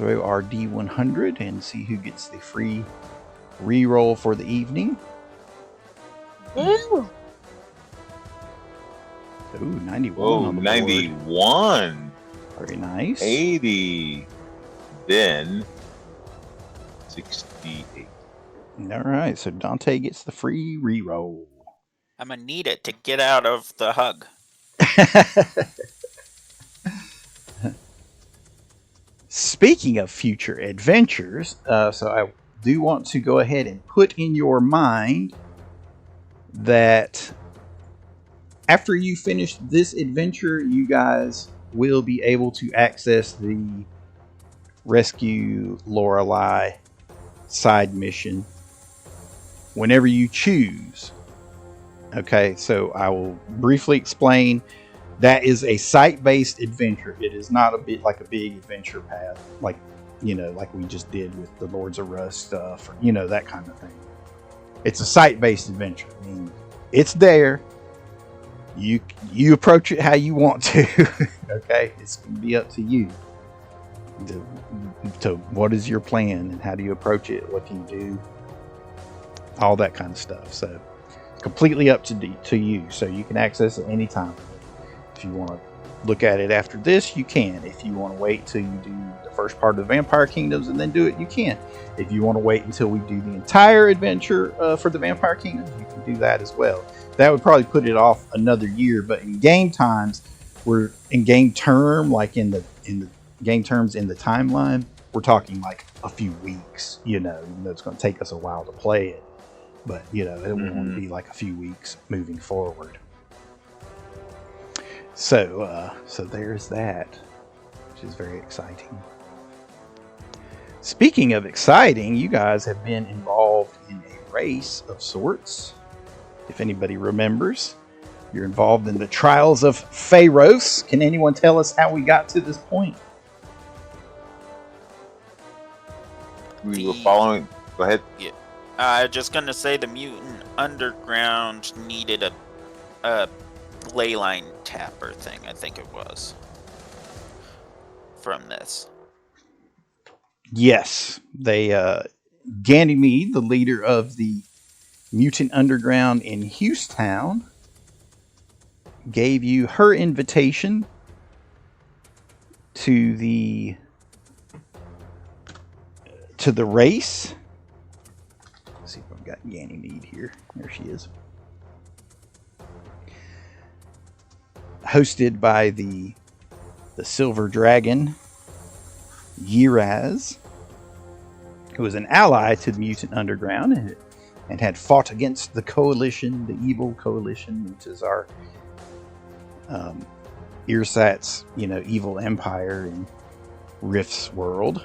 throw our D100 and see who gets the free reroll for the evening. Ooh. Ooh, 91 Whoa, on the 91. board. Very nice. 80. Then 68. All right, so Dante gets the free reroll. I'm gonna need it to get out of the hug. Speaking of future adventures, so I do want to go ahead and put in your mind that after you finish this adventure, you guys will be able to access the Rescue Lorelei side mission whenever you choose. Okay, so I will briefly explain. That is a site-based adventure. It is not a bit like a big adventure path, like like we just did with the Lords of Rust stuff, or that kind of thing. It's a site-based adventure. I mean, it's there. You approach it how you want to. Okay, it's gonna be up to you. To what is your plan and how do you approach it? What do you do? All that kind of stuff. So completely up to you. So you can access it anytime. If you want to look at it after this, you can. If you want to wait till you do the first part of the Vampire Kingdoms and then do it, you can. If you want to wait until we do the entire adventure for the Vampire Kingdoms, you can do that as well. That would probably put it off another year, but in game times, we're in game term, like in the game terms in the timeline, we're talking like a few weeks. Even though it's going to take us a while to play it, but it won't be like a few weeks moving forward. So there's that, which is very exciting. Speaking of exciting, you guys have been involved in a race of sorts. If anybody remembers, you're involved in the Trials of Pharos. Can anyone tell us how we got to this point? We were following. Go ahead. Yeah. Just gonna say the Mutant Underground needed a leyline tapper thing, I think it was, from this. Yes, they Ganymede, the leader of the Mutant Underground in Houston, gave you her invitation to the race. Let's see if I've got Ganymede here. There she is. Hosted by the Silver Dragon, Yiraz, who was an ally to the Mutant Underground and had fought against the Coalition, the evil Coalition, which is our Earsat's, evil empire in Rift's world.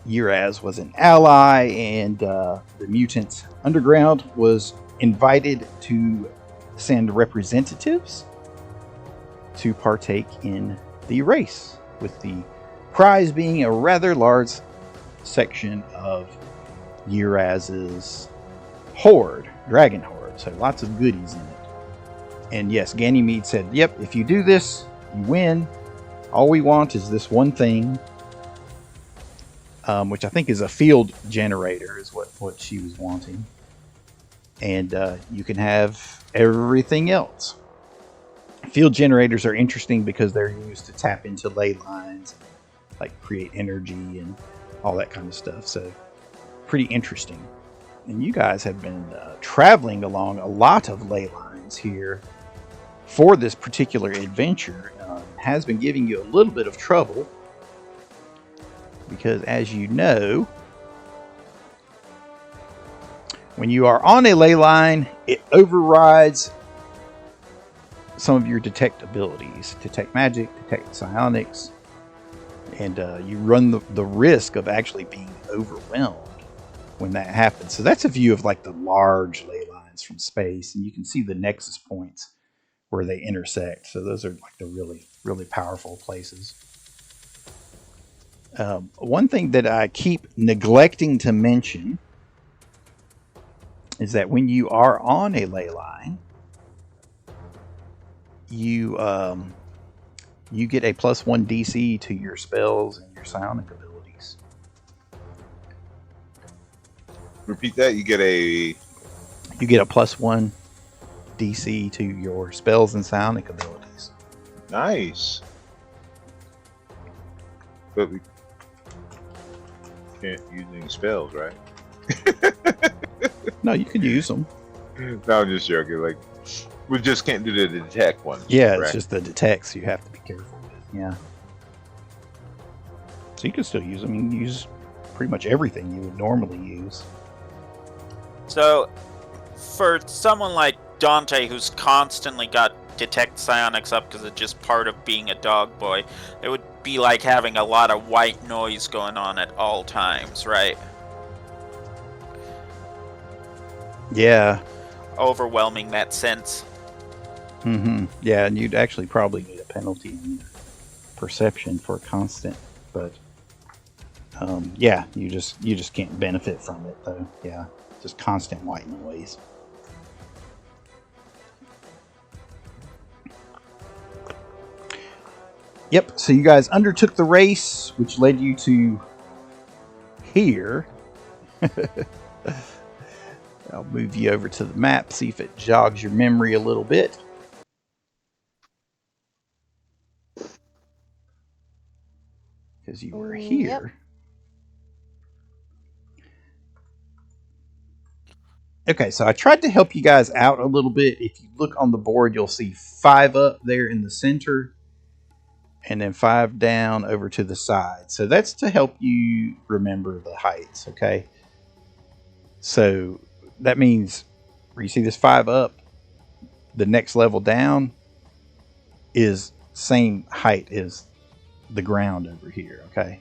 Yiraz was an ally, and the Mutant Underground was invited to send representatives to partake in the race, with the prize being a rather large section of Yiraz's horde, dragon horde. So lots of goodies in it. And yes, Ganymede said, yep, if you do this, you win. All we want is this one thing, which I think is a field generator, is what she was wanting. And you can have everything else. Field generators are interesting because they're used to tap into ley lines, like create energy and all that kind of stuff. So pretty interesting. And you guys have been traveling along a lot of ley lines here for this particular adventure. Has been giving you a little bit of trouble because, as you know, when you are on a ley line, it overrides some of your detect abilities. Detect magic, detect psionics, and you run the risk of actually being overwhelmed when that happens. So that's a view of like the large ley lines from space, and you can see the nexus points where they intersect. So those are like the really, really powerful places. One thing that I keep neglecting to mention is that when you are on a ley line, you You get a +1 DC to your spells and your psionic abilities. Repeat that. You get a +1 DC to your spells and psionic abilities. nice. But we can't use any spells, right? No, you could use them. No, I'm just joking. Like, we just can't do the detect one. Yeah, correct? it's just the detects you have to be careful with. Yeah. So you can still use them. You can use pretty much everything you would normally use. So, for someone like Dante, who's constantly got detect psionics up because it's just part of being a dog boy, it would be like having a lot of white noise going on at all times, right? Yeah. Overwhelming that sense. Mm-hmm. Yeah, and you'd actually probably need a penalty in your perception for constant, but yeah, you just can't benefit from it though. Yeah, just constant white noise. Yep. So you guys undertook the race, which led you to here. I'll move you over to the map, see if it jogs your memory a little bit. Because you were here. Yep. Okay, so I tried to help you guys out a little bit. If you look on the board, you'll see 5 up there in the center, and then 5 down over to the side. So that's to help you remember the heights, okay? So that means where you see this 5 up, the next level down is same height as the ground over here, okay?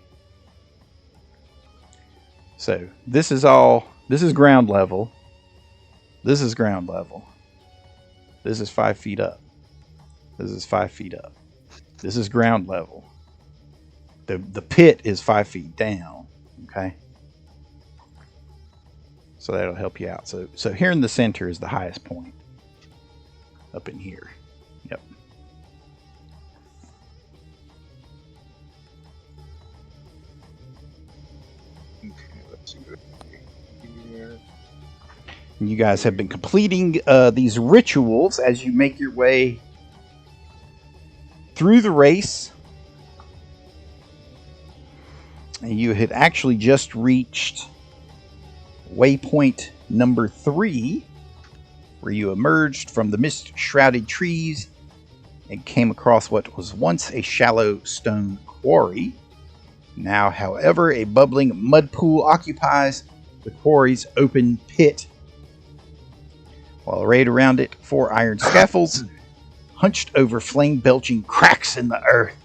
So this is ground level. This is ground level. This is 5 feet up. This is 5 feet up. This is ground level. The pit is 5 feet down, okay? So that'll help you out. So here in the center is the highest point. Up in here. Yep. Okay, let's see what here. You guys have been completing these rituals as you make your way through the race. And you had actually just reached waypoint number 3, where you emerged from the mist-shrouded trees and came across what was once a shallow stone quarry. Now, however, a bubbling mud pool occupies the quarry's open pit. While arrayed around it, 4 iron scaffolds hunched over flame-belching cracks in the earth.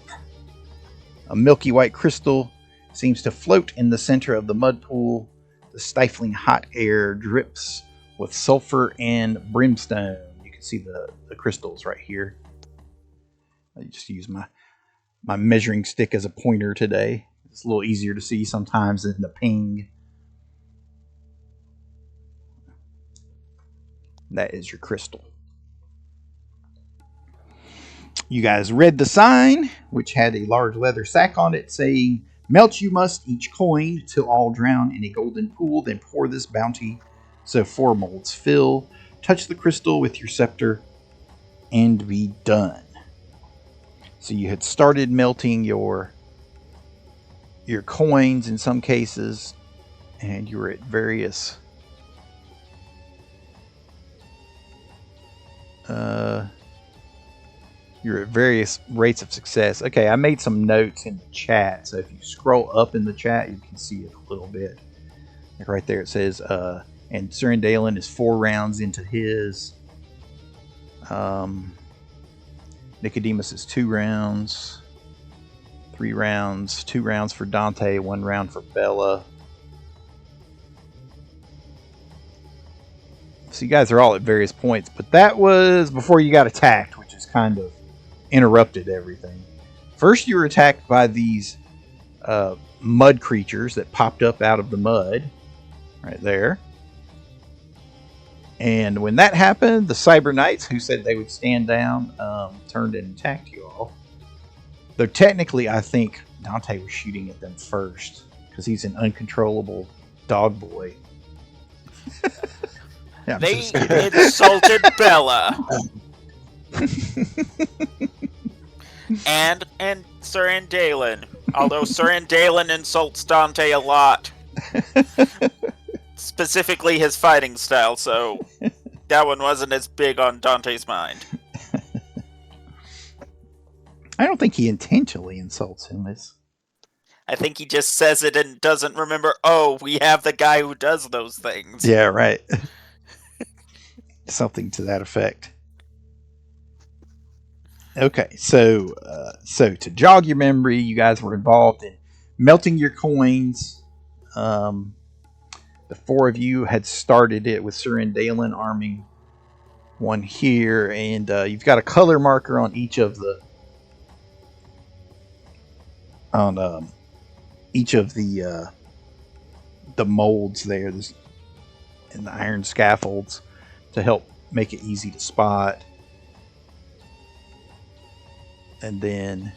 A milky white crystal seems to float in the center of the mud pool. The stifling hot air drips with sulfur and brimstone. You can see the crystals right here. I just use my measuring stick as a pointer today. It's a little easier to see sometimes than the ping. That is your crystal. You guys read the sign, which had a large leather sack on it saying, "Melt you must each coin till all drown in a golden pool, then pour this bounty so 4 molds fill. Touch the crystal with your scepter and be done." So you had started melting your coins in some cases, and you were at various rates of success. Okay, I made some notes in the chat, so if you scroll up in the chat, you can see it a little bit. Like right there, it says, and Surindalen is 4 rounds into his. Nicodemus is 2 rounds. 3 rounds. 2 rounds for Dante. 1 round for Bella. So you guys are all at various points, but that was before you got attacked, which is kind of interrupted everything. First, you were attacked by these mud creatures that popped up out of the mud right there. And when that happened, the Cyber Knights, who said they would stand down, turned and attacked you all. Though technically, I think Dante was shooting at them first because he's an uncontrollable dog boy. Yeah, They insulted Bella. and Sir Andalen. Although Sir Andalen insults Dante a lot. Specifically his fighting style, so that one wasn't as big on Dante's mind. I don't think he intentionally insults him. I think he just says it and doesn't remember, oh, we have the guy who does those things. Yeah, right. Something to that effect. Okay, so to jog your memory, you guys were involved in melting your coins. The four of you had started it with Sir Andalen arming one here, and you've got a color marker on each of the molds there, and the iron scaffolds to help make it easy to spot. And then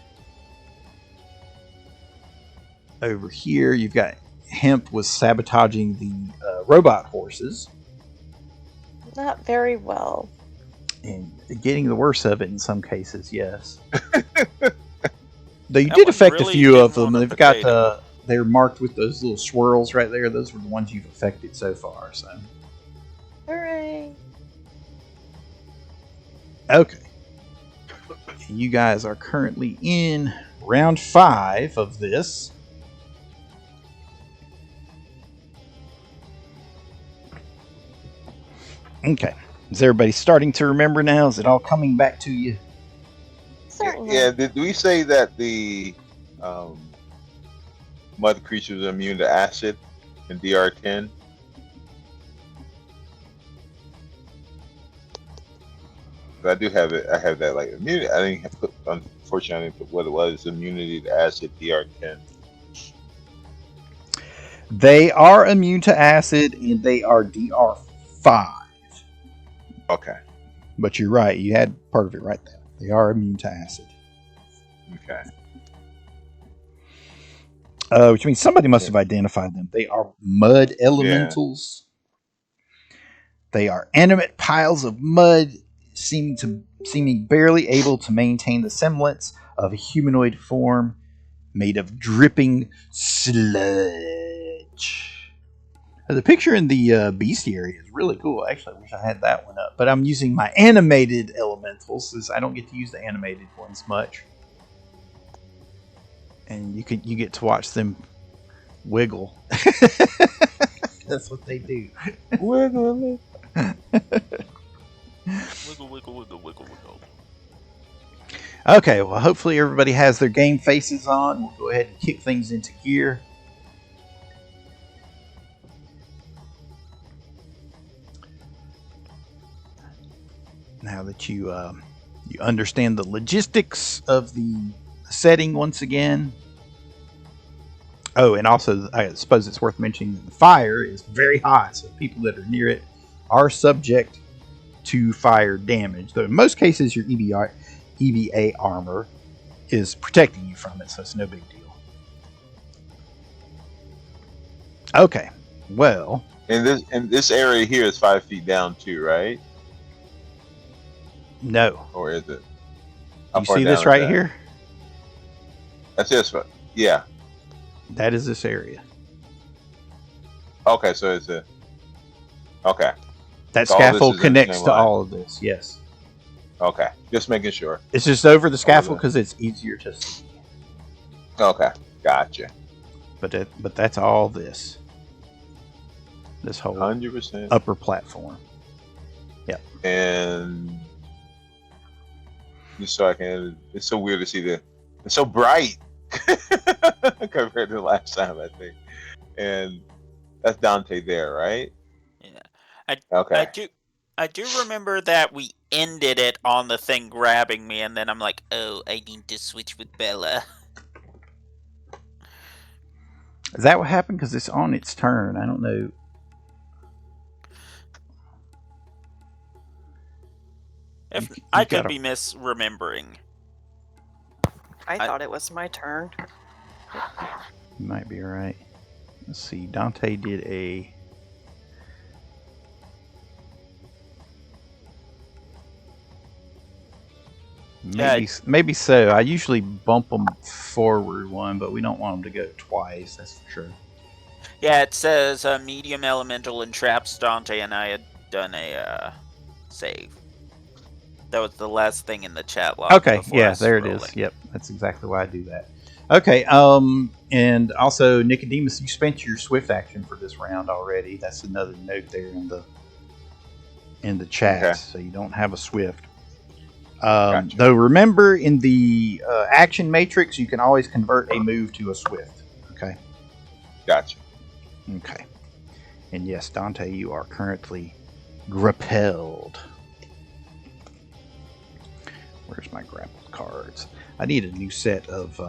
over here, you've got Hemp was sabotaging the robot horses. Not very well. And getting the worst of it in some cases, yes. Though you That did one affect a really few didn't of them. want a They've got potato. they're marked with those little swirls right there. Those were the ones you've affected so far. So Hooray! okay, you guys are currently in round 5 of this. Okay, is everybody starting to remember now? Is it all coming back to you? Certainly. Yeah, did we say that the mud creatures are immune to acid in DR10? But I do have it. I have that like immunity. I didn't put. Unfortunately, I didn't put what it was. Immunity to acid DR10. They are immune to acid, and they are DR5. Okay. But you're right. You had part of it right there. They are immune to acid. Okay. Which means somebody must have identified them. They are mud elementals. They are animate piles of mud, seeming barely able to maintain the semblance of a humanoid form, made of dripping sludge. The picture in the bestiary is really cool. Actually, I wish I had that one up. But I'm using my animated elementals, since I don't get to use the animated ones much. And you get to watch them wiggle. That's what they do. Wiggle. Wiggle, wiggle, wiggle, wiggle, wiggle. Okay, well, hopefully everybody has their game faces on. We'll go ahead and kick things into gear. Now that you understand the logistics of the setting once again. Oh, and also, I suppose it's worth mentioning that the fire is very hot, so people that are near it are subject to fire damage. Though in most cases, your EVA armor is protecting you from it, so it's no big deal. Okay, well, And this area here is 5 feet down too, right? no. Or is it? How You far see down this is right that? here? That's this one. Yeah. That is this area. Okay, so it's a. Okay. That So all this scaffold is in the connects same to line. all of this, yes. Okay. Just making sure. It's just over the scaffold that. because it's easier to see. Okay. Gotcha. But that's all this. This whole 100%. upper platform. And just so I can. It's so weird to see it's so bright compared to the last time, I think. And that's Dante there, right? Yeah. Okay. I do remember that we ended it on the thing grabbing me, and then I'm like, oh, I need to switch with Bella. Is that what happened? Because it's on its turn. I don't know. If You I gotta- could be misremembering. I thought it was my turn. You might be right. Let's see. Dante did a. Maybe so. I usually bump them forward one, but we don't want them to go twice. That's for sure. Yeah, it says medium elemental entraps Dante, and I had done a save. That was the last thing in the chat log. Okay, yeah, there it is. Yep, that's exactly why I do that. Okay, and also Nicodemus, you spent your swift action for this round already. That's another note there in the chat. Okay. So you don't have a swift. Gotcha. Though remember, in the action matrix, you can always convert a move to a swift. Okay. Gotcha. Okay. And yes, Dante, you are currently grappled. Where's my grappled cards? I need a new set of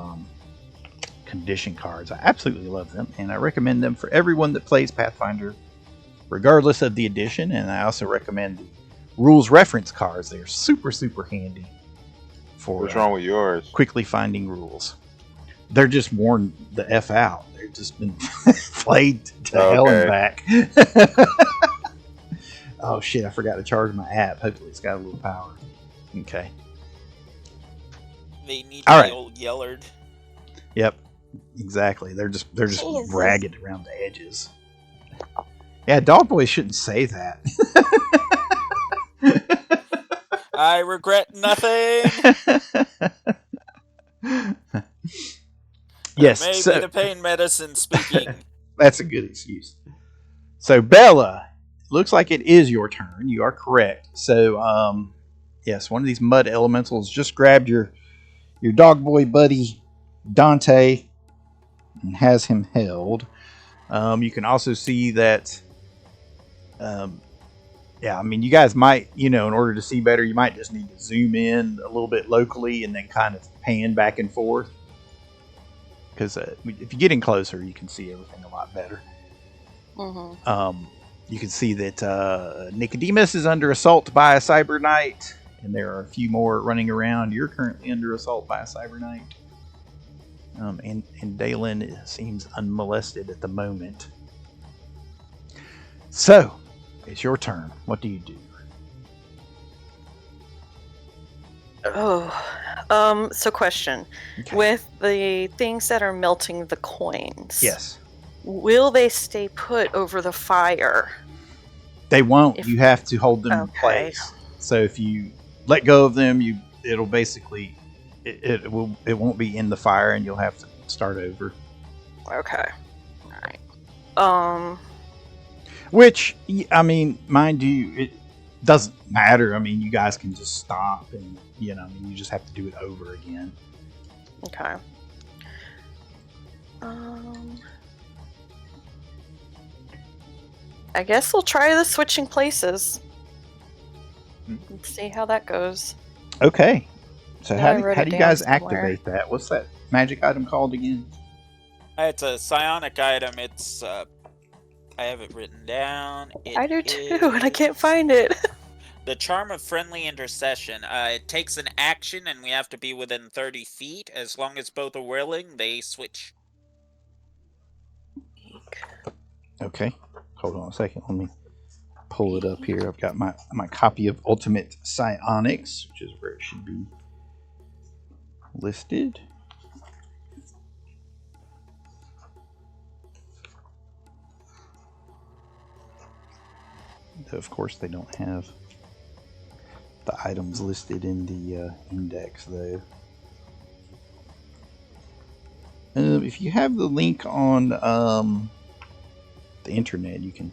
condition cards. I absolutely love them, and I recommend them for everyone that plays Pathfinder, regardless of the edition. And I also recommend the rules reference cards. They're super, super handy for what's wrong with yours? Quickly finding rules. They're just worn the F out. They've just been played to hell and back. Oh shit, I forgot to charge my app. Hopefully it's got a little power. Okay. They need to be old Yellard. Yep. Exactly. They're just Jesus. ragged around the edges. Yeah, Dog Boy shouldn't say that. I regret nothing. Yes, maybe the pain medicine speaking. That's a good excuse. So Bella, looks like it is your turn. You are correct. So yes, one of these mud elementals just grabbed your dog boy buddy Dante and has him held. You can also see that. Yeah, I mean, you guys might, in order to see better, you might just need to zoom in a little bit locally and then kind of pan back and forth. Because if you get in closer, you can see everything a lot better. Mm-hmm. You can see that Nicodemus is under assault by a cyber knight, and there are a few more running around. You're currently under assault by a cyber knight. And Dalen seems unmolested at the moment. So, it's your turn. What do you do? So question. Okay. With the things that are melting the coins. Yes. Will they stay put over the fire? They won't. You have to hold them in place. So if you let go of them, it'll basically it won't be in the fire, and you'll have to start over. Okay. All right. Which, I mean, mind you, it doesn't matter. I mean, you guys can just stop and, you just have to do it over again. Okay. I guess we'll try the switching places. See how that goes. Okay. So how do you guys somewhere. activate that? What's that magic item called again? It's a psionic item. It's I have it written down. I do too, and I can't find it. The Charm of Friendly Intercession. It takes an action, and we have to be within 30 feet. As long as both are willing, they switch. Okay. Hold on a second. Let me pull it up here. I've got my copy of Ultimate Psionics, which is where it should be listed. Of course, they don't have the items listed in the index, though. If you have the link on the internet, you can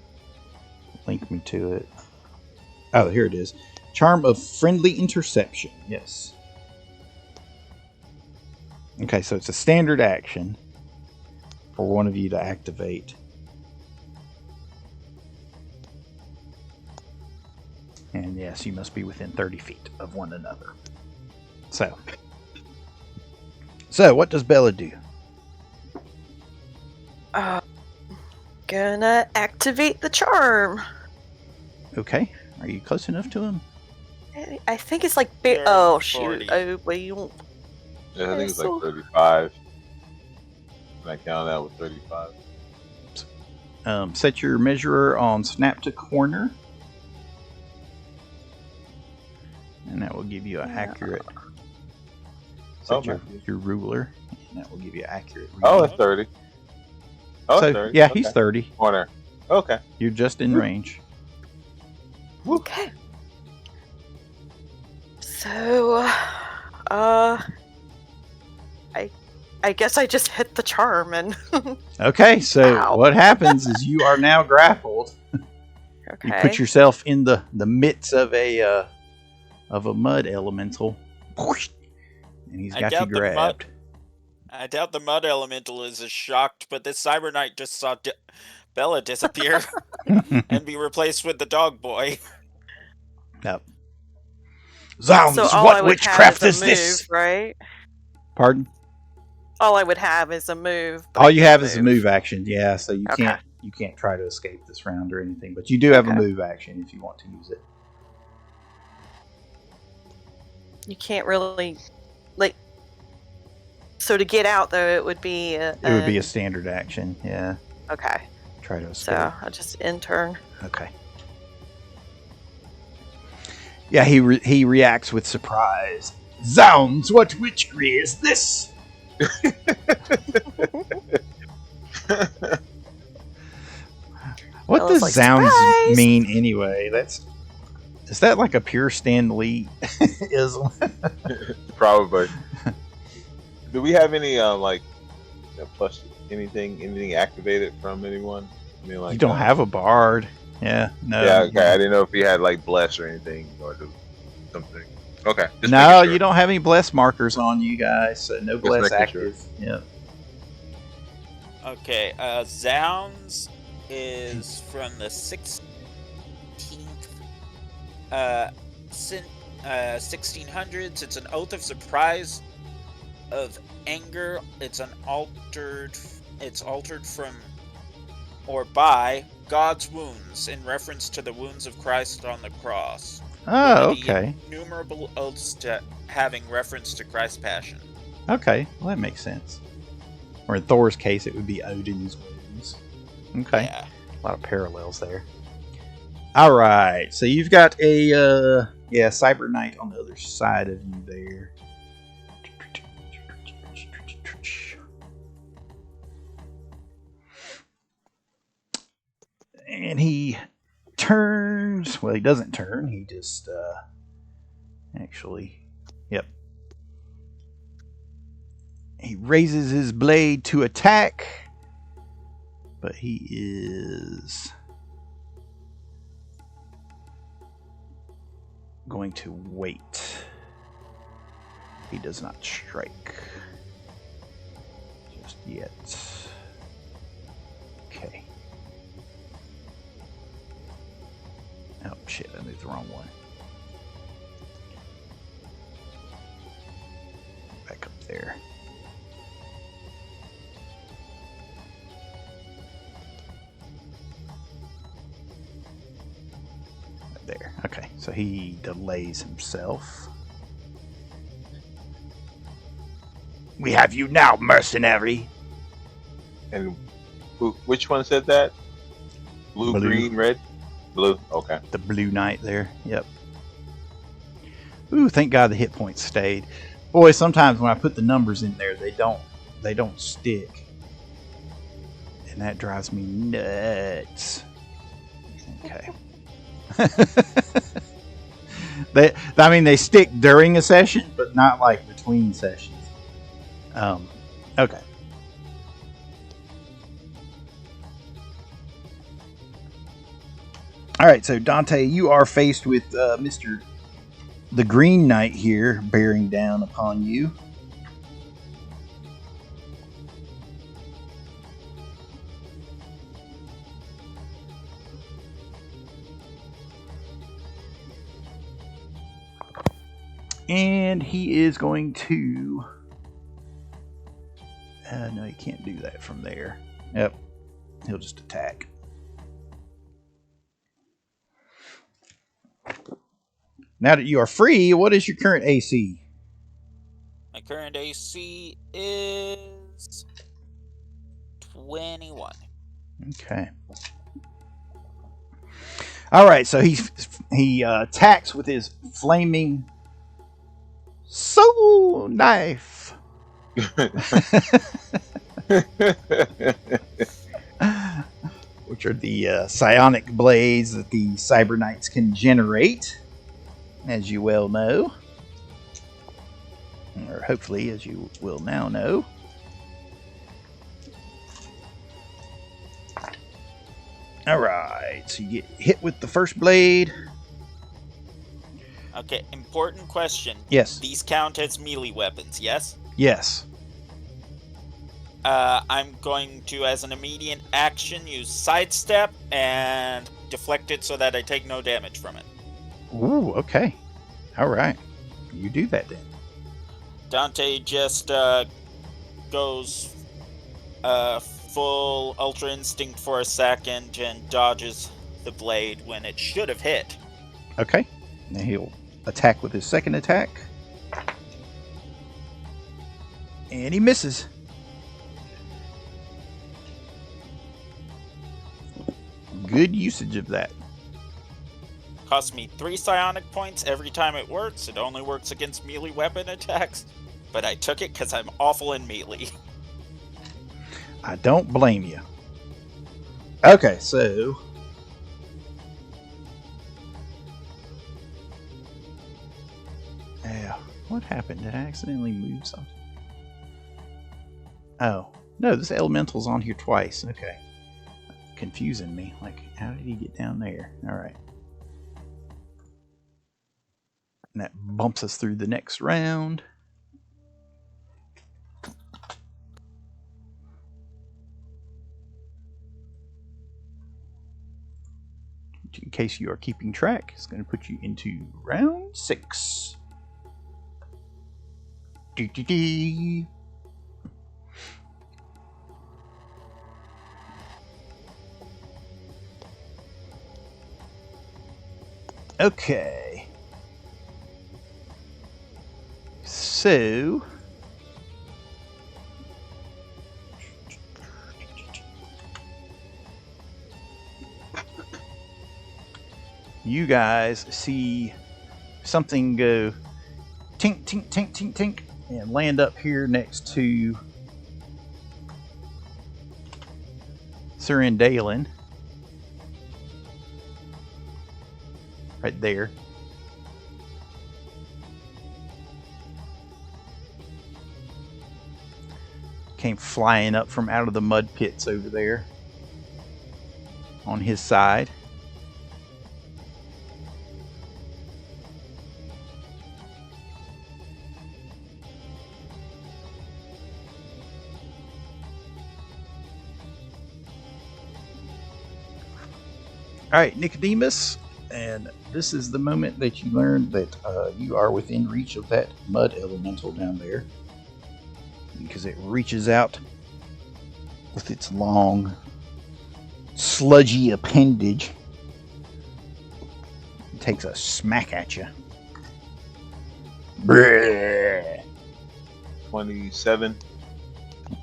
link me to it. Oh, here it is. Charm of Friendly Interception. Yes. Okay, so it's a standard action for one of you to activate. And yes, you must be within 30 feet of one another. So what does Bella do? Gonna activate the charm. Okay. Are you close enough to him? I think it's like Yeah, oh 40. shoot! Oh, well, you won't. Yeah, I think it's like So- 35. Can I count that with 35? Set your measurer on snap to corner. And that will give you an accurate. Set your ruler, and that will give you accurate reading. Oh, it's 30. Oh, so, it's 30. yeah, Okay. he's 30. Corner. Okay. You're just in range. Okay. So, I guess I just hit the charm and. Okay, so Wow. what happens is you are now grappled. Okay. You put yourself in the midst of a mud elemental, and he's got you grabbed. I doubt the mud elemental is as shocked, but this cyber knight just saw Bella disappear and be replaced with the dog boy. Yep. Zounds! So all I What would witchcraft have is is a this? move, right? Pardon? All I would have is a move. but All I you can't have is a move action. Yeah, so you Okay. can't try to escape this round or anything, but you do have a Okay. move action if you want to use it. You can't really, like. So to get out, though, it would be. It would be a standard action. Yeah. Okay. Try to escape. So I'll just intern. Okay. Yeah, he reacts with surprise. Zounds! What witchery is this? What Bella's does like, zounds "Surprise!" mean anyway? Is that like a pure Stan Lee ism? Probably. Do we have any like plus anything activated from anyone? I mean, like You don't have a bard. Yeah, no. Yeah, okay. I didn't know if he had like bless or anything or do something. Okay. Just No, making sure. you don't have any bless markers on you guys, so no bless making active. Yeah. Okay, Zounds is from the 16th 1600s. It's an oath of surprise, of anger. It's altered from or by God's wounds in reference to the wounds of Christ on the cross. Oh, With the okay. innumerable oaths to having reference to Christ's passion. Okay, well that makes sense. Or in Thor's case, it would be Odin's wounds. Okay, Yeah. a lot of parallels there. All right, so you've got a Cyber Knight on the other side of you there. And he turns. Well, he doesn't turn. He just actually, yep. He raises his blade to attack, but he is going to wait. He does not strike just yet. Okay. Oh shit, I moved the wrong one. Back up there. Right there. Okay, so he delays himself. We have you now, mercenary. And which one said that? Blue, Blue. green, red? Blue. Okay. The blue knight there. Yep. Ooh, thank God the hit points stayed. Boy, sometimes when I put the numbers in there, they don't stick. And that drives me nuts. Okay. They stick during a session, but not like between sessions. Okay. All right, so Dante, you are faced with Mr. the Green Knight here bearing down upon you. And he is going to... no, he can't do that from there. Yep. He'll just attack. Now that you are free, what is your current AC? My My current AC is 21. Okay. All right, so he attacks with his flaming soul knife. Which are the psionic blades that the Cyber Knights can generate, as you well know. Or hopefully, as you will now know. Alright, so you get hit with the first blade. Okay, important question. Yes. These count as melee weapons, yes? Yes. I'm going to, as an immediate action, use sidestep and deflect it so that I take no damage from it. Ooh, okay. Alright. You do that then. Dante just goes full Ultra Instinct for a second and dodges the blade when it should have hit. Okay. Now he'll attack with his second attack. And he misses. Good usage of that. Costs me 3 psionic points every time it works. It only works against melee weapon attacks. But I took it because I'm awful in melee. I don't blame you. Okay, so... Yeah, what happened? Did I accidentally move something? Oh, no, this elemental's on here twice. Okay. Confusing me. Like, how did he get down there? Alright. And that bumps us through the next round. In case you are keeping track, it's going to put you into round 6. Dee-dee-dee. Okay. So... you guys see something go tink, tink, tink, tink, tink, and land up here next to Surindalen. Right there. Came flying up from out of the mud pits over there on his side. All right, Nicodemus, and this is the moment that you learn that you are within reach of that mud elemental down there, because it reaches out with its long, sludgy appendage. It takes a smack at you. 27.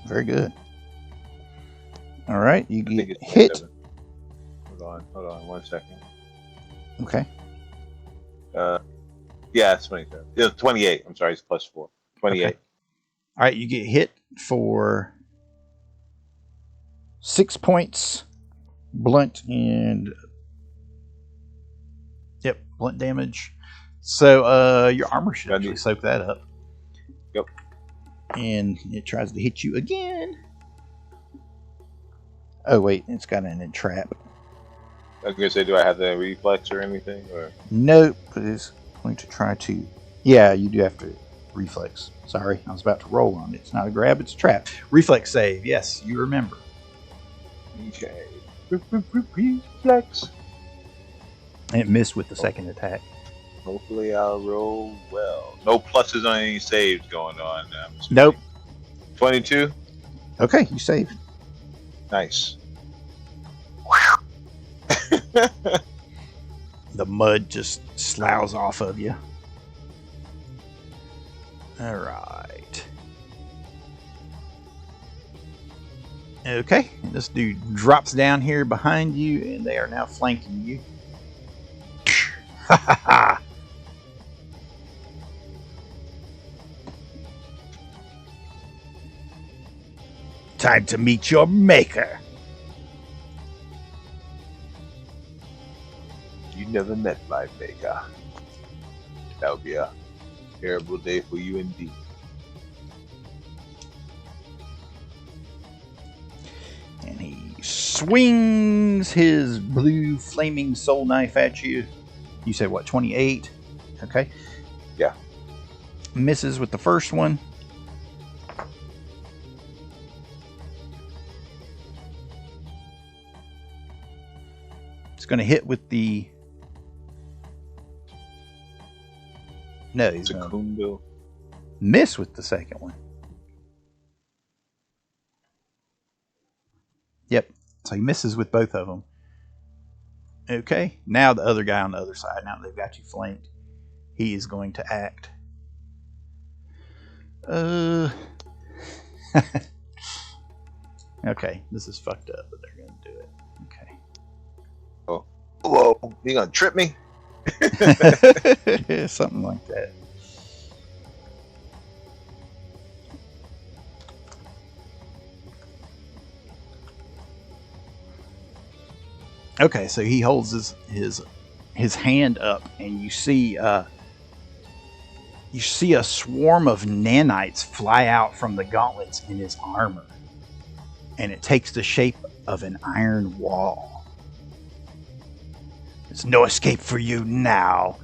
Very good. All right, you I think get it's hit. 27. Hold on 1 second. Okay. Yeah, it's 27. It's 28. I'm sorry, it's +4. 28. Okay. All right, you get hit for 6 points, blunt and blunt damage. So your armor should actually soak that up. Yep. And it tries to hit you again. Oh wait, it's got an entrap. I was gonna say, do I have the reflex or anything? Or Nope, but it's going to try to. Yeah, you do have to reflex. Sorry, I was about to roll on it. It's not a grab, it's a trap. Reflex save. Yes, you remember. okay, reflex. And it missed with the second attack. Hopefully, I'll roll well. No pluses on any saves going on. Nope. 22. Okay, you saved. Nice. The mud just sloughs off of you. Alright. Okay, and this dude drops down here behind you, and they are now flanking you. Ha ha ha! Time to meet your maker. You never met my maker. That would be a terrible day for you indeed. And he swings his blue flaming soul knife at you. You said what, 28? Okay. Yeah. Misses with the first one. It's going to hit with the... No, he's going to miss with the second one. Yep. So he misses with both of them. Okay. Now the other guy on the other side. Now they've got you flanked. He is going to act. Okay. This is fucked up, but they're going to do it. Okay. Oh. Whoa. You going to trip me? Something like that. Okay, so he holds his hand up, and you see a swarm of nanites fly out from the gauntlets in his armor, and it takes the shape of an iron wall. There's no escape for you now.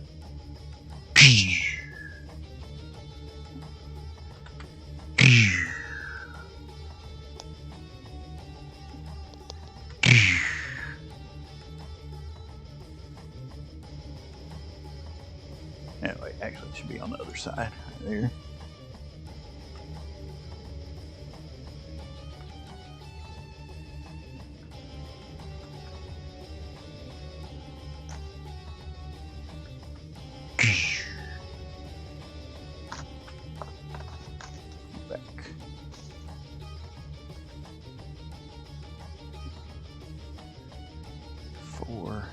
Anyway, actually, it should be on the other side, right there. Back. Four.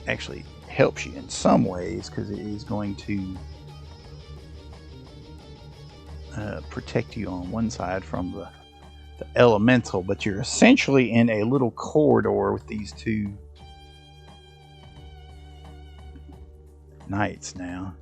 Actually helps you in some ways because it is going to protect you on one side from the elemental, but you're essentially in a little corridor with these two knights now.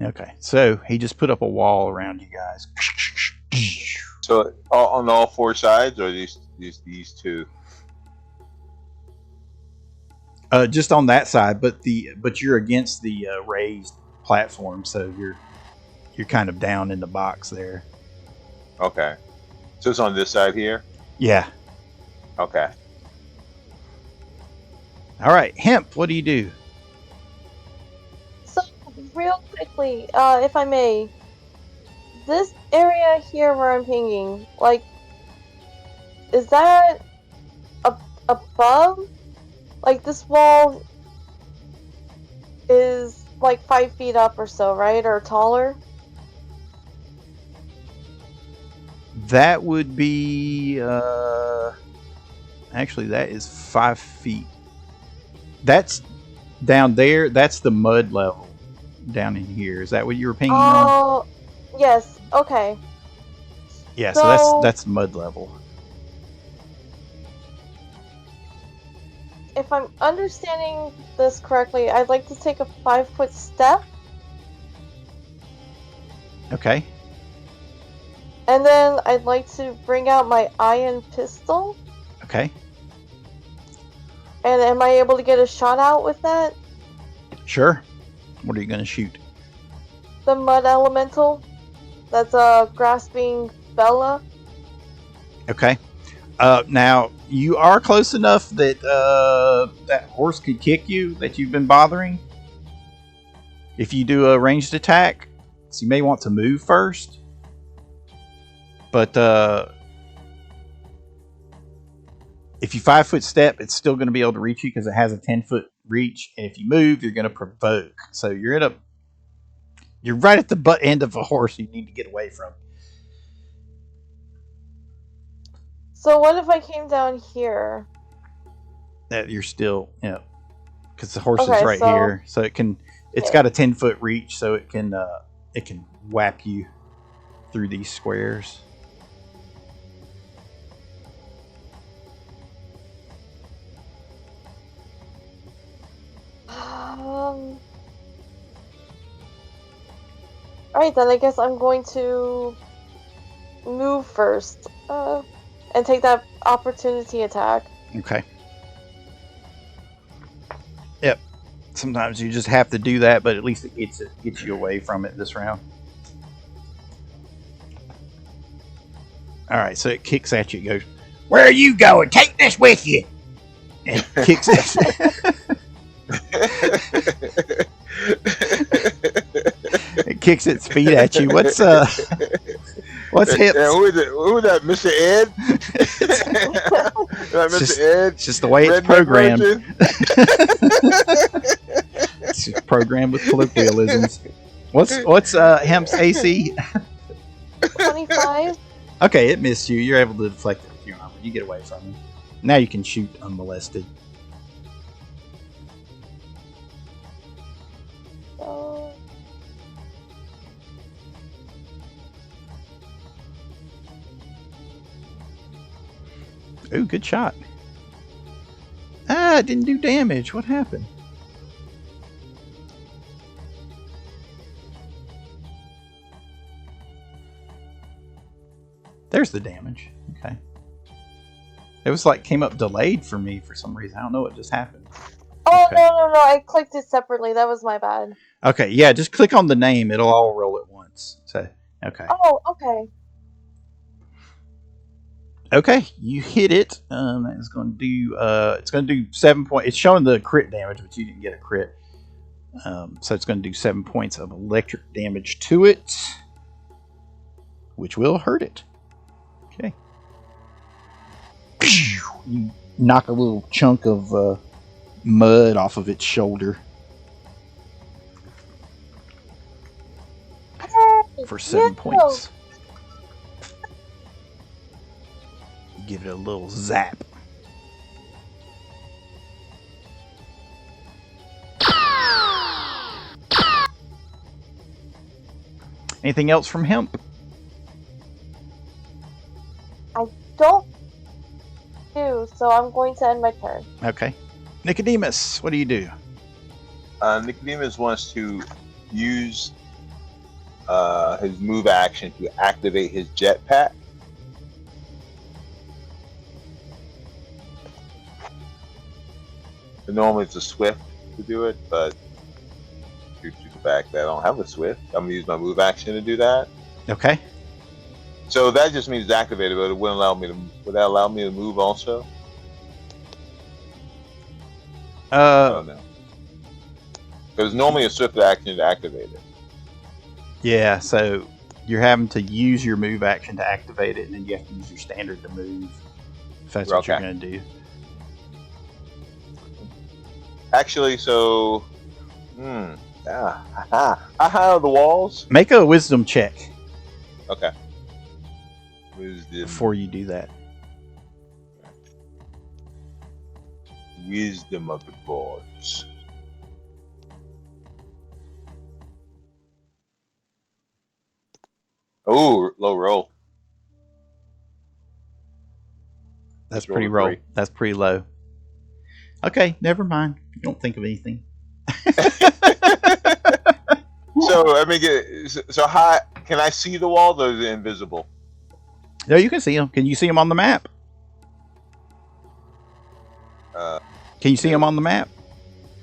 Okay, so he just put up a wall around you guys. So on all four sides, or these two? Just on that side, but you're against the raised platform, so you're kind of down in the box there. Okay. So it's on this side here? Yeah. Okay. All right, Hemp, what do you do? So, real quickly, if I may, this area here where I'm pinging, like, is that above? Like, this wall is like 5 feet up or so, right? Or taller? That would be actually that is 5 feet. That's down there. That's the mud level down in here. Is that what you were pinging on? Oh, yes. Okay. Yeah. So that's mud level. If I'm understanding this correctly, I'd like to take a 5-foot step. Okay. And then I'd like to bring out my iron pistol. Okay. And am I able to get a shot out with that? Sure. What are you gonna shoot? The mud elemental. That's grasping Bella. Okay. Now you are close enough that that horse could kick you. That you've been bothering. If you do a ranged attack, so you may want to move first. But If you 5-foot step, it's still going to be able to reach you because it has a 10-foot reach. And if you move, you're going to provoke. So you're right at the butt end of a horse you need to get away from. So what if I came down here? That you're still, because the horse is Okay, right so- here, so it's got a 10-foot reach, so it can whap you through these squares. Alright, then I guess I'm going to move first. And take that opportunity attack. Okay. Yep. Sometimes you just have to do that, but at least it gets you away from it this round. Alright, so it kicks at you. It goes, "Where are you going? Take this with you!" And kicks it. It kicks its feet at you. What's hips? Yeah, who is that? Mr. Ed? Mr. Ed? It's just the way it's programmed. It's just programmed with colloquialisms. What's Hemp's AC? 25? Okay, it missed you. You're able to deflect it with your armor. You get away from him. Now you can shoot unmolested. Ooh, good shot. It didn't do damage. What happened? There's the damage. Okay. It was like came up delayed for me for some reason. I don't know what just happened. Oh, Okay. no. I clicked it separately. That was my bad. Okay, yeah, just click on the name. It'll all roll at once. So, okay. Oh, okay. Okay, you hit it. That is going to do. It's going to do 7 points. It's showing the crit damage, but you didn't get a crit. So it's going to do 7 points of electric damage to it, which will hurt it. Okay. You knock a little chunk of mud off of its shoulder for 7 points. Give it a little zap. Anything else from Hemp? I don't do, so I'm going to end my turn. Okay. Nicodemus, what do you do? Nicodemus wants to use his move action to activate his jetpack. Normally it's a Swift to do it, but due to the fact that I don't have a Swift, I'm gonna use my move action to do that. Okay. So that just means it's activated, but it wouldn't allow me to. Would that allow me to move also? I don't know. Because normally a Swift action to activate it. Yeah, so you're having to use your move action to activate it, and then you have to use your standard to move. If that's what you're going to do. Actually, so. How high are the walls? Make a wisdom check Okay. Wisdom. before you do that. Wisdom of the gods. Oh, low roll. That's Roll pretty a low. 3. That's pretty low. Okay, never mind. You don't think of anything. So I mean, so high. Can I see the walls, or is it invisible? No, you can see them. Can you see them on the map? Can you see them on the map?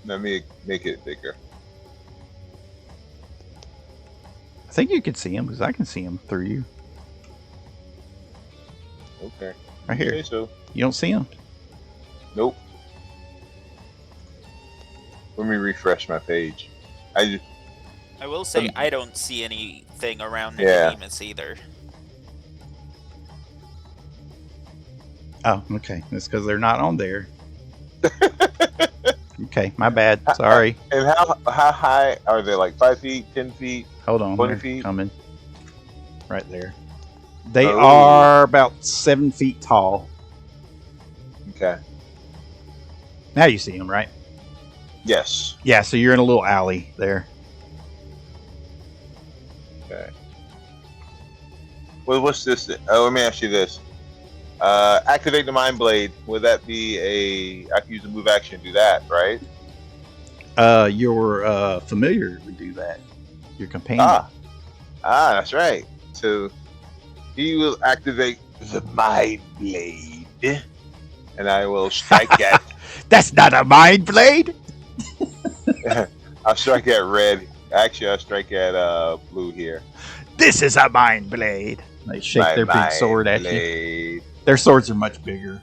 Let me make it bigger. I think you can see them because I can see them through you. Okay. Right here. Okay, so You don't see them? nope. Let me refresh my page. I will say I don't see anything around Yeah. Nicodemus either. Oh, okay. That's because they're not on there. Okay, my bad. Sorry. And how high are they? Like 5 feet, 10 feet? Hold on. 20 They're feet? coming. Right there. They Oh. are about 7 feet tall. Okay. Now you see them, right? Yes. Yeah, so you're in a little alley there. Okay. Well, what's this? Oh, let me ask you this. Activate the Mind Blade. Would that be I can use a move action to do that, right? Your familiar would do that. Your companion. That's right. So he will activate the Mind Blade, and I will strike at. That's not a mind blade. I'll strike at red. Actually, I'll strike at blue here. This is a mind blade. They shake My their big Mind sword at you. Blade. Their swords are much bigger.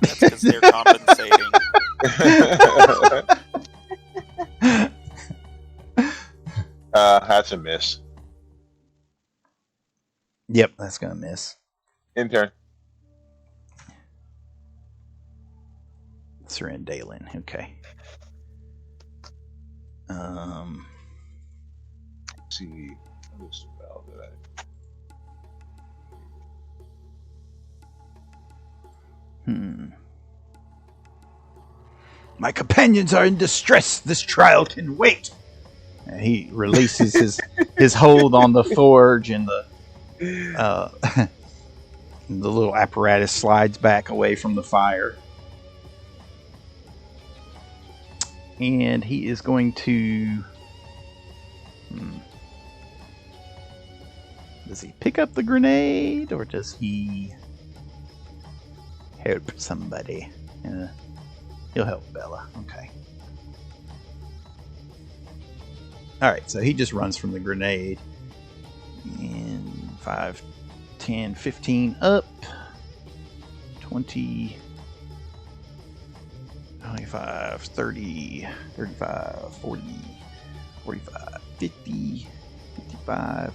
That's because they're compensating. That's a miss. Yep, that's gonna miss. Intern. Dalen. Okay. Let's see. What spell did I? My companions are in distress. This trial can wait. And he releases his hold on the forge, and the little apparatus slides back away from the fire. And he is going to... Does he pick up the grenade, or does he help somebody? He'll help Bella. Okay. Alright, so he just runs from the grenade. And 5, 10, 15 up. 20, 25, 30, 35, 40, 45, 50, 55.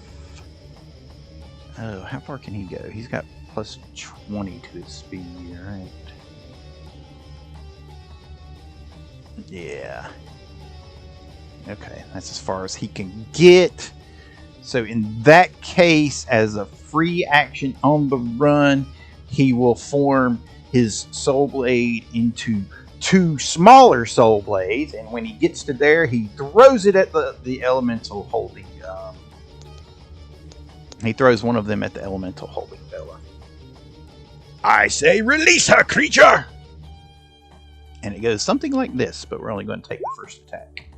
Oh, how far can he go? He's got plus 20 to his speed, right? Yeah. Okay, that's as far as he can get. So in that case, as a free action on the run, he will form his soul blade into 2 smaller soul blades, and when he gets to there, he throws it at the elemental holding. He throws one of them at the elemental holding Bella. I say, release her, creature! And it goes something like this, but we're only going to take the first attack.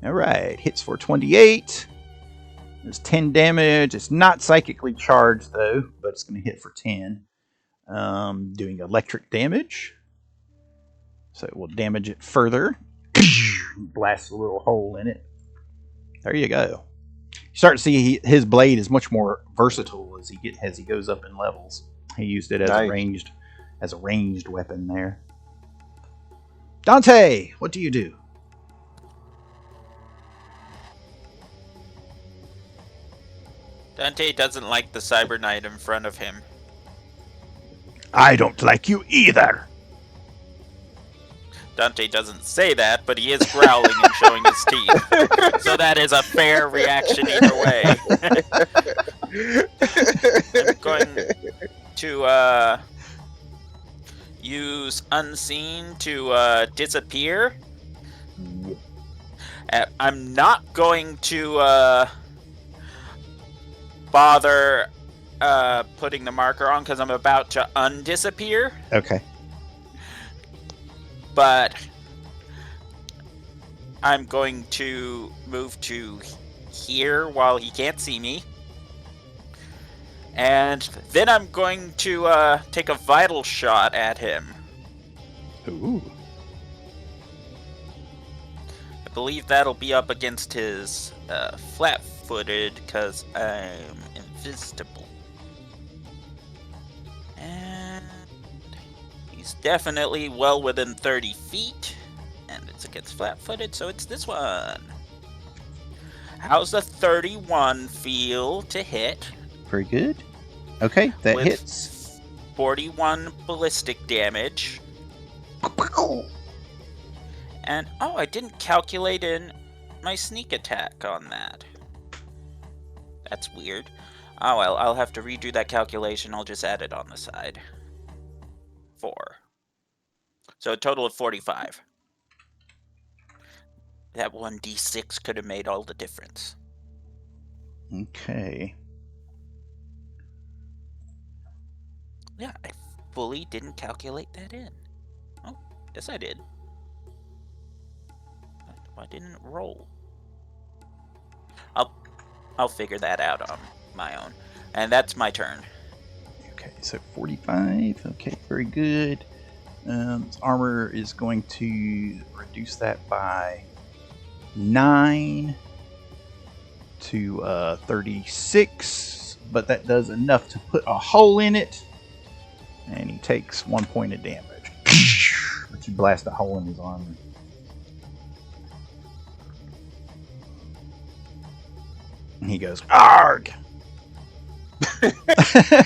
Alright, hits for 28. There's 10 damage. It's not psychically charged, though, but it's going to hit for 10. Doing electric damage. So it will damage it further. Blast a little hole in it. There you go. You start to see his blade is much more versatile as he goes up in levels. He used it as a ranged weapon there. Dante, what do you do? Dante doesn't like the Cyber Knight in front of him. I don't like you either. Dante doesn't say that, but he is growling and showing his teeth. So that is a fair reaction either way. I'm going to use Unseen to disappear. I'm not going to bother putting the marker on because I'm about to undisappear. Okay. But I'm going to move to here while he can't see me. And then I'm going to take a vital shot at him. Ooh. I believe that'll be up against his flat-footed because I'm invisible. And he's definitely well within 30 feet. And it's against flat-footed, so it's this one. How's the 31 feel to hit? Very good. Okay, that With hits. 41 ballistic damage. And, oh, I didn't calculate in my sneak attack on that. That's weird. Oh well, I'll have to redo that calculation. I'll just add it on the side. 4. So a total of 45. That 1d6 could have made all the difference. Okay. Yeah, I fully didn't calculate that in. Oh, yes I did. Why didn't it roll? I'll figure that out on my own. And that's my turn. Okay, so 45. Okay, very good. Its armor is going to reduce that by 9 to 36, but that does enough to put a hole in it, and he takes 1 point of damage. But you blast a hole in his armor. And he goes, "Arg!"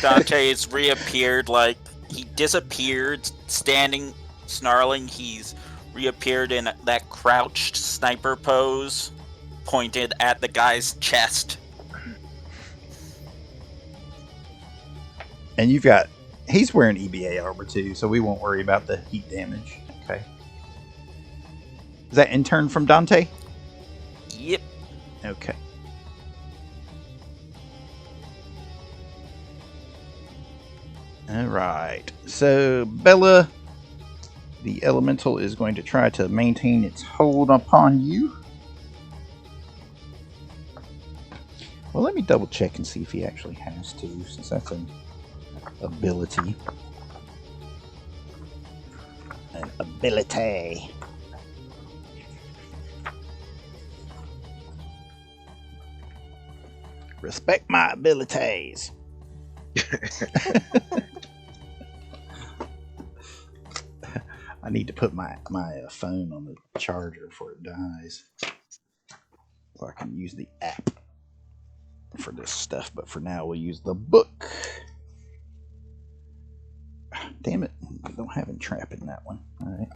Dante's reappeared, like he disappeared, standing, snarling. He's reappeared in that crouched sniper pose, pointed at the guy's chest. And he's wearing EBA armor too, so we won't worry about the heat damage. Okay. Is that in turn from Dante? Yep. Okay. Alright. So, Bella, the elemental is going to try to maintain its hold upon you. Well, let me double check and see if he actually has to, since that's an ability. An ability. Respect my abilities. I need to put my phone on the charger before it dies, so I can use the app for this stuff. But for now, we'll use the book. Damn it! I don't have entrap in that one. All right.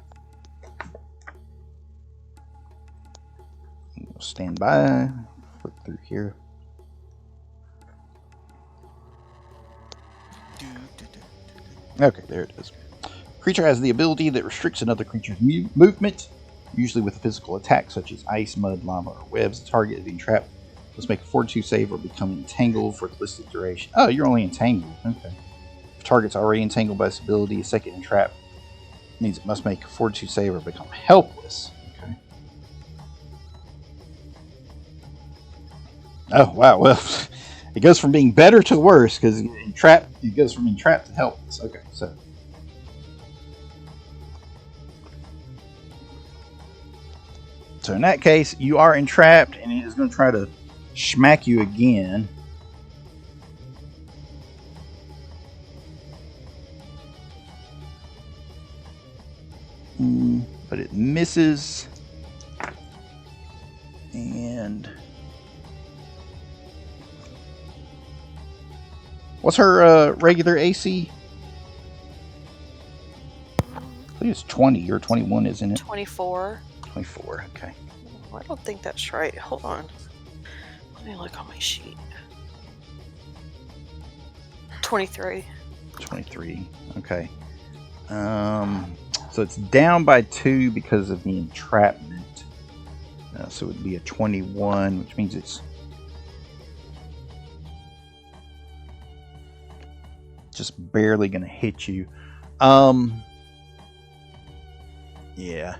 We'll stand by. Flip through here. Okay, there it is. Creature has the ability that restricts another creature's movement, usually with a physical attack such as ice, mud, lava, or webs. The target is being trapped. Must make a fortitude save or become entangled for its listed duration. Oh, you're only entangled. Okay. If the target's already entangled by this ability, a second entrap means it must make a fortitude save or become helpless. Okay. Oh, wow. Well, it goes from being better to worse because it goes from entrapped to helpless. Okay, so. So in that case, you are entrapped, and it is going to try to smack you again. But it misses. And what's her regular AC? I think it's 20 or 21, isn't it? 24. 24, okay. I don't think that's right. Hold on. Let me look on my sheet. 23. 23, okay. So it's down by 2 because of the entrapment. So it would be a 21, which means it's just barely going to hit you. Yeah.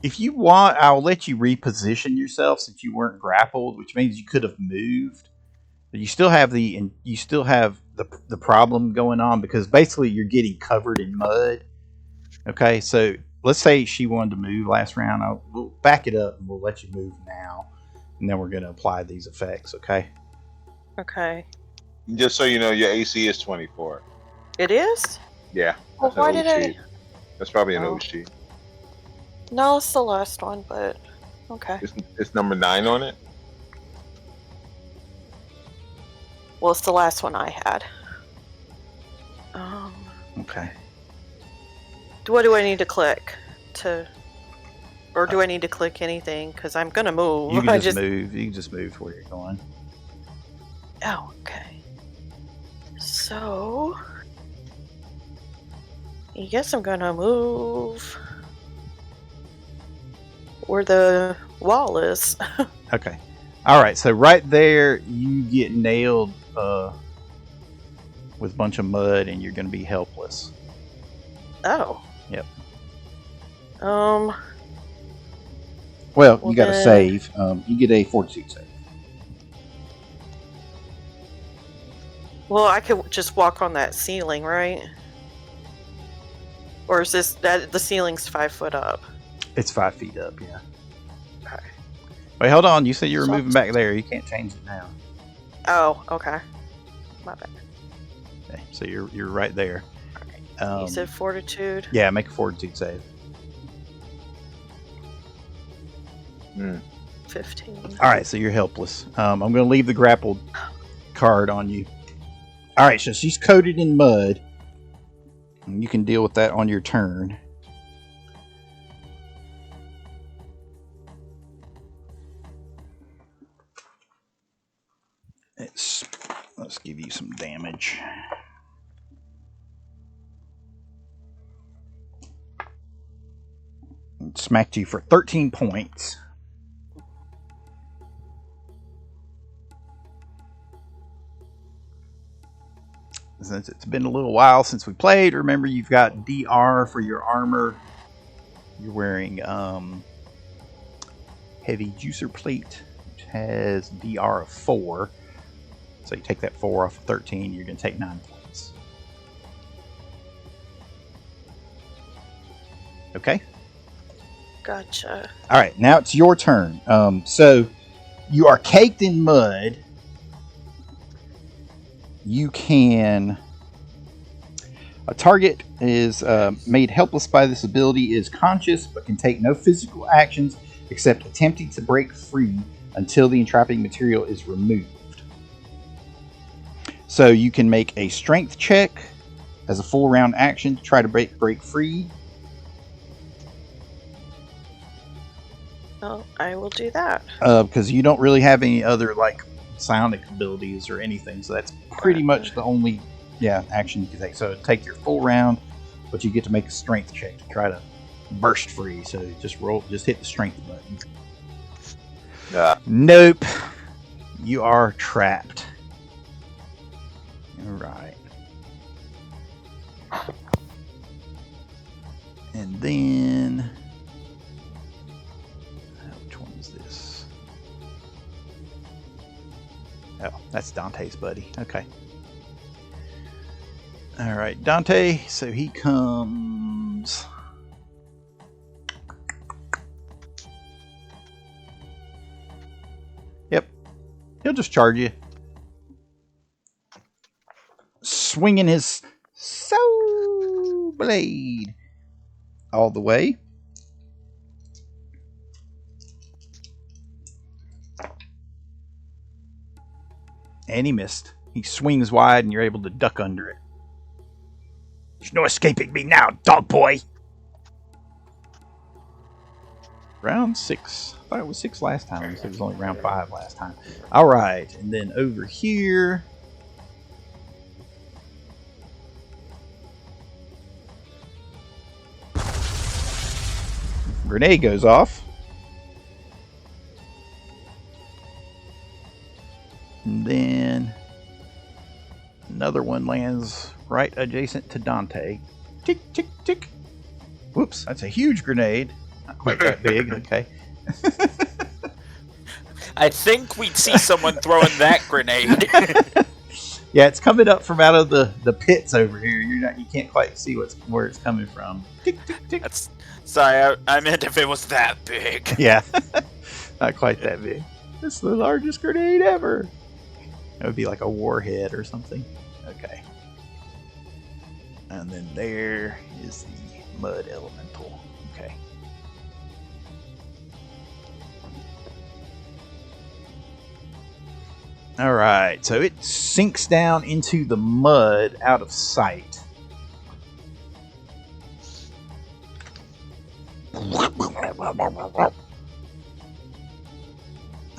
If you want, I'll let you reposition yourself since you weren't grappled, which means you could have moved. But you still have the problem going on because basically you're getting covered in mud. Okay, so let's say she wanted to move last round. We'll back it up and we'll let you move now, and then we're going to apply these effects. Okay. Okay. Just so you know, your AC is 24. It is? Yeah. Well, why did I? That's probably an old sheet. No, it's the last one, but okay. It's number 9 on it? Well, it's the last one I had. Okay. What do I need to click to, or do I need to click anything? Because I'm gonna move. You I can just move. You can just move to where you're going. Oh, okay. So, I guess I'm gonna move where the wall is. Okay. All right. So right there, you get nailed with a bunch of mud, and you're going to be helpless. Oh. Yep. Well, you got to then- save. You get a fortitude save. Well, I could just walk on that ceiling, right? Or is that the ceiling's 5 foot up? It's 5 feet up. Yeah. Okay. Wait, hold on. You said you were So- moving back there. You can't change it now. Oh, okay. My bad. Okay. So you're right there. You said fortitude. Yeah. Make a fortitude save. 15. All right. So you're helpless. I'm going to leave the grappled card on you. All right. So she's coated in mud. And you can deal with that on your turn. Let's give you some damage. It smacked you for 13 points. Since it's been a little while since we played, remember you've got DR for your armor. You're wearing heavy juicer plate, which has DR of 4. So you take that 4 off of 13, you're going to take 9 points. Okay? Gotcha. All right, now it's your turn. So you are caked in mud. You can... A target is made helpless by this ability, is conscious, but can take no physical actions except attempting to break free until the entrapping material is removed. So you can make a strength check as a full round action to try to break free. Well, I will do that. Because you don't really have any other like psionic abilities or anything, so that's pretty much the only action you can take. So take your full round, but you get to make a strength check to try to burst free. So just hit the strength button. Nope, you are trapped. All right, and then which one is this? Oh, that's Dante's buddy. Okay. All right, Dante. So he comes. Yep. He'll just charge you. Swinging his soul blade all the way. And he missed. He swings wide and you're able to duck under it. There's no escaping me now, dog boy! Round 6. I thought it was 6 last time. It was only round 5 last time. Alright, and then over here... Grenade goes off. And then another one lands right adjacent to Dante. Tick, tick, tick. Whoops, that's a huge grenade. Not quite that big, okay. I think we'd see someone throwing that grenade. Yeah, it's coming up from out of the pits over here. You can't quite see where it's coming from. Tick, tick, tick. Sorry, I meant if it was that big. Yeah, not quite that big. It's the largest grenade ever. It would be like a warhead or something. Okay. And then there is the mud elemental. Okay. Alright, so it sinks down into the mud out of sight.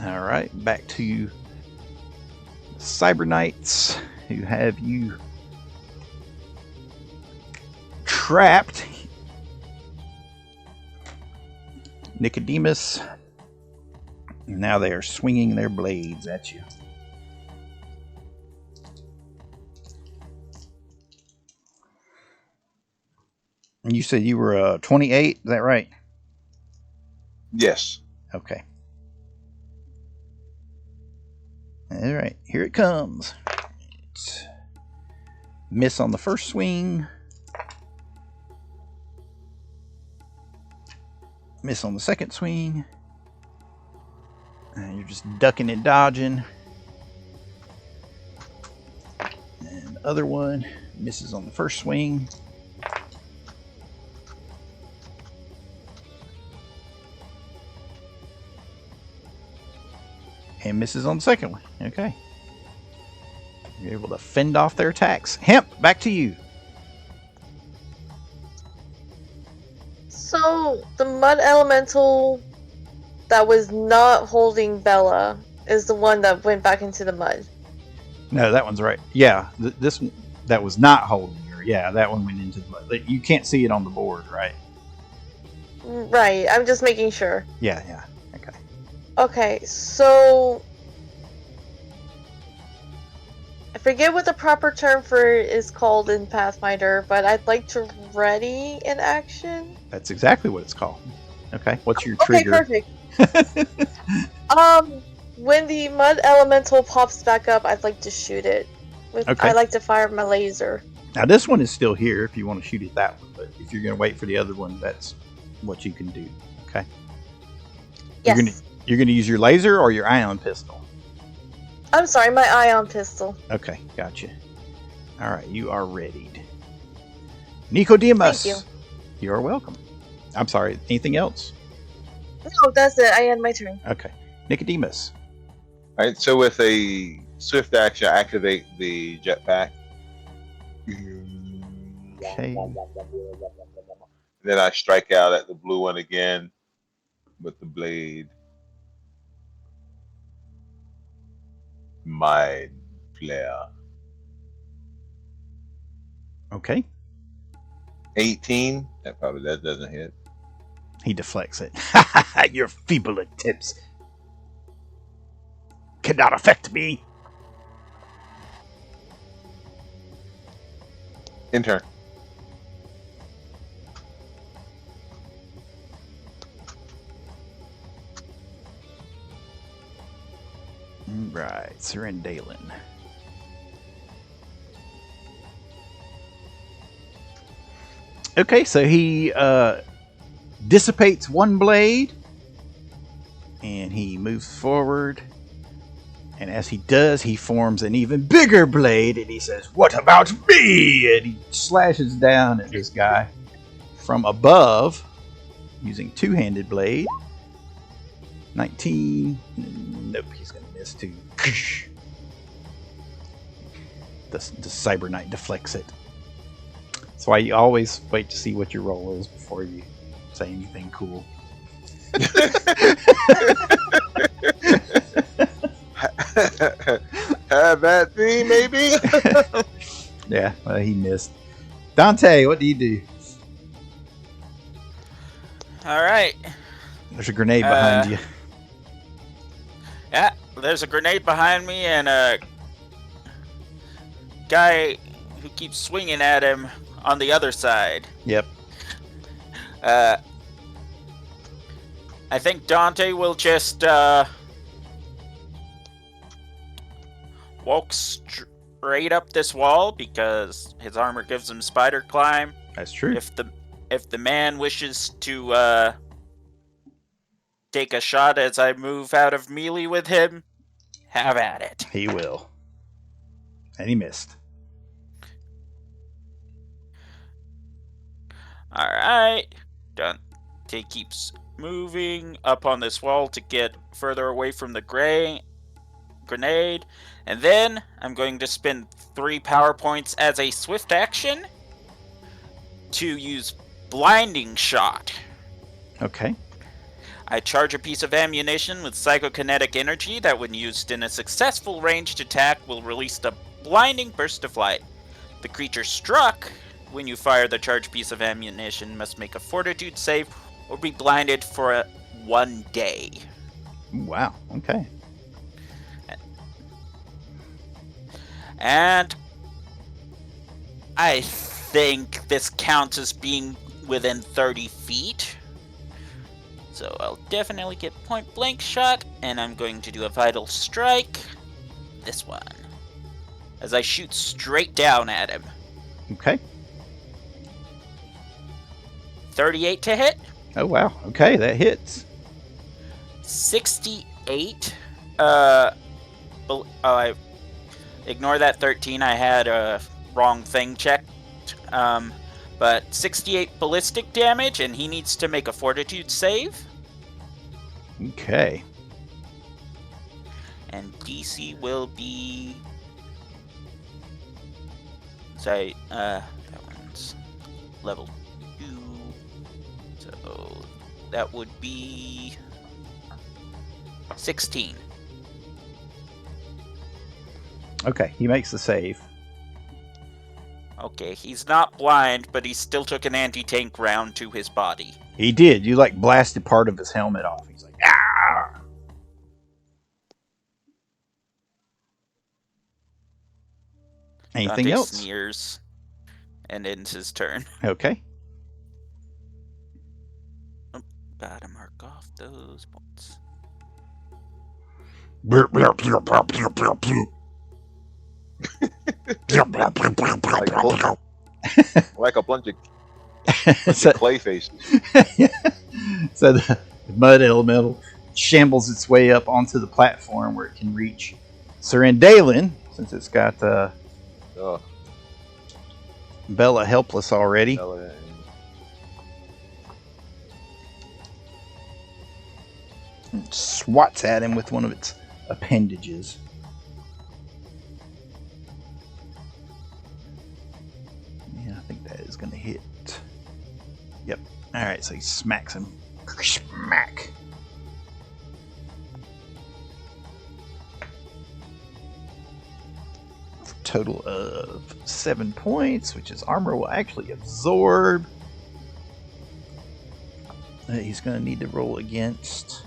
All right, back to Cyber Knights, who have you trapped. Nicodemus. Now they are swinging their blades at you. And you said you were 28, is that right? Yes. Okay. All right, here it comes. It's miss on the first swing. Miss on the second swing. And you're just ducking and dodging. And the other one misses on the first swing. And misses on the second one. Okay. You're able to fend off their attacks. Hemp, back to you. So, the mud elemental that was not holding Bella is the one that went back into the mud. No, that one's right. Yeah, this one that was not holding her. Yeah, that one went into the mud. You can't see it on the board, right? Right, I'm just making sure. Yeah, yeah. Okay. Okay, so I forget what the proper term for it is called in Pathfinder, but I'd like to ready in action. That's exactly what it's called. Okay, what's your trigger? Okay, perfect. When the mud elemental pops back up, I'd like to shoot it. Okay. I like to fire my laser. Now this one is still here if you want to shoot at that one, but if you're going to wait for the other one, that's what you can do. Okay. Yes. You're going to use your laser or your ion pistol? I'm sorry, my ion pistol. Okay, gotcha. All right, you are readied. Nicodemus. Thank you. You're welcome. I'm sorry, anything else? No, that's it. I end my turn. Okay. Nicodemus. All right. So with a swift action, activate the jetpack. Okay. Then I strike out at the blue one again with the blade. Mind flare. Okay. 18. That doesn't hit. He deflects it. Your feeble attempts cannot affect me. Intern. Right, Serendalen. Okay, so he dissipates one blade, and he moves forward. And as he does, he forms an even bigger blade, and he says, "What about me?" And he slashes down at this guy from above using two-handed blade. 19. Nope, he's going to miss too. The Cyber Knight deflects it. That's why you always wait to see what your roll is before you say anything cool. Have that thing, maybe? Yeah, well, he missed. Dante, what do you do? All right. There's a grenade behind you. Yeah, there's a grenade behind me and a guy who keeps swinging at him on the other side. Yep. I think Dante will just walk straight up this wall because his armor gives him spider climb. That's true. If the man wishes to take a shot as I move out of melee with him, have at it. He will. And he missed. Alright. Dante keeps moving up on this wall to get further away from the grenade. And then I'm going to spend 3 power points as a swift action to use Blinding Shot. Okay. I charge a piece of ammunition with psychokinetic energy that, when used in a successful ranged attack, will release a blinding burst of light. The creature struck when you fire the charged piece of ammunition must make a fortitude save or be blinded for 1 day. Wow. Okay. And I think this counts as being within 30 feet. So I'll definitely get point blank shot, and I'm going to do a vital strike. This one. As I shoot straight down at him. Okay. 38 to hit. Oh wow. Okay, that hits. 68. I ignore that 13. I had a wrong thing checked. But 68 ballistic damage, and he needs to make a fortitude save. Okay. And DC will be... Sorry, that one's level 2. So that would be 16. Okay, he makes the save. Okay, he's not blind, but he still took an anti-tank round to his body. He did. You like blasted part of his helmet off. He's like, ah! Anything Dante else? sneers and ends his turn. Okay. Gotta mark off those points. Like a bunch of So- clay faces. So the mud elemental shambles its way up onto the platform where it can reach Serendalin, since it's got Oh, Bella helpless already. Bella and It swats at him with one of its appendages. Yeah, I think that is going to hit. Yep. Alright, so he smacks him. Smack. Total of 7 points, which his armor will actually absorb. He's going to need to roll against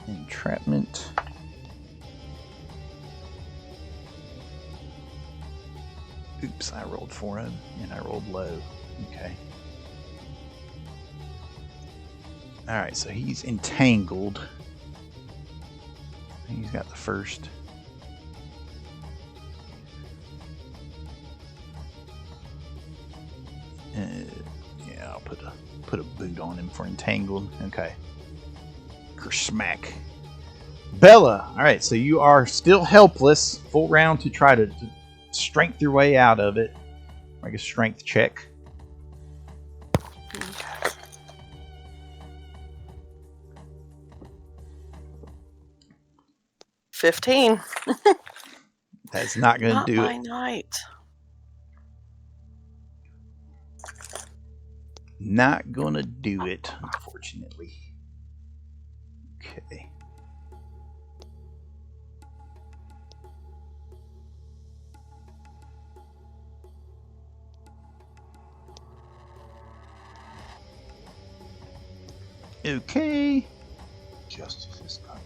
entrapment. Oops, I rolled for him and I rolled low. Okay. Alright, so he's entangled. He's got the first. Yeah, I'll put a boot on him for entangled. Okay. Smack. Bella. All right, so you are still helpless. Full round to try to strength your way out of it. Make a strength check. Okay. $15. That's not going Not to do my it. night. Not going to do it, unfortunately. Okay. Okay. justice is coming.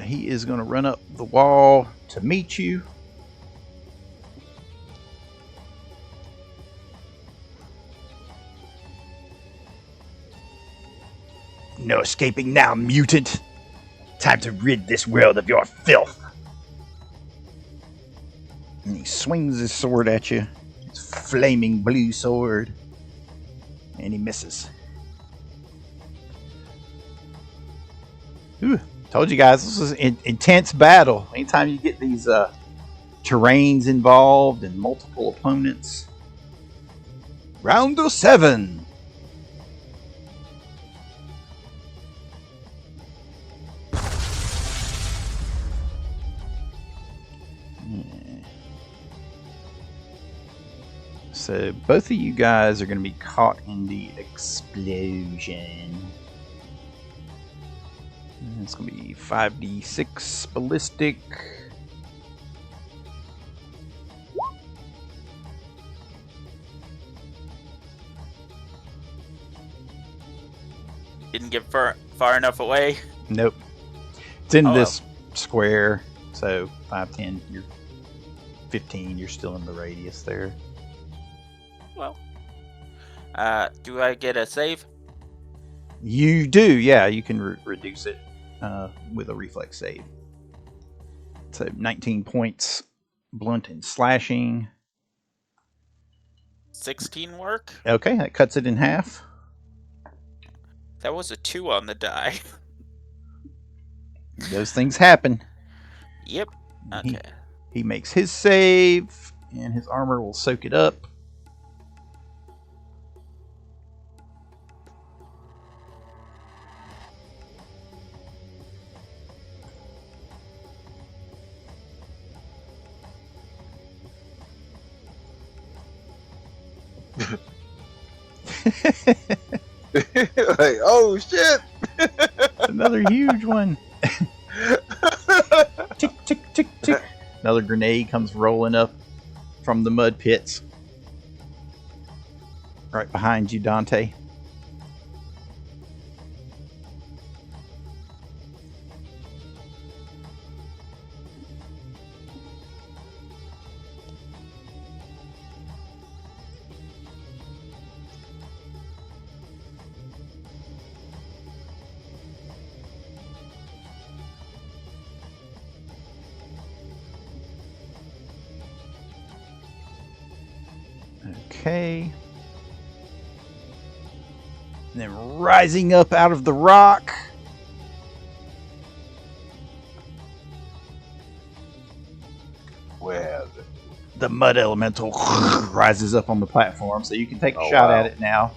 He is going to run up the wall to meet you. No escaping now, mutant. Time to rid this world of your filth. And he swings his sword at you. His flaming blue sword. And he misses. Ooh, told you guys, this was an intense battle. Anytime you get these terrains involved and multiple opponents. Round of 7. So both of you guys are going to be caught in the explosion. And it's going to be 5d6 ballistic. Didn't get far enough away. Nope. It's in Oh, this square. So 5, 10, you're 15, you're still in the radius there. Well, do I get a save? You do, yeah. You can reduce it with a reflex save. So 19 points, blunt and slashing. 16 work? Okay, that cuts it in half. That was a 2 on the die. Those things happen. Yep. Okay. He makes his save, and his armor will soak it up. Like, oh shit! Another huge one. Tick, tick, tick, tick. Another grenade comes rolling up from the mud pits. Right behind you, Dante. Okay. And then rising up out of the rock. Well, The mud elemental rises up on the platform, so you can take a Oh, shot wow. at it now.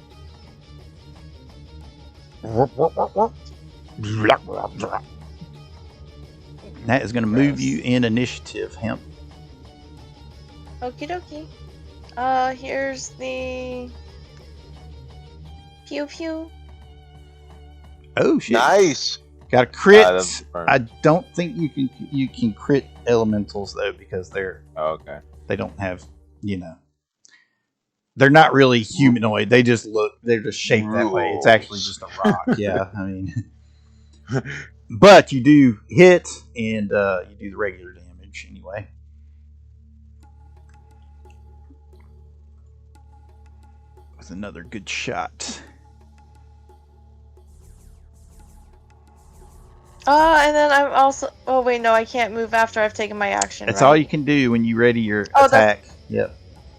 That is going to move you in initiative, Hemp. Okie dokie. Here's the pew pew. Oh shit! nice. Got a crit. That's burn. I don't think you can crit elementals though, because Oh, okay. they don't have, they're not really humanoid. They're just shaped that way. It's actually just a rock. Yeah, I mean, but you do hit, and you do the regular damage anyway. With another good shot. And then I'm also. Oh wait, no, I can't move after I've taken my action. That's right? all you can do when you ready your Oh, attack. Yep.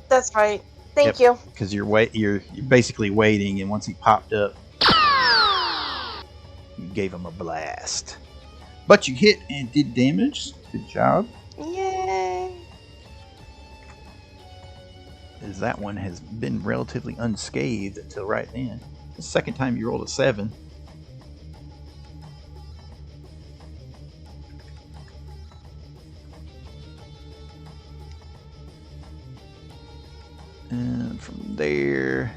That's right. Thank Yep. you. Because you're basically waiting, and once he popped up, you gave him a blast. But you hit and did damage. Good job. Yay! As that one has been relatively unscathed until right then. The second time you rolled a 7. And from there,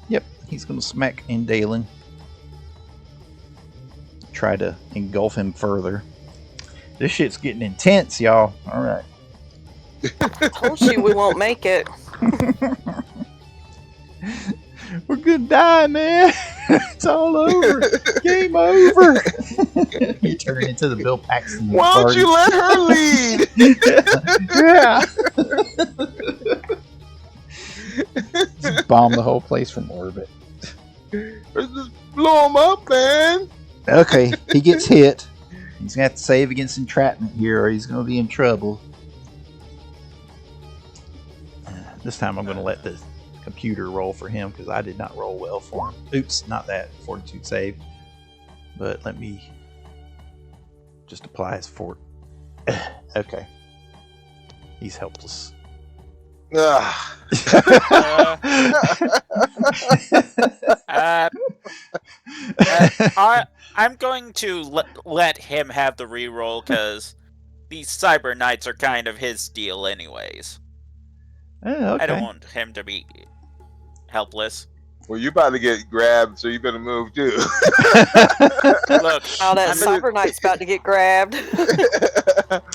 yep, he's going to smack Indalen. Try to engulf him further. This shit's getting intense, y'all. All right. Told you we won't make it. We're gonna die, man. It's all over. Game over. You turn into the Bill Paxton. Why don't you let her lead? Yeah. Just bomb the whole place from orbit. Let's just blow him up, man. Okay, he gets hit. He's gonna have to save against entrapment here, or he's gonna be in trouble. This time I'm gonna let the computer roll for him because I did not roll well for him. Oops, not that fortitude save. But let me just apply his fort. Okay, he's helpless. Ah. I'm going to let him have the reroll because these Cyber Knights are kind of his deal anyways. Oh, okay. I don't want him to be helpless. Well, you're about to get grabbed, so you better move too. Look, Oh, that I'm- Cyber Knight's about to get grabbed.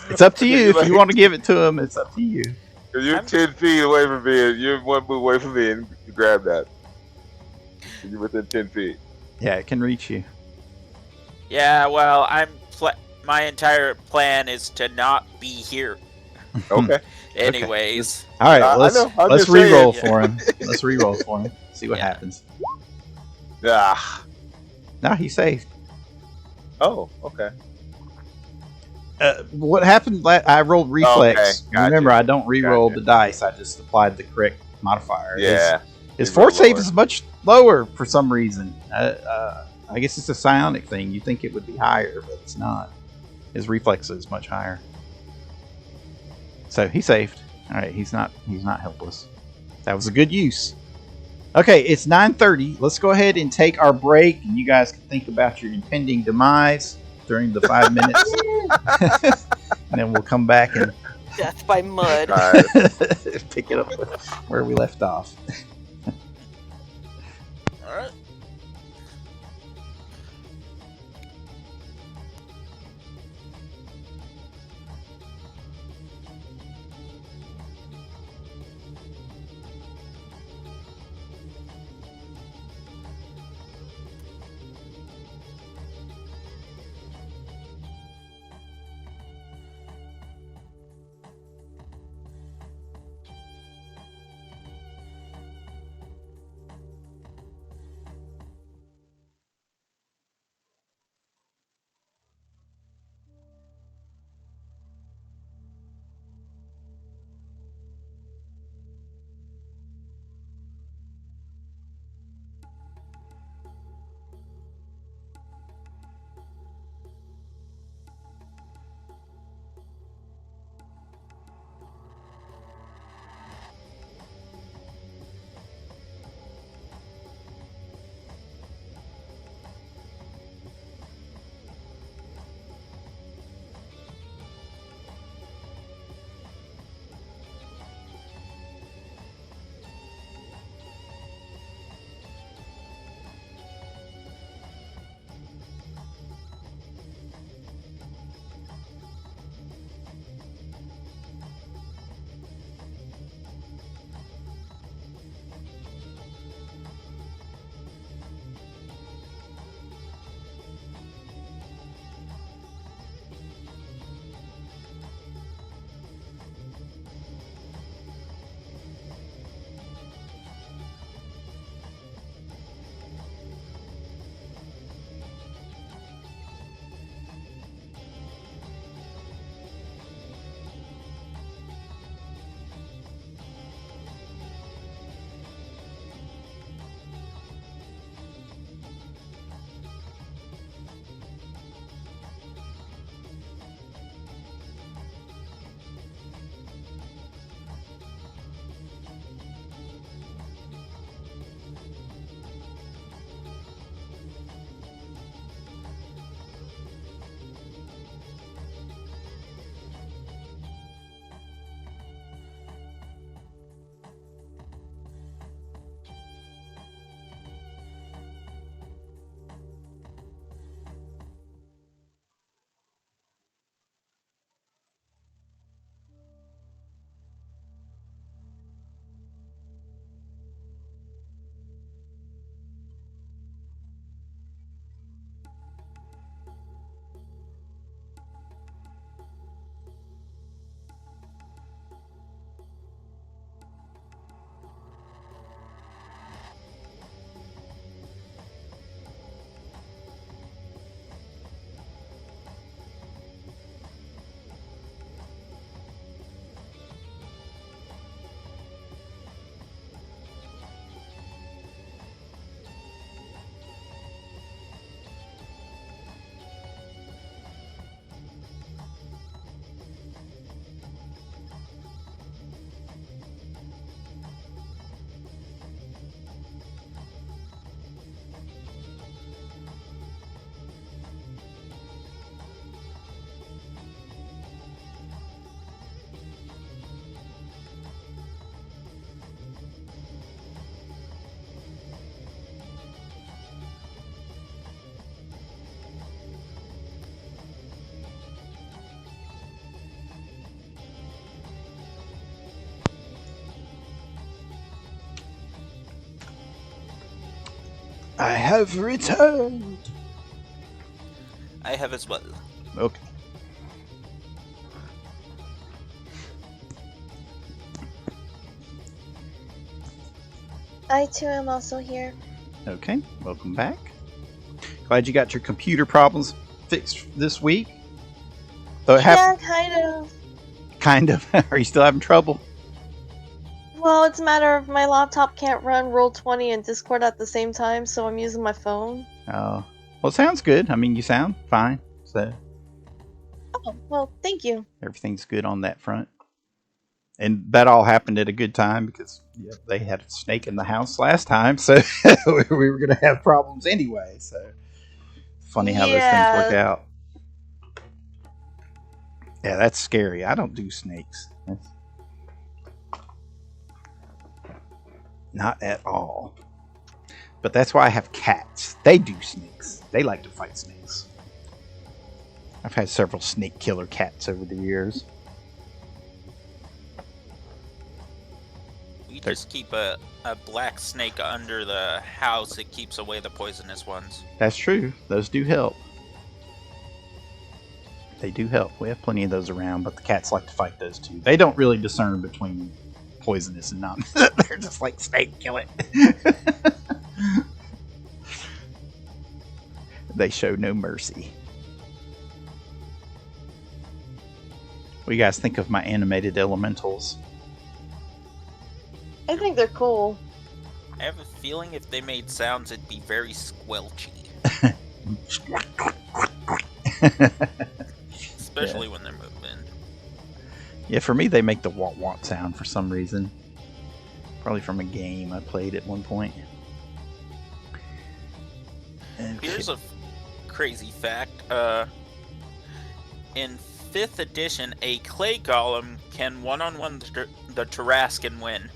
It's up to you. If you want to give it to him, it's up to you. Cause you're 10 feet away from me. You're one move away from me, and you grab that. You're within 10 feet. Yeah, it can reach you. yeah, well, my entire plan is to not be here. Okay. Anyways, All right, I let's know, I'm let's just saying. re-roll for him. Let's re-roll for him. See what Yeah. happens. Ah. No, he's safe. Oh, okay. What happened? I rolled reflex. Okay, gotcha. Remember, I don't re-roll Gotcha. the dice. I just applied the correct modifier. Yeah. His You force roll save lower. is much lower for some reason. I guess it's a psionic thing. You think it would be higher, but it's not. His reflex is much higher. So he saved. All right, he's not helpless. That was a good use. Okay, it's 9:30. Let's go ahead and take our break, and you guys can think about your impending demise during the 5 minutes, and then we'll come back and Death by mud. All right. pick it up where we left off. alright. I have returned. I have as well. Okay. I too am also here. Okay. Welcome back. Glad you got your computer problems fixed this week. Though it Yeah, kind of. kind of. Are you still having trouble? Well, it's a matter of my laptop can't run Roll20 and Discord at the same time, so I'm using my phone. Oh. Well, it sounds good. I mean, you sound fine. So Oh, well, thank you. everything's good on that front. And that all happened at a good time because they had a snake in the house last time, so we were going to have problems anyway. So funny how those things work out. Yeah, that's scary. I don't do snakes. Not at all. But that's why I have cats. They do snakes. They like to fight snakes. I've had several snake killer cats over the years. We just keep a black snake under the house. It keeps away the poisonous ones. That's true. Those do help. They do help. We have plenty of those around, but the cats like to fight those too. They don't really discern between poisonous and not. They're just like, snake, kill it. They show no mercy. What do you guys think of my animated elementals? I think they're cool. I have a feeling if they made sounds, it'd be very squelchy. Especially when they're moving. Yeah, for me, they make the wah-wah sound for some reason. Probably from a game I played at one point. Okay. Here's a crazy fact. In 5th edition, a clay golem can one-on-one the Tarrascan win.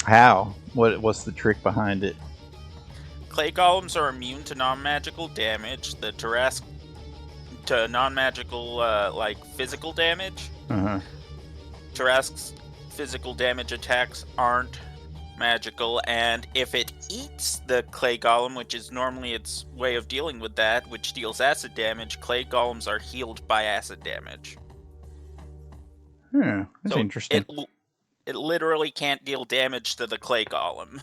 How? What's the trick behind it? Clay golems are immune to non-magical damage. The Tarrascan to non-magical, like, physical damage. Uh-huh. Tarrasque's physical damage attacks aren't magical, and if it eats the clay golem, which is normally its way of dealing with that, which deals acid damage, clay golems are healed by acid damage. That's So interesting. It literally can't deal damage to the clay golem.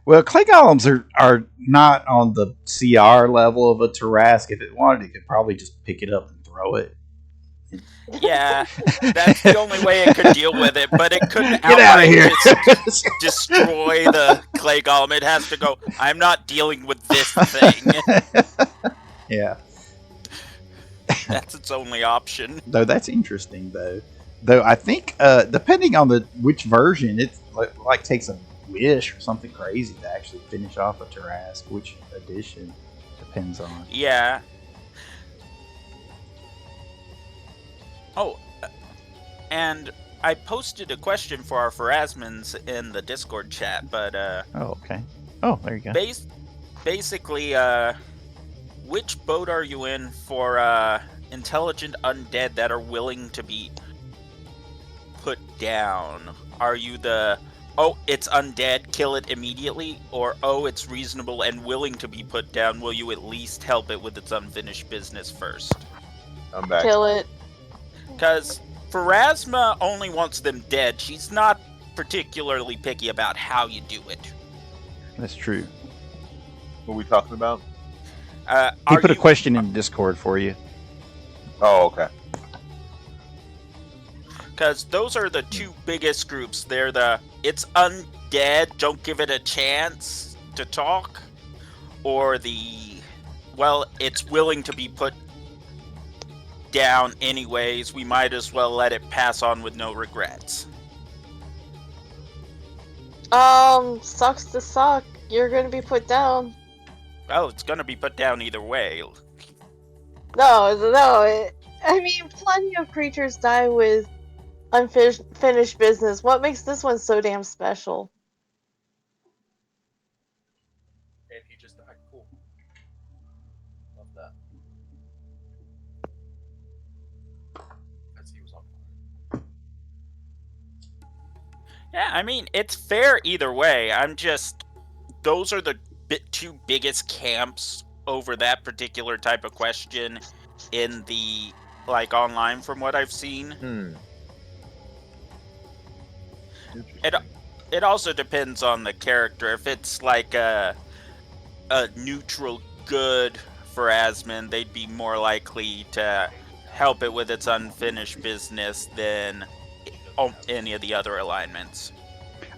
Well, clay golems are not on the CR level of a Tarrasque. If it wanted, it could probably just pick it up and throw it. Yeah, that's the only way it could deal with it, but it couldn't Get out of outright here! destroy the clay golem. It has to go, I'm not dealing with this thing. Yeah. That's its only option. Though that's interesting, though. Though I think, depending on which version, it like takes a wish or something crazy to actually finish off a Tarrasque. Which edition depends on. Yeah. Oh, and I posted a question for our Pharasmans in the Discord chat, but Oh, okay. Oh, there you go. basically, which boat are you in for intelligent undead that are willing to be put down? Are you the, oh, it's undead, kill it immediately, or oh, it's reasonable and willing to be put down, will you at least help it with its unfinished business first? I'm back. Kill it. Because Pharasma only wants them dead. She's not particularly picky about how you do it. That's true. What are we talking about? He put a question in Discord for you. Oh, okay. Because those are the two biggest groups. They're the, it's undead, don't give it a chance to talk, or the, well, it's willing to be put down anyways, we might as well let it pass on with no regrets. Sucks to suck. You're gonna be put down. Well, it's gonna be put down either way. No. I mean, plenty of creatures die with unfinished business. What makes this one so damn special? And he just died. Cool. Love that. As he was on fire. Yeah, I mean, it's fair either way. I'm just those are the two biggest camps over that particular type of question in the online from what I've seen. It also depends on the character. If it's like a neutral good for Asmon, they'd be more likely to help it with its unfinished business than any of the other alignments.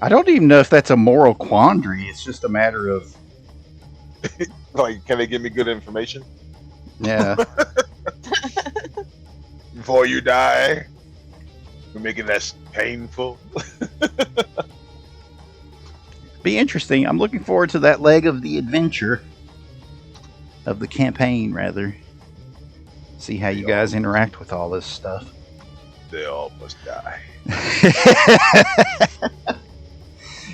I don't even know if that's a moral quandary. It's just a matter of Like, can they give me good information yeah. before you die? We're making that painful. Be interesting. I'm looking forward to that leg of the adventure of the campaign, rather. See how you guys interact with all this stuff. They all must die.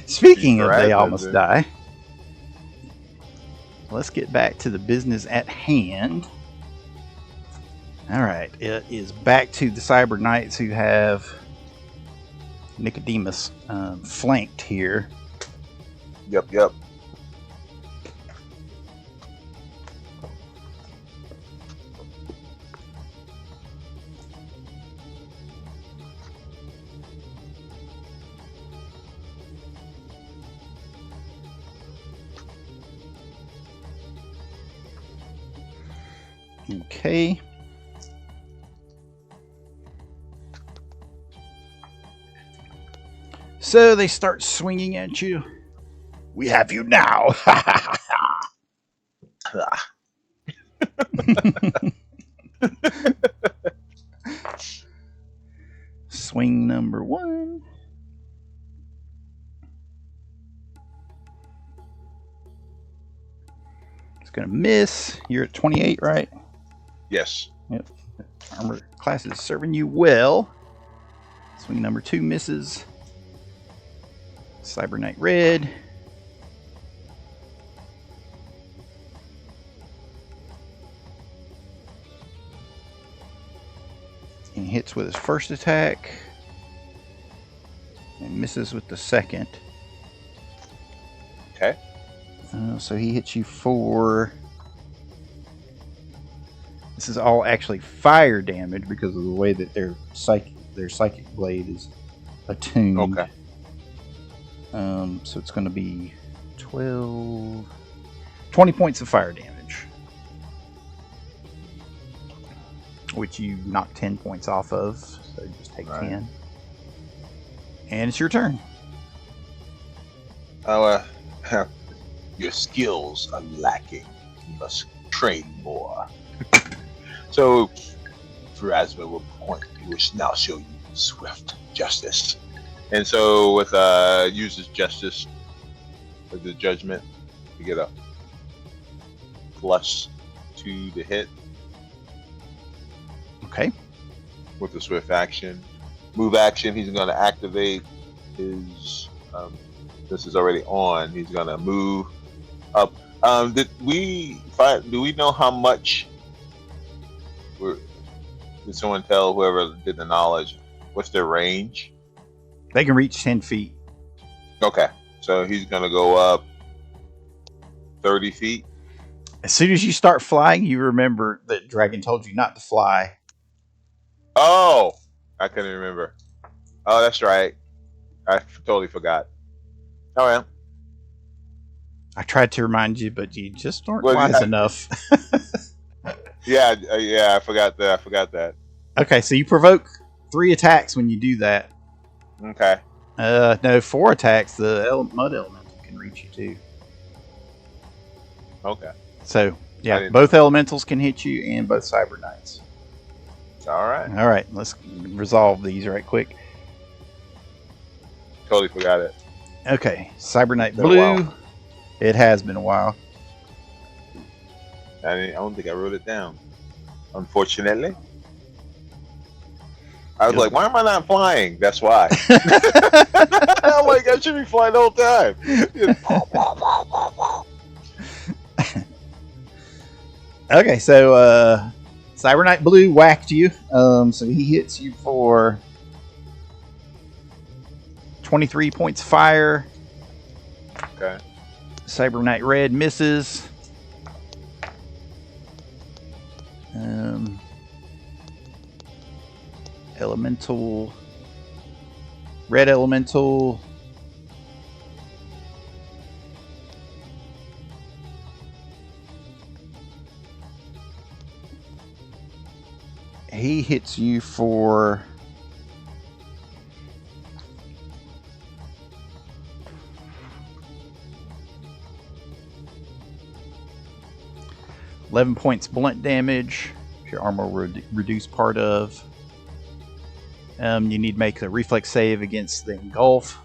Speaking of they all must die, let's get back to the business at hand. Alright, it is back to the Cyber Knights who have Nicodemus flanked here. Yep. Okay. So they start swinging at you. We have you now. Swing number 1. It's going to miss. You're at 28, right? Yes. Yep. Armor class is serving you well. Swing number 2 misses. Cyber Knight Red. And hits with his first attack. And misses with the second. Okay. So he hits you for... This is all actually fire damage because of the way that their psychic blade is attuned. Okay. So it's going to be 20 points of fire damage, which you knock 10 points off of. So just take 10. And it's your turn. Your skills are lacking. You must train more. So, Pharasma will point. He will now show you swift justice. And so, with uses justice with the judgment, you get a +2 to hit. Okay. With the swift action, move action, he's going to activate his. This is already on. He's going to move up. Do we know how much? Did someone tell whoever did the knowledge? What's their range? They can reach 10 feet. Okay, so he's gonna go up 30 feet. As soon as you start flying, you remember that Dragon told you not to fly. Oh, I couldn't remember. Oh, that's right. I totally forgot. Oh yeah. I tried to remind you, but you just aren't wise enough. Yeah, I forgot that. Okay, so you provoke 3 attacks when you do that. Okay. No, 4 attacks. The mud elemental can reach you too. Okay. So, yeah, both elementals can hit you and both Cyber Knights. All right. All right, let's resolve these right quick. Totally forgot it. Okay, Cyber Knight Blue. It has been a while. I don't think I wrote it down. Unfortunately. I was like, why am I not flying? That's why. I'm like, I should be flying the whole time. Okay, so Cyber Knight Blue whacked you. So he hits you for 23 points fire. Okay. Cyber Knight Red misses. Elemental. Red Elemental. He hits you for 11 points blunt damage. Your armor will reduce part of. You need to make a reflex save against the engulf.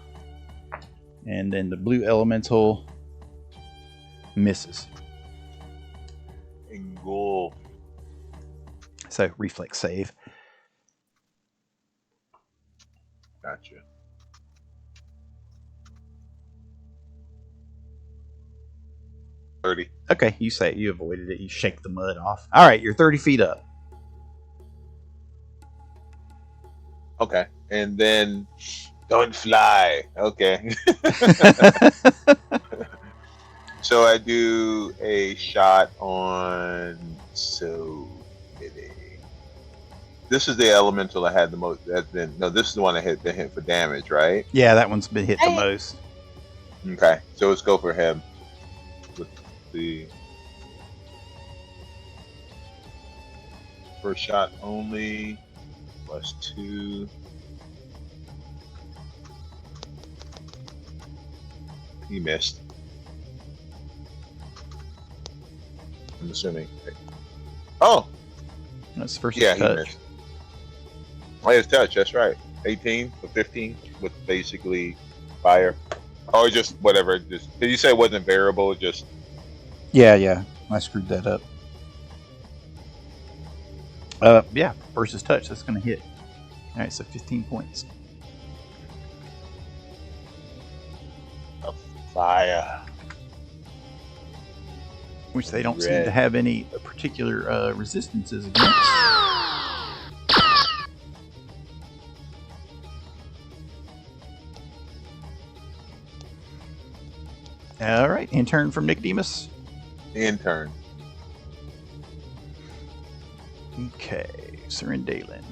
And then the blue elemental misses. Engulf. So reflex save. Gotcha. $30. Okay, you say it. You avoided it. You shake the mud off. All right, you're 30 feet up. Okay, and then don't fly. Okay. So I do a shot on This is the elemental I had the most. This is the one that been hit for damage, right? Yeah, that one's been hit the most. Okay, so let's go for him. With the first shot only, +2. He missed. I'm assuming. Oh! That's the first Yeah, he touch. missed. Oh, his touch, that's right. 18 for 15 with basically fire. Oh, just whatever. Just did you say it wasn't variable? Just Yeah. I screwed that up. Yeah, versus touch. That's going to hit. All right, so 15 points. fire. Which they don't seem Red. to have any particular resistances against. All right, intern from Nicodemus. Intern. Okay, Serendalin.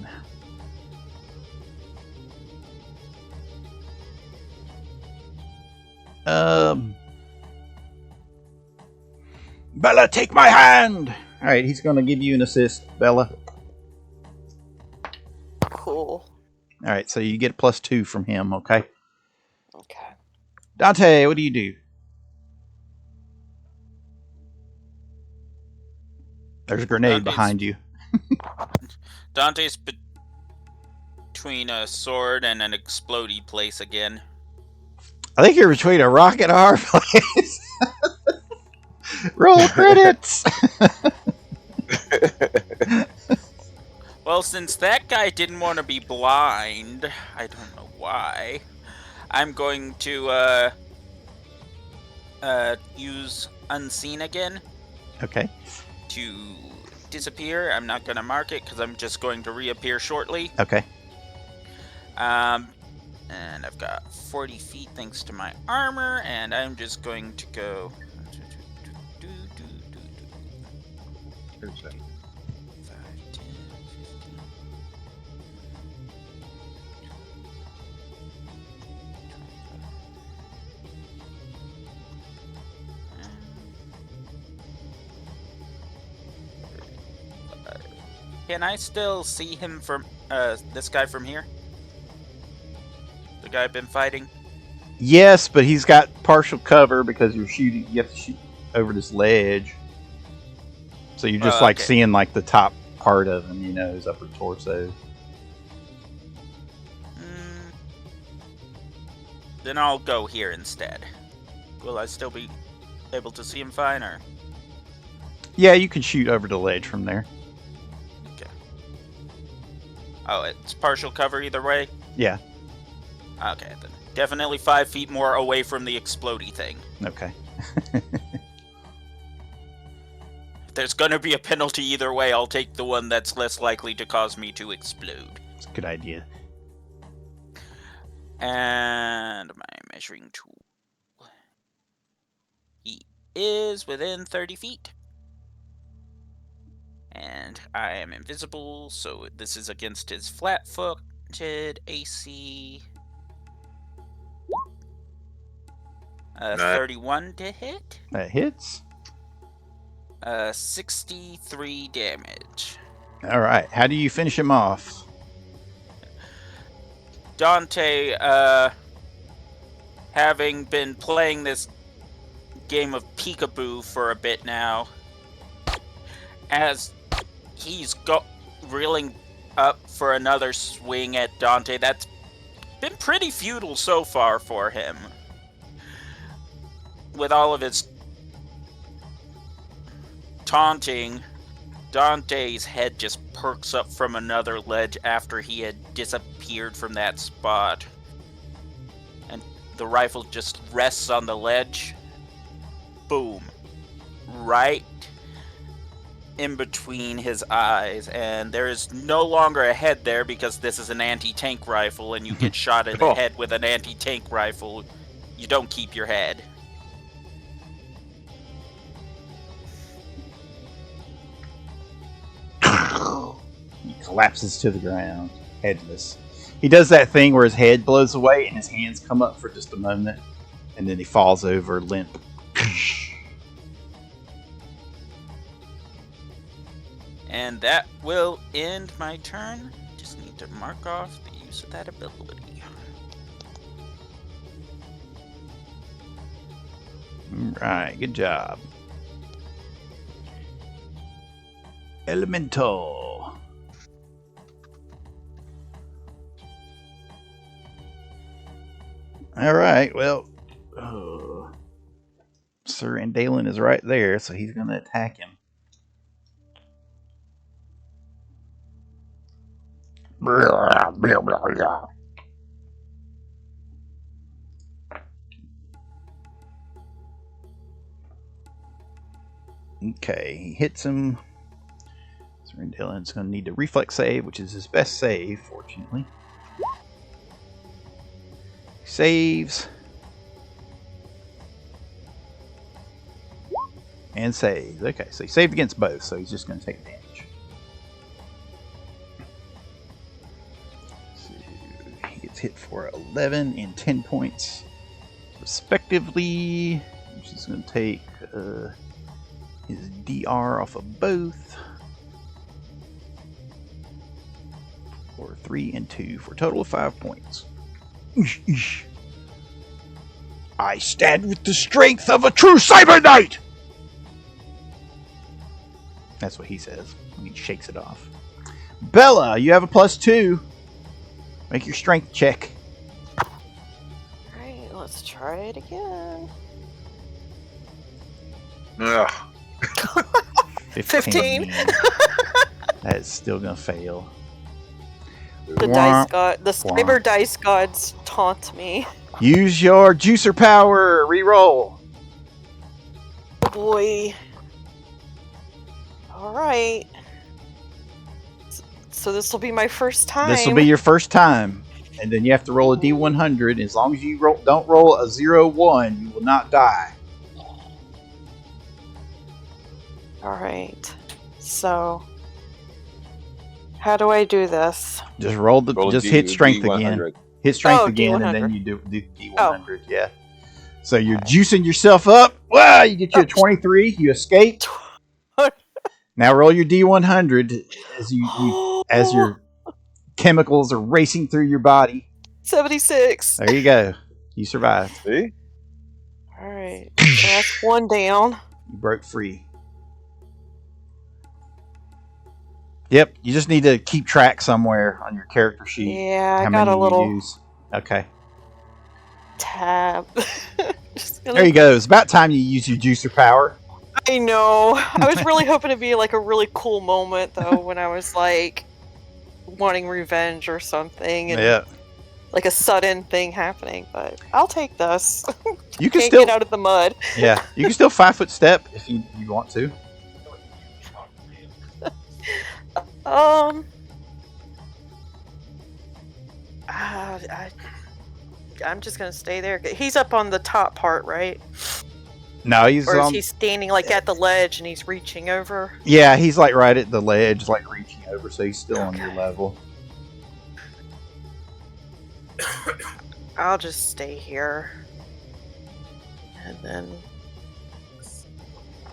Bella, take my hand! Alright, he's going to give you an assist, Bella. Cool. Alright, so you get +2 from him, okay? Okay. Dante, what do you do? There's a grenade behind you. Dante's between a sword and an explodey place again. I think you're between a rock and a hard place. Roll credits! Well, since that guy didn't want to be blind, I don't know why, I'm going to use Unseen again. Okay. To disappear. I'm not going to mark it because I'm just going to reappear shortly. Okay. And I've got 40 feet thanks to my armor, and I'm just going to go. Can I still see him from this guy from here? The guy I've been fighting? Yes, but he's got partial cover because you're shooting. You have to shoot over this ledge. So you're just like seeing like the top part of him, you know, his upper torso. Then I'll go here instead. Will I still be able to see him fine, or? Yeah, you can shoot over the ledge from there. Okay. Oh, it's partial cover either way? Yeah. Okay, then. Definitely 5 feet more away from the explodey thing. Okay. If there's gonna be a penalty either way, I'll take the one that's less likely to cause me to explode. It's a good idea. And my measuring tool. is within 30 feet. And I am invisible, so this is against his flat-footed AC. 31 to hit. That hits. 63 damage. All right. How do you finish him off? Dante, having been playing this game of peekaboo for a bit now, as he's reeling up for another swing at Dante, that's been pretty futile so far for him. With all of his taunting, Dante's head just perks up from another ledge after he had disappeared from that spot. And the rifle just rests on the ledge. Boom. Right in between his eyes. And there is no longer a head there because this is an anti-tank rifle, and you get shot in the head with an anti-tank rifle. You don't keep your head. He collapses to the ground, headless. He does that thing where his head blows away and his hands come up for just a moment, and then he falls over limp. And that will end my turn. Just need to mark off the use of that ability. Alright, good job. Elemental. Alright, well, Sir Andalen is right there, so he's going to attack him. Okay, he hits him. Sir Andalen's going to need a reflex save, which is his best save, fortunately. Saves. And saves. Okay, so he saved against both, so he's just going to take damage. So he gets hit for 11 and 10 points, respectively. Which is going to take his DR off of both. For 3 and 2 for a total of 5 points. I stand with the strength of a true Cyber Knight! That's what he says when he shakes it off. Bella, you have a +2. Make your strength check. Alright, let's try it again. Ugh. 15. That is still gonna fail. The dice god, the cyber dice gods taunt me. Use your juicer power. Reroll. Boy. Alright. So this will be my first time. This will be your first time, and then you have to roll a D100. As long as you don't roll a 0-1, you will not die. Alright. So how do I do this? Just hit strength again. Hit strength again, D100. and then you do D100. Yeah. So you're juicing yourself up. Wow! You get you a 23. You escape. Now roll your D100 as your chemicals are racing through your body. 76. There you go. You survived. See? Alright. So that's one down. You broke free. Yep, you just need to keep track somewhere on your character sheet. Yeah, I got a little use. Okay. tab. There you go. It's about time you use your juicer power. I know. I was really hoping to be like a really cool moment though when I was like wanting revenge or something, and Yeah. like a sudden thing happening. But I'll take this. You can Can't still get out of the mud. Yeah, you can still 5-foot step if you want to. I'm just gonna stay there. He's up on the top part, right? No, he's Or is on. he standing like at the ledge and he's reaching over? Yeah, he's like right at the ledge, like reaching over, so he's still on your Okay. level. I'll just stay here. And then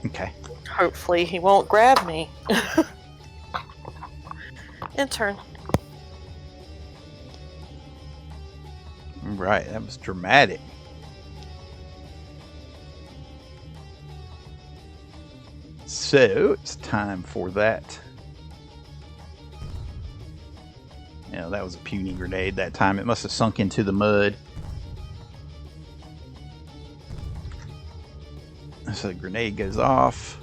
Okay. hopefully he won't grab me. And turn. Right, that was dramatic. So, it's time for that. Yeah, that was a puny grenade that time. It must have sunk into the mud. So the grenade goes off.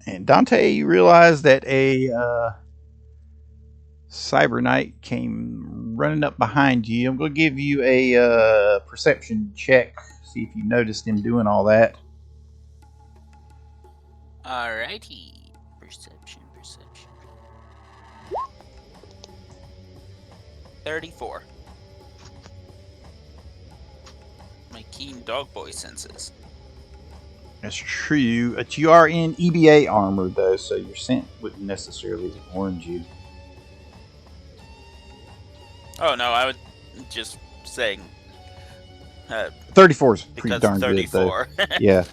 And Dante, you realize that a Cyber Knight came running up behind you. I'm going to give you a perception check. See if you noticed him doing all that. Alrighty. Perception. 34. My keen dog boy senses. That's true. But you are in EBA armor, though, so your scent wouldn't necessarily warn you. Oh no, I was just saying. 34 is pretty Because darn good, though. 34. Yeah.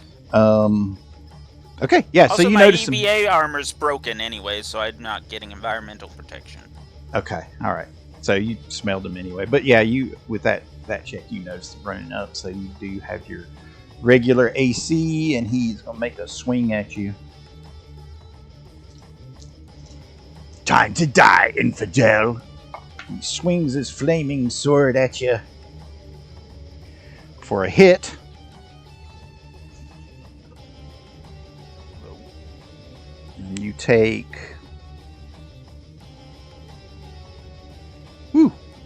Okay, yeah, Also, so you my notice him. EVA armor's broken anyway, so I'm not getting environmental protection. Okay, all right. So you smelled him anyway. But yeah, you with that check, you noticed him running up, so you do have your regular AC, and he's going to make a swing at you. Time to die, infidel. He swings his flaming sword at you for a hit. And you take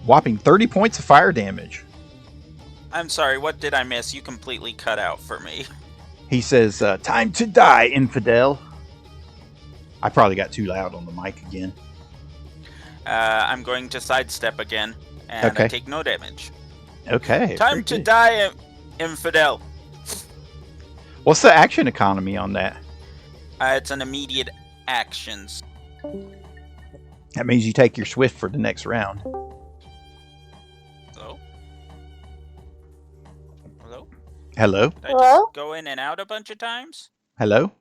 whopping 30 points of fire damage. I'm sorry, what did I miss? You completely cut out for me. He says, time to die, infidel. I probably got too loud on the mic again. I'm going to sidestep again, and Okay. I take no damage. Okay. Time very to good. die, infidel. What's the action economy on that? It's an immediate actions. That means you take your swift for the next round. Hello? Hello? Hello? Did I Hello? just go in and out a bunch of times? Hello?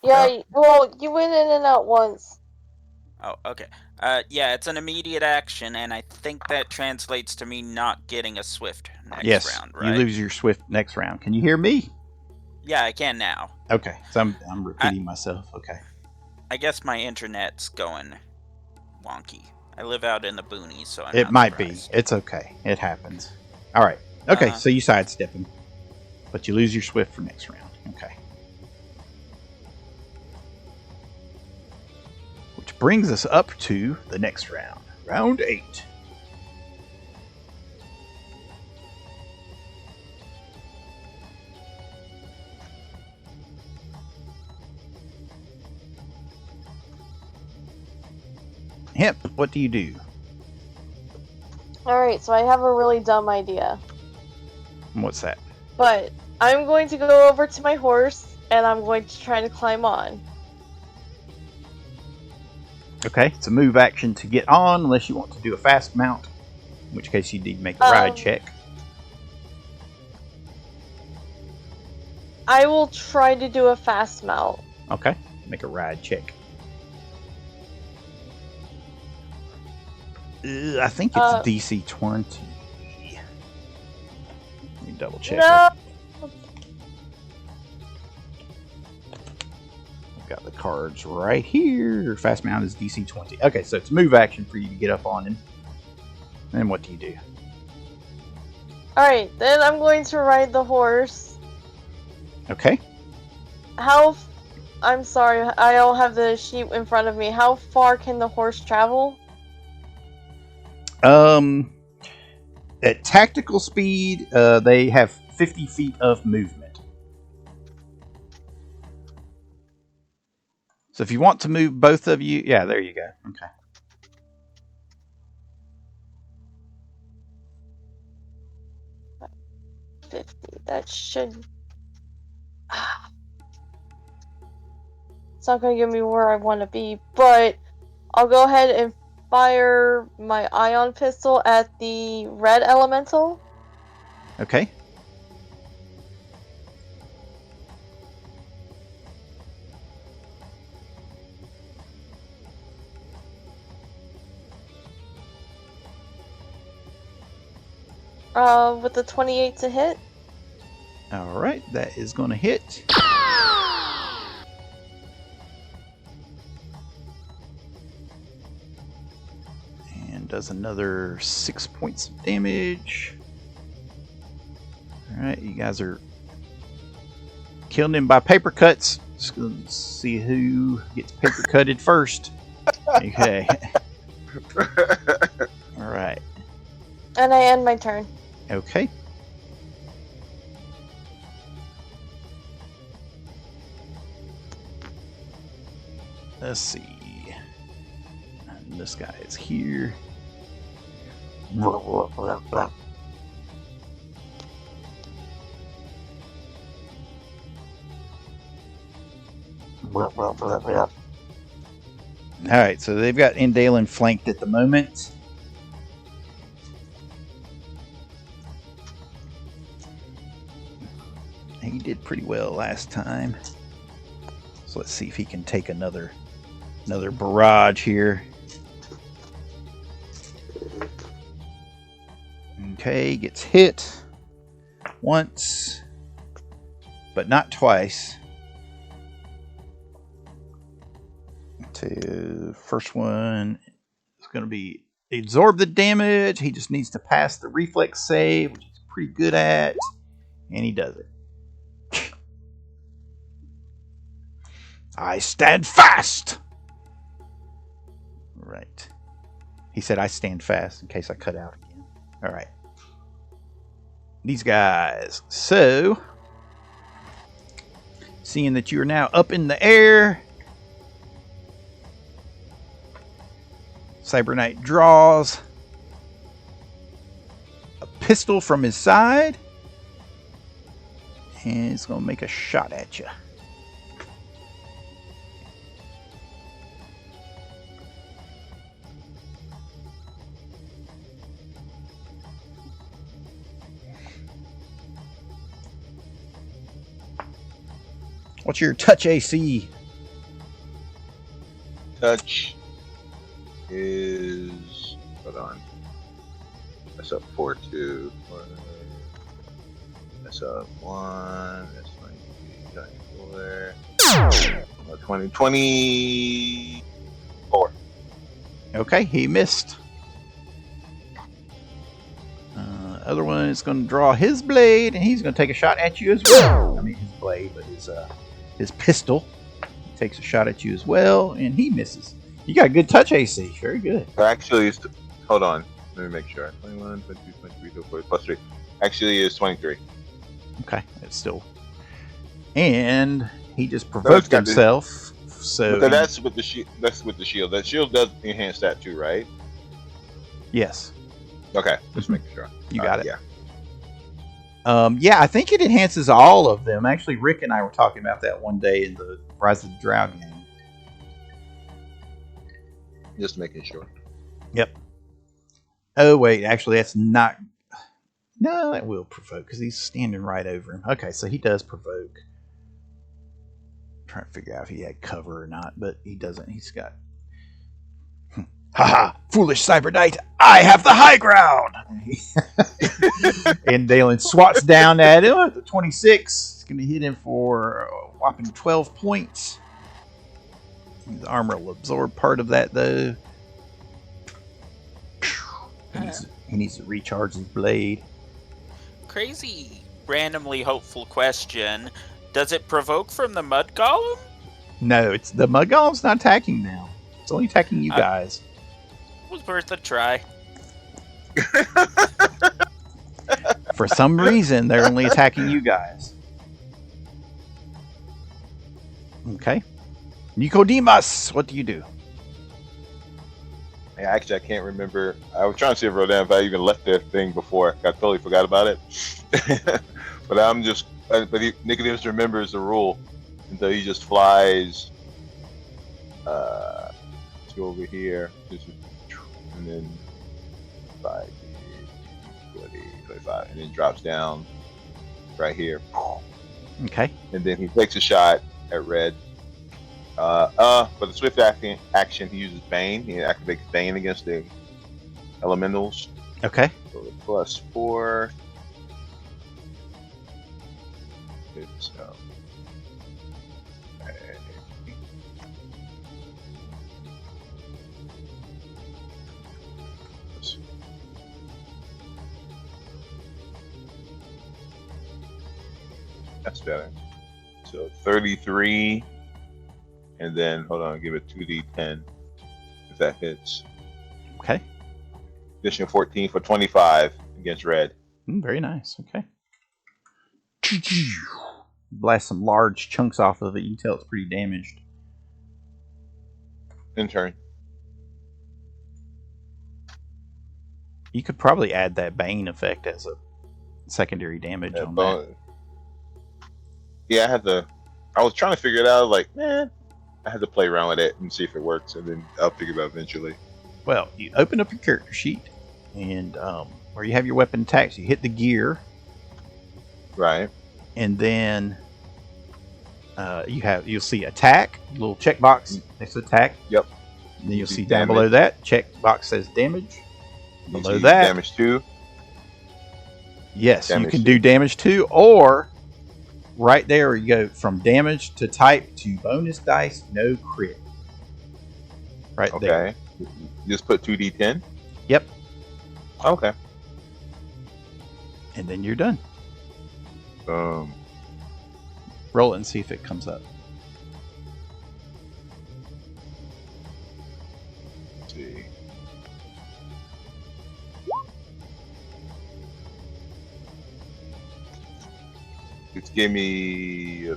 Yeah, well, you went in and out once. Oh, okay. Yeah, it's an immediate action, and I think that translates to me not getting a swift next Yes. round, right? You lose your swift next round. Can you hear me? Yeah, I can now. Okay. So I'm repeating myself. Okay. I guess my internet's going wonky. I live out in the boonies, so I'm It not might surprised. be. It's okay. It happens. All right. Okay. Uh-huh. So you sidestep him, but you lose your swift for next round. Okay. Which brings us up to the next round. Round 8. Hemp, what do you do? Alright, so I have a really dumb idea. What's that? But I'm going to go over to my horse, and I'm going to try to climb on. Okay, it's a move action to get on, unless you want to do a fast mount, in which case you need to make a ride check. I will try to do a fast mount. Okay, make a ride check. I think it's DC 20. Let me double check. No! I've got the cards right here. Fast mount is DC 20. Okay, so it's a move action for you to get up on him. And then what do you do? Alright, then I'm going to ride the horse. Okay. How I'm sorry, I don't have the sheet in front of me. How far can the horse travel? At tactical speed, they have 50 feet of movement. So if you want to move both of you, yeah, there you go. Okay. That should. It's not gonna give me where I want to be, but I'll go ahead and fire my ion pistol at the red elemental. Okay. With the 28 to hit. All right, that is going to hit. And does another 6 points of damage. All right, you guys are killing him by paper cuts. Just going to see who gets paper cutted first. Okay. All right. And I end my turn. Okay. Let's see. And this guy is here. Alright, so they've got Indalen flanked at the moment. He did pretty well last time. So let's see if he can take another barrage here. Okay, gets hit once, but not twice. To first one is going to be absorb the damage. He just needs to pass the reflex save, which he's pretty good at, and he does it. I stand fast. Right. He said I stand fast in case I cut out again. All right. These guys. So, seeing that you are now up in the air, Cyber Knight draws a pistol from his side, and he's going to make a shot at you. What's your touch AC? Touch is, hold on. That's up 4-2. That's up 1. That's 23, 24. 24. Okay, he missed. Other one is going to draw his blade, and he's going to take a shot at you as well. I mean, his blade, but his pistol. He takes a shot at you as well, and he misses. You got good touch AC. Very good. Actually, hold on. Let me make sure. 21, 22, 23, 24, plus 3. Actually, it's 23. Okay, that's still. And he just provoked himself. So but that's with the shield. That's with the shield. That shield does enhance that too, right? Yes. Okay, just making sure. You got it. Yeah. Yeah, I think it enhances all of them. Actually, Rick and I were talking about that one day in the Rise of the Drow game. Just making sure. Yep. Oh, wait. Actually, that's not... No, that will provoke because he's standing right over him. Okay, so he does provoke. I'm trying to figure out if he had cover or not, but he doesn't. He's got... Haha! Foolish Cyber Knight! I have the high ground! And Dalen swats down at him at the 26. It's going to hit him for a whopping 12 points. The armor will absorb part of that, though. He needs to recharge his blade. Crazy, randomly hopeful question. Does it provoke from the mud golem? No, it's the mud golem's not attacking now. It's only attacking you guys. It was worth a try. For some reason, they're only attacking you guys. Okay. Nicodemus, what do you do? Yeah, actually, I can't remember. I was trying to see if I even left that thing before. I totally forgot about it. But I'm just. Nicodemus remembers the rule, and so he just flies. Let's go over here, and then 5, 20, 25, and then drops down right here. Okay. And then he takes a shot at red. For the swift action, he uses Bane. He activates Bane against the elementals. Okay. So +4. It's that's better. So 33. And then, hold on, give it 2d10 if that hits. Okay. Addition 14 for 25 against red. Very nice. Okay. Blast some large chunks off of it. You can tell it's pretty damaged. In turn. You could probably add that Bane effect as a secondary damage on that. Yeah, I was trying to figure it out. Like, man, I had to play around with it and see if it works, and then I'll figure it out eventually. Well, you open up your character sheet, and where you have your weapon attacks, you hit the gear. Right. And then you'll see attack, little checkbox next to attack. Yep. And then you'll see damage. down below that, checkbox says damage. Below see that, damage 2. Yes, Damage you can 2. do damage 2, or right there you go from damage to type to bonus dice, no crit. Right there. Okay. Just put 2d10? Yep. Okay. And then you're done. Roll it and see if it comes up. Let's see. It's give me.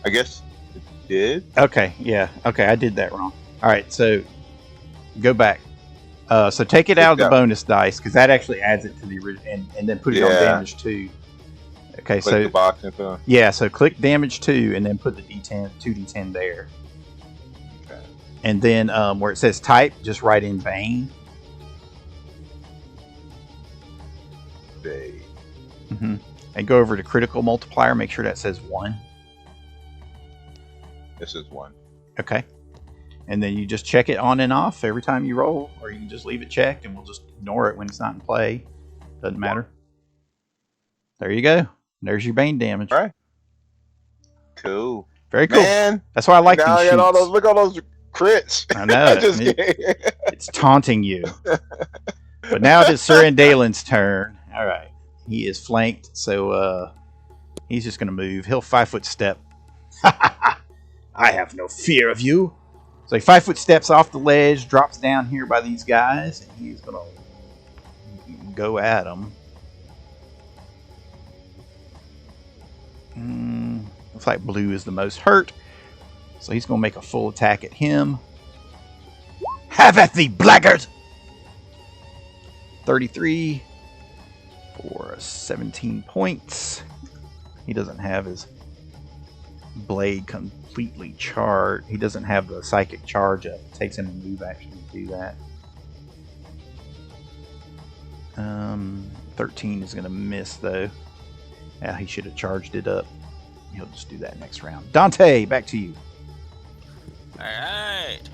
I guess it did. Okay, yeah. Okay, I did that wrong. All right, so go back. So take it out of the bonus dice because that actually adds it to the original, and then put it on damage 2. Okay, Click so the box and so. Yeah, so click damage 2 and then put the D10, 2d10 there. Okay. And then where it says type, just write in Bane. Bane. Mm-hmm. And go over to critical multiplier. Make sure that says 1. This is 1. Okay. And then you just check it on and off every time you roll, or you can just leave it checked and we'll just ignore it when it's not in play. Doesn't matter. There you go. There's your Bane damage. All right. Cool. Very cool. Man, that's why I like now these I got all sheets. those. Look at all those crits. I know. It's taunting you. But now it is Sir Andalen's turn. All right. He is flanked, so he's just going to move. He'll 5-foot step. I have no fear of you. So he 5-foot steps off the ledge, drops down here by these guys, and he's going to go at them. Looks like blue is the most hurt. So he's going to make a full attack at him. Have at thee, blackguard! 33 for 17 points. He doesn't have his blade completely charged. He doesn't have the psychic charge up. It takes him a move action to do that. 13 is going to miss, though. Yeah, he should have charged it up. He'll just do that next round. Dante, back to you. Alright.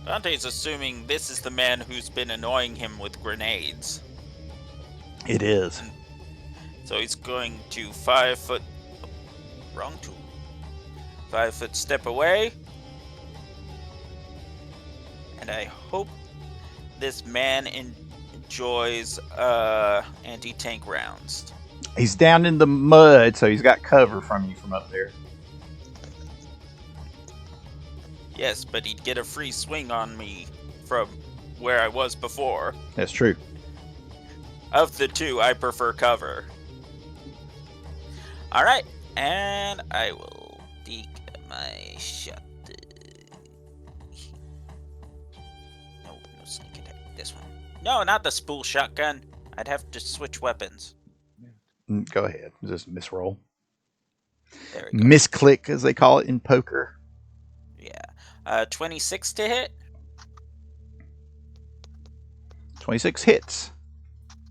Dante's assuming this is the man who's been annoying him with grenades. It is. So he's going to 5-foot... Wrong tool. 5-foot step away. And I hope this man enjoys anti-tank rounds. He's down in the mud, so he's got cover from you from up there. Yes, but he'd get a free swing on me from where I was before. That's true. Of the two, I prefer cover. Alright, and I will take my shot. No sneak attack. This one. No, not the spool shotgun. I'd have to switch weapons. Go ahead. Just misroll. There we go. Misclick, as they call it in poker. Yeah. 26 to hit. 26 hits.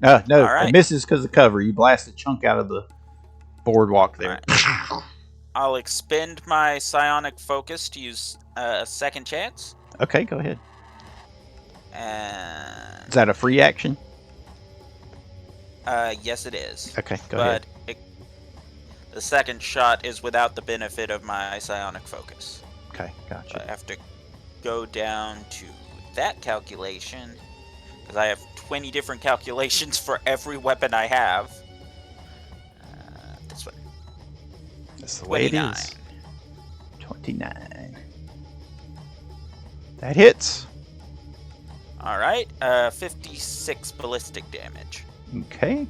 No, All right. it misses because of cover. You blast a chunk out of the boardwalk there. All I'll expend my psionic focus to use a second chance. Okay, go ahead. And Is that a free action? yes, it is. Okay, go ahead. But the second shot is without the benefit of my psionic focus. Okay, gotcha. So I have to go down to that calculation because I have 20 different calculations for every weapon I have. This one. That's the way it 29. is. 29. That hits. All right, 56 ballistic damage. Okay.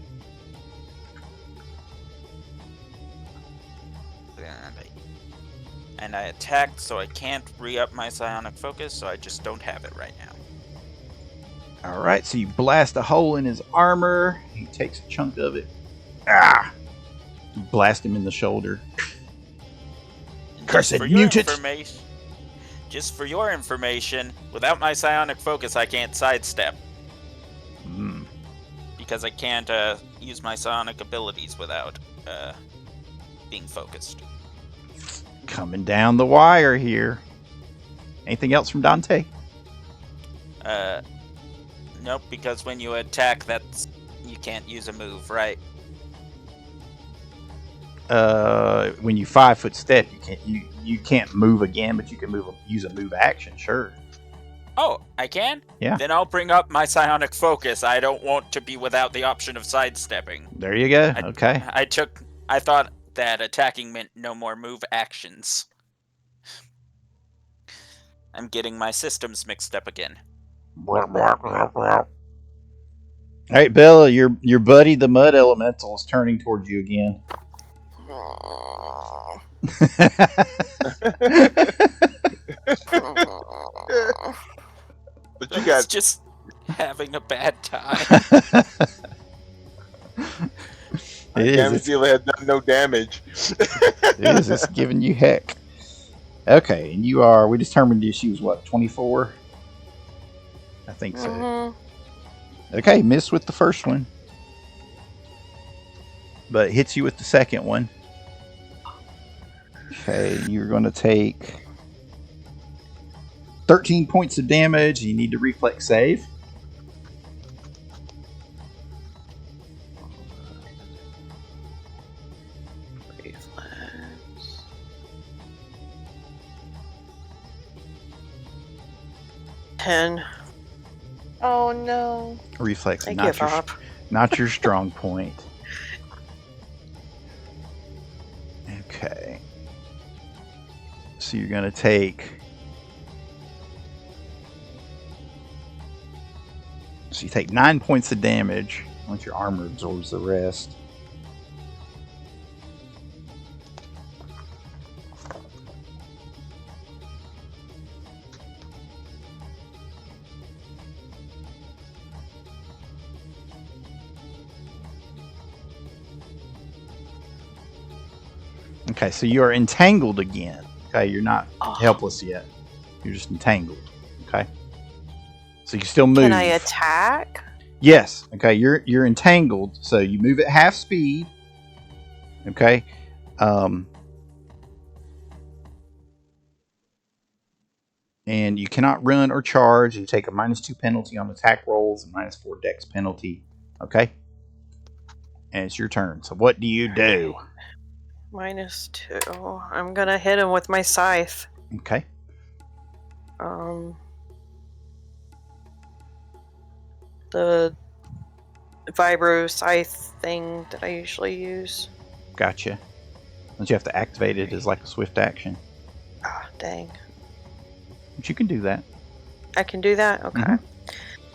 And I attacked, so I can't re-up my psionic focus, so I just don't have it right now. All right, so you blast a hole in his armor. He takes a chunk of it. Ah! You blast him in the shoulder. And Cursed just for your mutant! Just for your information, without my psionic focus, I can't sidestep. Because I can't use my psionic abilities without being focused. Coming down the wire here. Anything else from Dante? Nope, because when you attack, you can't use a move, right? When you 5-foot step, you can't move again, but you can use a move action, sure. Oh, I can? Yeah. Then I'll bring up my psionic focus. I don't want to be without the option of sidestepping. There you go. Okay. I thought that attacking meant no more move actions. I'm getting my systems mixed up again. All right, Bella, your buddy the Mud Elemental is turning towards you again. But you It's got just having a bad time. damage dealer has done no damage. It is. It's giving you heck. Okay, and we determined the issue was what, 24? I think so. Mm-hmm. Okay, missed with the first one. But hits you with the second one. Okay, you're going to take 13 points of damage. You need to reflex save. Reflex. 10. Oh no. Reflex, I not give your, up. not your strong point. Okay. So you're going to take... So you take 9 points of damage once your armor absorbs the rest. Okay, so you are entangled again. Okay, you're not helpless yet. You're just entangled. Okay. So you still move. Can I attack? Yes. Okay, you're entangled, so you move at half speed. Okay. And you cannot run or charge. You take a -2 penalty on attack rolls and -4 dex penalty. Okay. And it's your turn. So what do you do? -2. I'm gonna hit him with my scythe. Okay. The vibro scythe thing that I usually use. Gotcha. Don't you have to activate it as like a swift action? Ah, dang. But you can do that. I can do that? Okay. Mhm.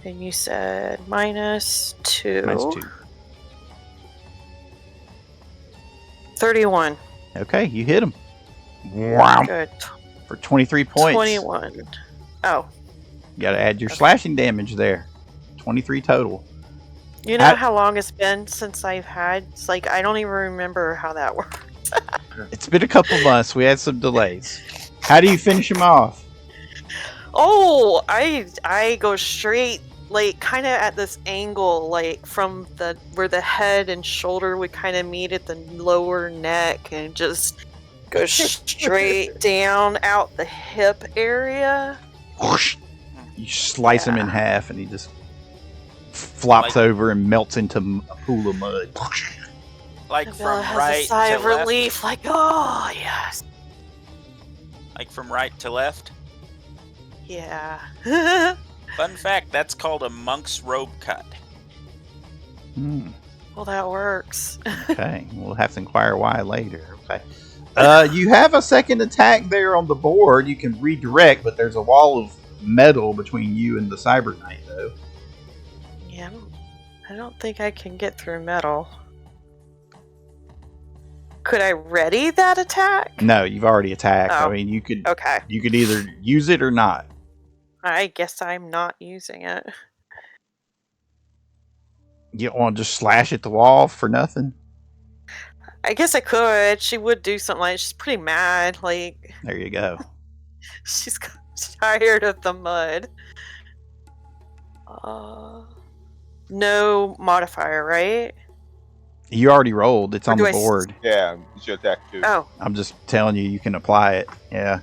And you said -2. -2. 31. Okay, you hit him. Wow. Good. For 23 points. 21. Oh. You gotta add your slashing damage there. 23 total. You know how long it's been since I've had? It's like, I don't even remember how that works. It's been a couple months. We had some delays. How do you finish him off? Oh, I go straight, like, kind of at this angle, like, from where the head and shoulder would kind of meet at the lower neck, and just go straight down out the hip area. Whoosh. You slice him in half, and he just flops over and melts into a pool of mud. Like Bella from has right a sigh to of left. relief, like, oh yes, Like from right to left. yeah. Fun fact: that's called a monk's robe cut. Hmm. Well, that works. Okay, we'll have to inquire why later. Okay. You have a second attack there on the board. You can redirect, but there's a wall of metal between you and the Cyber Knight, though. Yeah, I don't think I can get through metal. Could I ready that attack? No, you've already attacked. Oh. I mean, you could Okay. you could either use it or not. I guess I'm not using it. You don't want to just slash at the wall for nothing? I guess I could. She would do something like she's pretty mad. Like There you go. she's tired of the mud. No modifier, right? You already rolled. It's Or on do the I s- board. Yeah, it's your attack too. Oh, I'm just telling you can apply it. Yeah.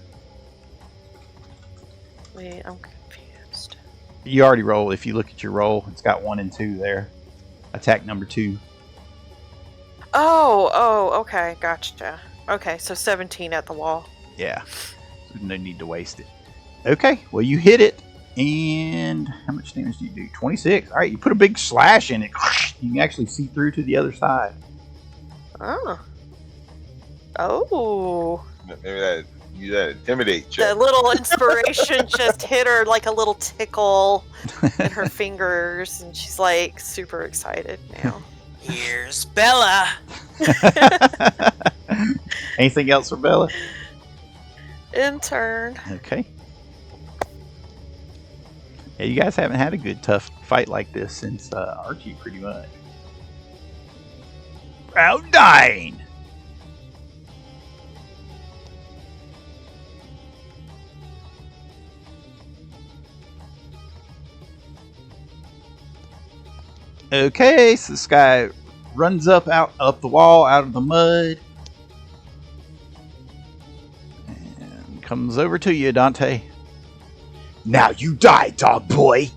wait, I'm confused. You already rolled. If you look at your roll, it's got 1 and 2 there. Attack number 2. Oh, okay, gotcha. Okay, so 17 at the wall. Yeah. There's no need to waste it. Okay, well, you hit it. And how much damage do you do? 26. All right, you put a big slash in it. You can actually see through to the other side. Oh. Oh. Maybe use that intimidate check. That little inspiration just hit her like a little tickle in her fingers, and she's like super excited now. Here's Bella. Anything else for Bella? In turn. Okay. Yeah, you guys haven't had a good tough fight like this since Archie, pretty much. Round 9. Okay, so this guy runs up the wall, out of the mud, and comes over to you, Dante. Now you die, dog boy.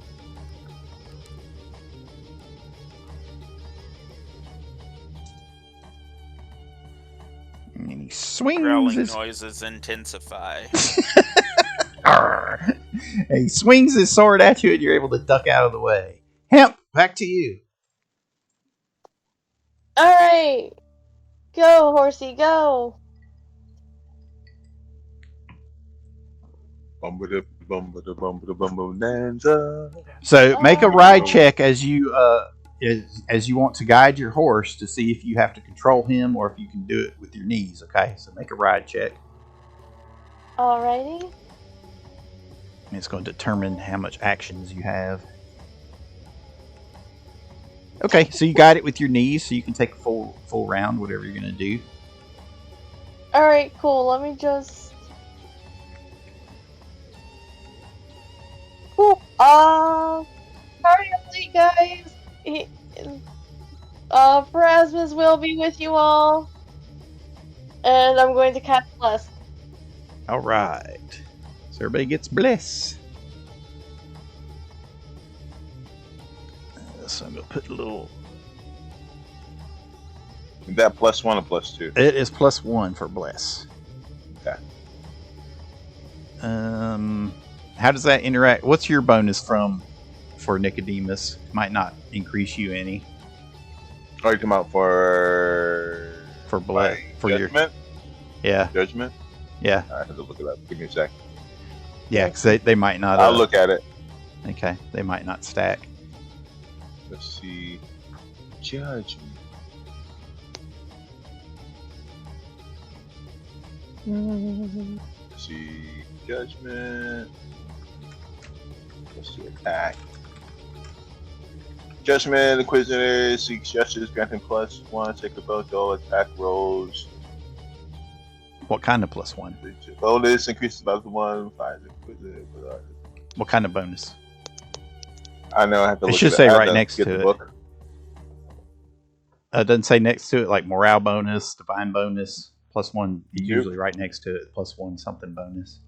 And he swings Growling his noises intensify. and he swings his sword at you, and you're able to duck out of the way. Hemp, back to you. Alright! Go, horsey, go! Bonanza. So make a Oh. ride check as you want to guide your horse to see if you have to control him or if you can do it with your knees. Okay, so make a ride check. Alrighty. And it's going to determine how much actions you have. Okay, so you guide it with your knees, so you can take a full round, whatever you're going to do. Alright, cool. Let me just... Cool. Hurry up, late, guys. Pharasmus will be with you all. And I'm going to cast Bless. All right, so everybody gets bless. So I'm going to put a little... Is that +1 or +2? It is +1 for bless. Okay. How does that interact? What's your bonus for Nicodemus? Might not increase you any. Oh, you come out for blood for judgment? Yeah. Judgment? Yeah. I have to look it up. Give me a sec. Yeah, because they might not. I'll look at it. Okay, they might not stack. Let's see. Judgment. Let's see. Judgment. Let's do attack. Judgment, Inquisitor seeks justice, granting +1. Take a both all attack rolls. What kind of +1? Bonus increases by 1. 5. What kind of bonus? I know. I have to. It look should it say up. I right have to next get to the it. book. It doesn't say next to it like morale bonus, divine bonus, +1. Usually right next to it, +1 something bonus.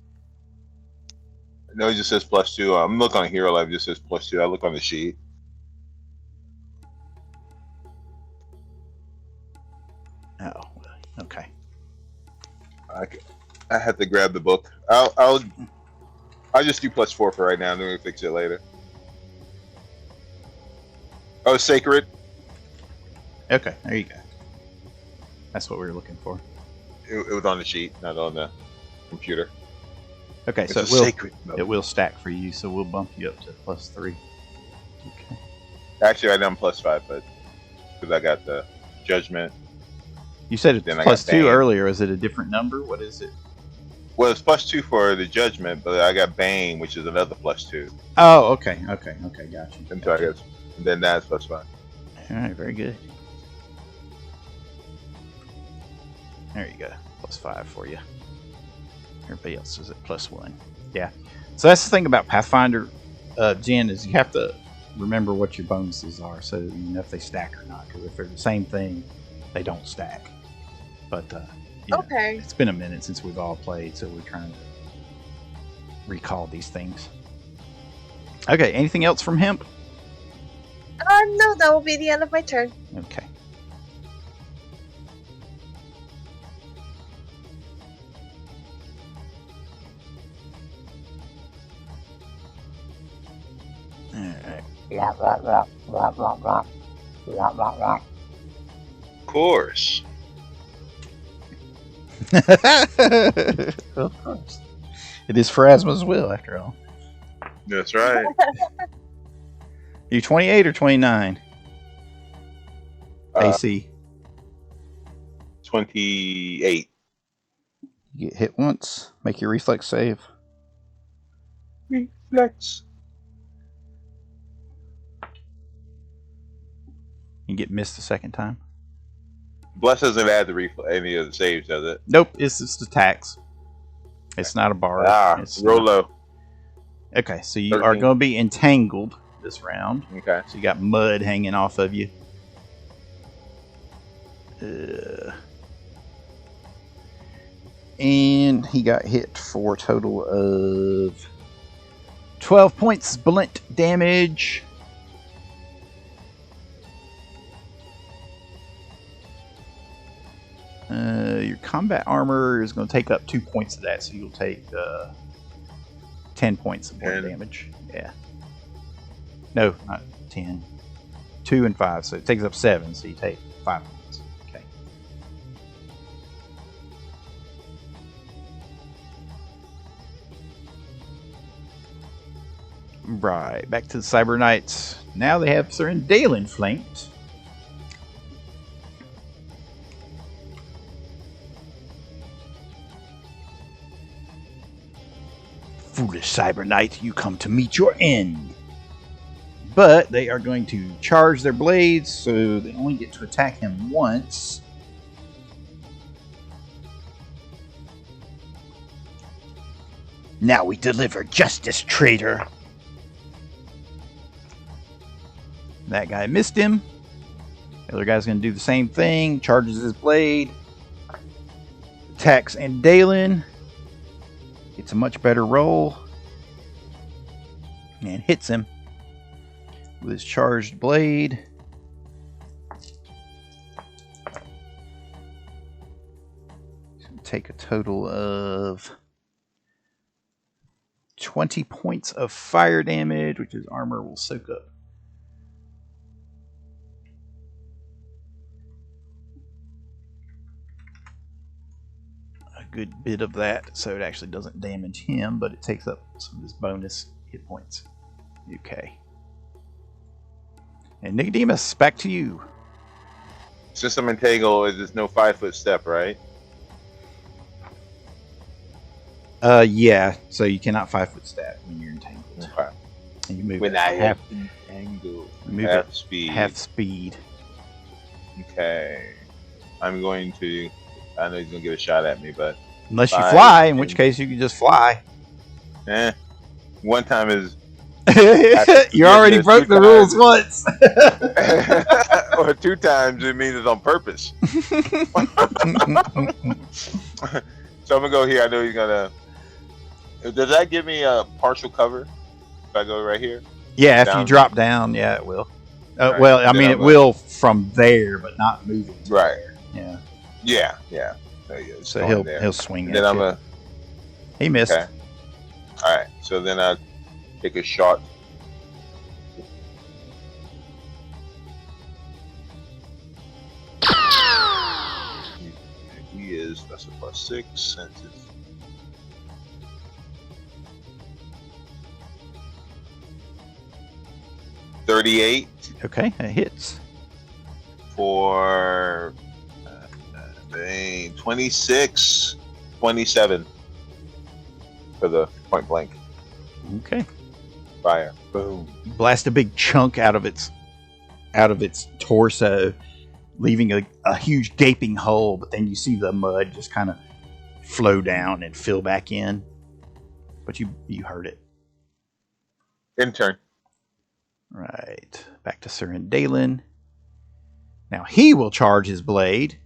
No, it just says +2. I'm looking on Hero Life. It just says +2. I look on the sheet. Oh, okay. I have to grab the book. I'll just do +4 for right now, and then we fix it later. Oh, sacred. Okay, there you go. That's what we were looking for. It was on the sheet, not on the computer. Okay, It's so a it will sacred mode. it will stack for you, so we'll bump you up to +3. Okay. Actually, I done +5, but because I got the judgment. You said it's Then I got +2 Bane. earlier. Is it a different number? What is it? Well, it's +2 for the judgment, but I got Bane, which is another +2. Oh, okay, gotcha. Until I guess, and then that's +5. All right, very good. There you go, +5 for you. Everybody else is at +1. Yeah. So that's the thing about Pathfinder, Jen, is you have to remember what your bonuses are, so you know if they stack or not. Because if they're the same thing, they don't stack. But you know, Okay. it's been a minute since we've all played, so we're trying to recall these things. Okay. Anything else from Hemp? No, that will be the end of my turn. Okay. Of course. Of course. It is Pharasma's will, after all. That's right. You 28 or 29? AC. 28. You get hit once. Make your reflex save. Reflex. You get missed the second time. Bless doesn't add any of the saves, does it? Nope, it's just attacks. It's not a bar. It's roll not. low. Okay, so you 13. are going to be entangled this round. Okay. So you got mud hanging off of you. And he got hit for a total of 12 points blunt damage. Your combat armor is going to take up 2 points of that, so you'll take 10 points of blunt 10. damage. Yeah. No, not 10. 2 and 5, so it takes up 7, so you take 5 points. Okay. Right, back to the Cyber Knights. Now they have Sir Dalen flanked. Foolish Cyber Knight, you come to meet your end. But they are going to charge their blades, so they only get to attack him once. Now we deliver justice, traitor. That guy missed him. The other guy's going to do the same thing. Charges his blade. Attacks Dalen. Gets a much better roll. And hits him with his charged blade. Take a total of 20 points of fire damage, which his armor will soak up. good bit of that, so it actually doesn't damage him, but it takes up some of his bonus hit points. Okay. And Nicodemus, back to you. Since I'm entangled, there's no 5-foot step, right? Yeah, so you cannot 5-foot step when you're entangled. Okay. And you move When at I half, am entangled. move Half at speed. half speed. Okay. I'm going to. I know he's gonna get a shot at me, but Unless you 5, fly, in which 10. case you can just fly. One time is You already there's broke 2 the rules times. once. or 2 times. It means it's on purpose. So I'm gonna go here. I know he's gonna. Does that give me a partial cover if I go right here? Yeah, if you Down. drop down, yeah, it will. Right, Well, I then mean, I'm it will from there, but not moving. to Right. there. Yeah. Yeah. There you go. It's So going he'll there. swing And at then I'm you. gonna. He missed. Okay. All right. So then I take a shot. He is. That's a +6 since it's. $38 Okay, that hits. for 26, 27 for the point blank Okay. fire. Boom. You blast a big chunk out of its torso, leaving a huge gaping hole, but then you see the mud just kind of flow down and fill back in. But you heard it. Intern. Right. Back to Sir Dalen. Now he will charge his blade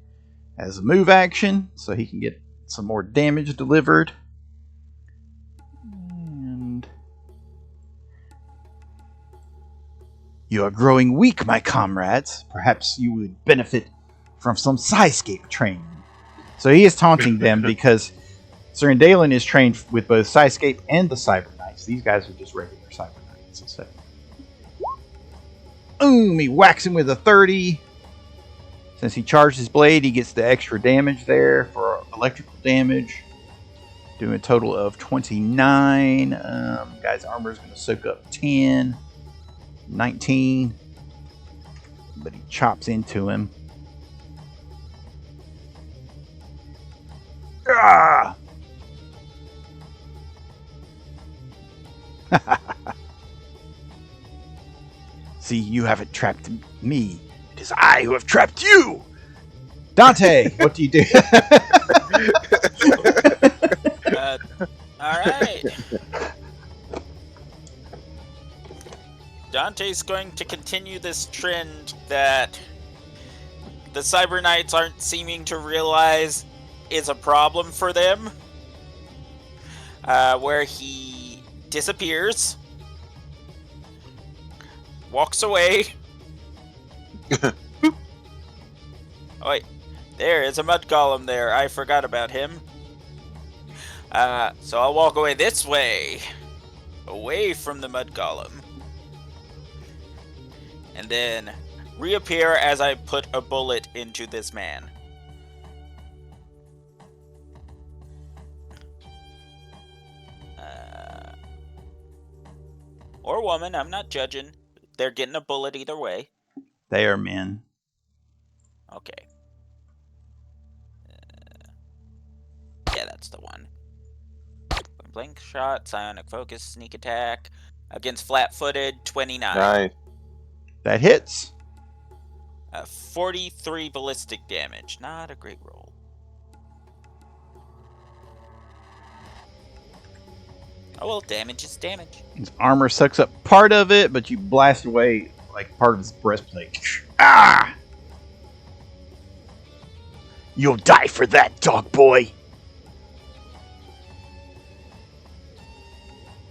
as a move action, so he can get some more damage delivered. And you are growing weak, my comrades. Perhaps you would benefit from some Psyscape training. So he is taunting them because Sir Dalen is trained with both Psyscape and the Cyber Knights. These guys are just regular Cyber Knights. So, boom! He whacks him with a 30. Since he charged his blade, he gets the extra damage there for electrical damage. Doing a total of 29. Guy's armor is going to soak up 10. 19. But he chops into him. Ah! See, you haven't trapped me. It is I who have trapped you! Dante, what do you do? Alright. Dante's going to continue this trend that the Cyber Knights aren't seeming to realize is a problem for them. Where he disappears, walks away. Oh wait, there is a mud golem there. I forgot about him. So I'll walk away this way, away from the mud golem, and then reappear as I put a bullet into this man. Or woman, I'm not judging. They're getting a bullet either way. They are men. Okay. Yeah, that's the one. Blink shot, psionic focus, sneak attack. Against flat-footed, 29. Nice. That hits. 43 ballistic damage. Not a great roll. Oh well, damage is damage. His armor sucks up part of it, but you blast away like part of his breastplate. Ah! You'll die for that, dog boy.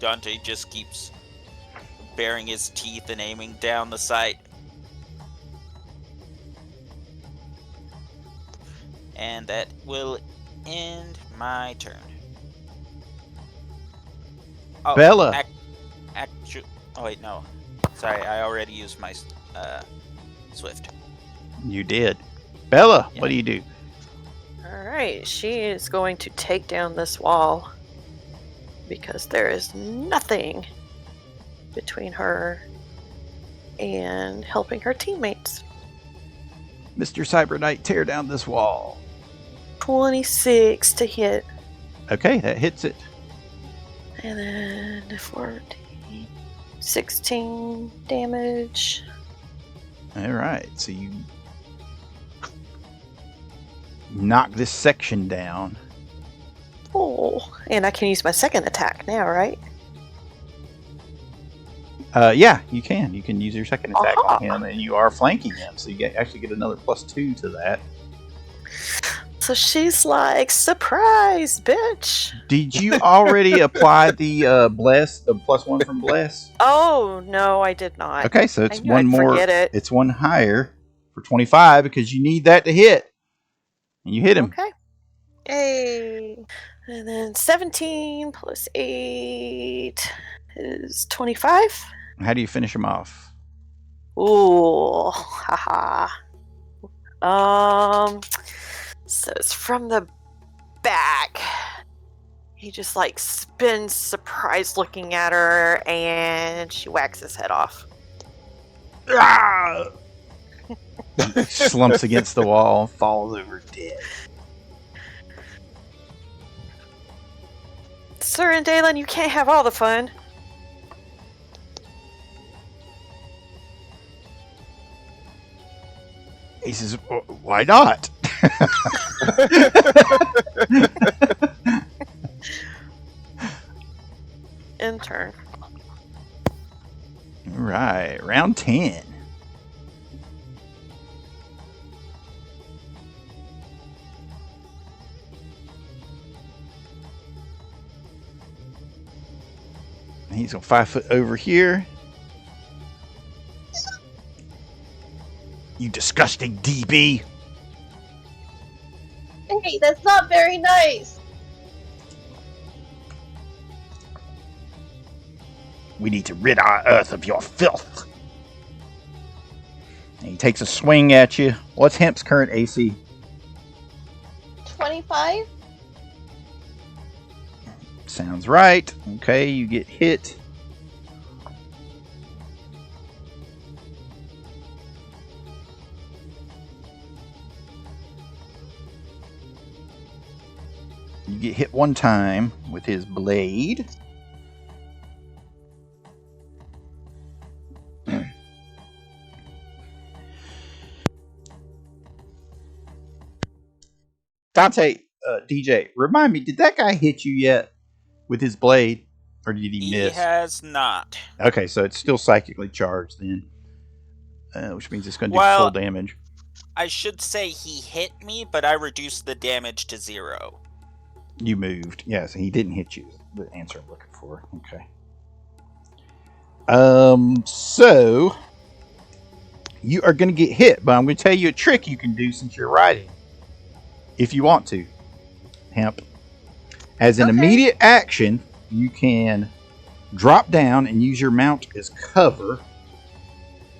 Dante just keeps baring his teeth and aiming down the sight. And that will end my turn. Oh, Bella. Oh wait, no. Sorry, I already used my Swift. You did. Bella, Yeah. what do you do? Alright, she is going to take down this wall. Because there is nothing between her and helping her teammates. Mr. Cyber Knight, tear down this wall. 26 to hit. Okay, that hits it. And then 14, 16 damage. All right, so you knock this section down. Oh, and I can use my second attack now, right? Yeah, you can. You can use your second attack Aha. on him, and you are flanking him, so you actually get another +2 to that. So she's like, surprise, bitch! Did you already apply the bless, the +1 from bless? Oh, no, I did not. Okay, so it's I knew one I'd more. forget it. It's one higher for 25 because you need that to hit. And you hit him. Okay. Yay. And then 17 plus 8 is 25. How do you finish him off? Ooh, haha. So it's from the back. He just like spins, surprised looking at her, and she whacks his head off. Ah! Slumps against the wall, falls over dead. Sir and Dalen, you can't have all the fun. He says, why not? In turn. Right, round 10. He's going 5 foot over here. You disgusting DB. Hey, that's not very nice. We need to rid our earth of your filth. And he takes a swing at you. What's Hemp's current AC? 25? Sounds right. Okay, you get hit. You get hit one time with his blade. Dante, DJ, remind me, did that guy hit you yet with his blade? Or did he miss? He has not. Okay, so it's still psychically charged then. Which means it's going to do Well- full damage. I should say he hit me, but I reduced the damage to 0. You moved. Yes, he didn't hit you. The answer I'm looking for. Okay. So you are going to get hit, but I'm going to tell you a trick you can do since you're riding. If you want to, Hemp. As an Okay. immediate action, you can drop down and use your mount as cover,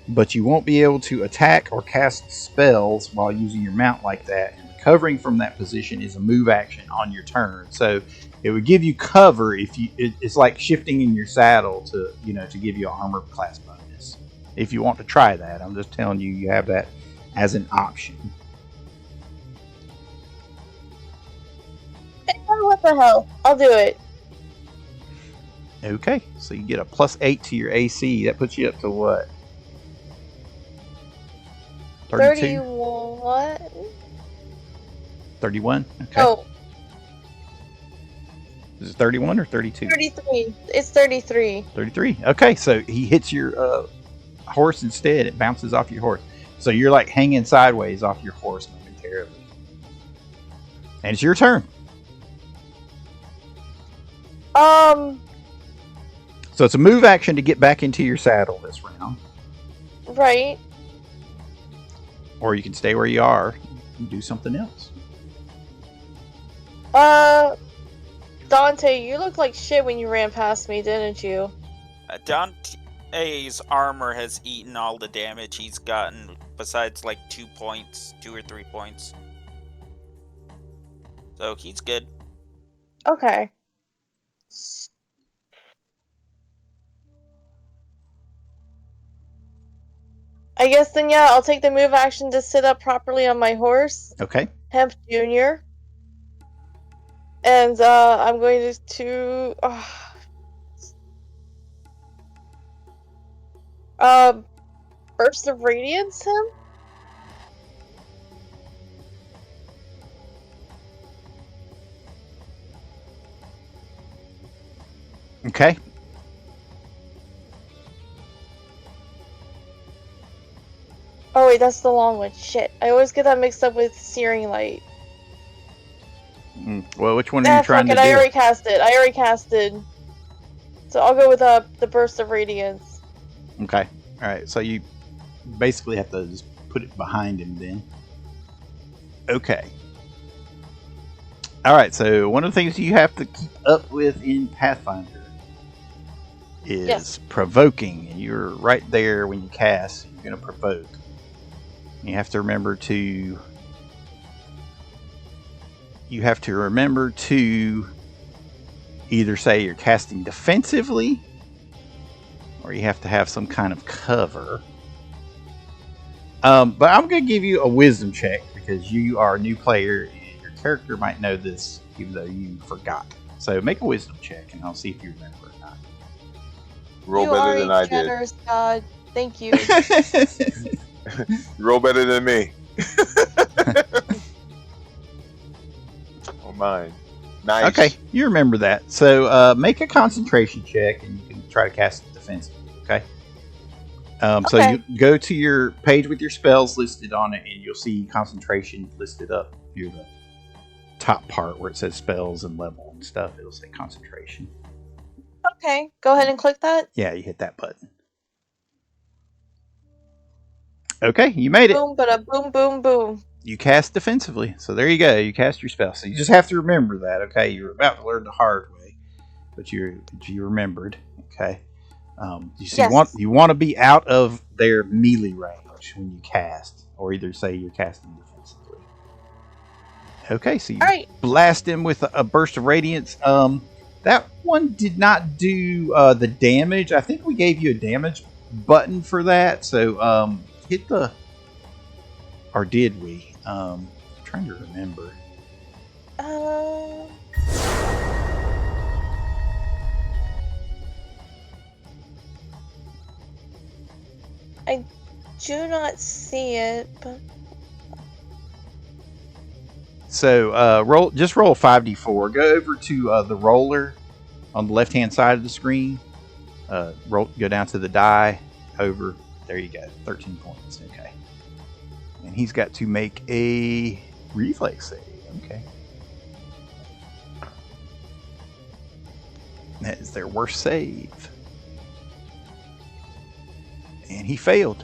but you won't be able to attack or cast spells while using your mount like that. And recovering from that position is a move action on your turn. So it would give you cover if you. It's like shifting in your saddle to give you an armor class bonus. If you want to try that, I'm just telling you, you have that as an option. What the hell? I'll do it. Okay, so you get a +8 to your AC. That puts you up to what? 32? 31? 31? Okay. Oh, Is it 31 or 32? 33. It's 33. 33. Okay, so he hits your horse instead. It bounces off your horse. So you're like hanging sideways off your horse momentarily. And it's your turn. So it's a move action to get back into your saddle this round. Right. Or you can stay where you are and do something else. Dante, you looked like shit when you ran past me, didn't you? Dante's armor has eaten all the damage he's gotten, besides like 2 or 3 points. So he's good. Okay. I guess then, yeah, I'll take the move action to sit up properly on my horse, Okay. Hemp Jr. And I'm going to Burst of Radiance him? Okay. Oh wait, that's the long one. Shit. I always get that mixed up with Searing Light. Well, which one are you trying to do? I already casted. So I'll go with the Burst of Radiance. Okay. All right. So you basically have to just put it behind him then. Okay. All right. So one of the things you have to keep up with in Pathfinder is provoking. And you're right there when you cast. You're going to provoke. You have to remember to. You have to remember to either say you're casting defensively, or you have to have some kind of cover. But I'm going to give you a wisdom check because you are a new player and your character might know this even though you forgot. So make a wisdom check and I'll see if you remember or not. Roll You better are than a I did. generous God. Thank you. Roll better than me. Oh, mine. Nice. Okay, you remember that. So make a concentration check and you can try to cast it defensively, okay? So Okay. you go to your page with your spells listed on it and you'll see concentration listed up near the top part where it says spells and level and stuff. It'll say concentration. Okay, go ahead and click that. Yeah, you hit that button. Okay, you made it. Boom, bada boom, boom, boom. You cast defensively. So there you go. You cast your spell. So you just have to remember that, okay? You're about to learn the hard way, but you remembered, okay? You want to be out of their melee range when you cast, or either say you're casting defensively. Okay, so you blast him with a burst of radiance. That one did not do the damage. I think we gave you a damage button for that. So hit the, or did we? I'm trying to remember. I do not see it, but so roll 5d4. Go over to the roller on the left-hand side of the screen. Go down to the die. Over there you go. 13 points. Okay, and he's got to make a reflex save. Okay, that is their worst save. And he failed.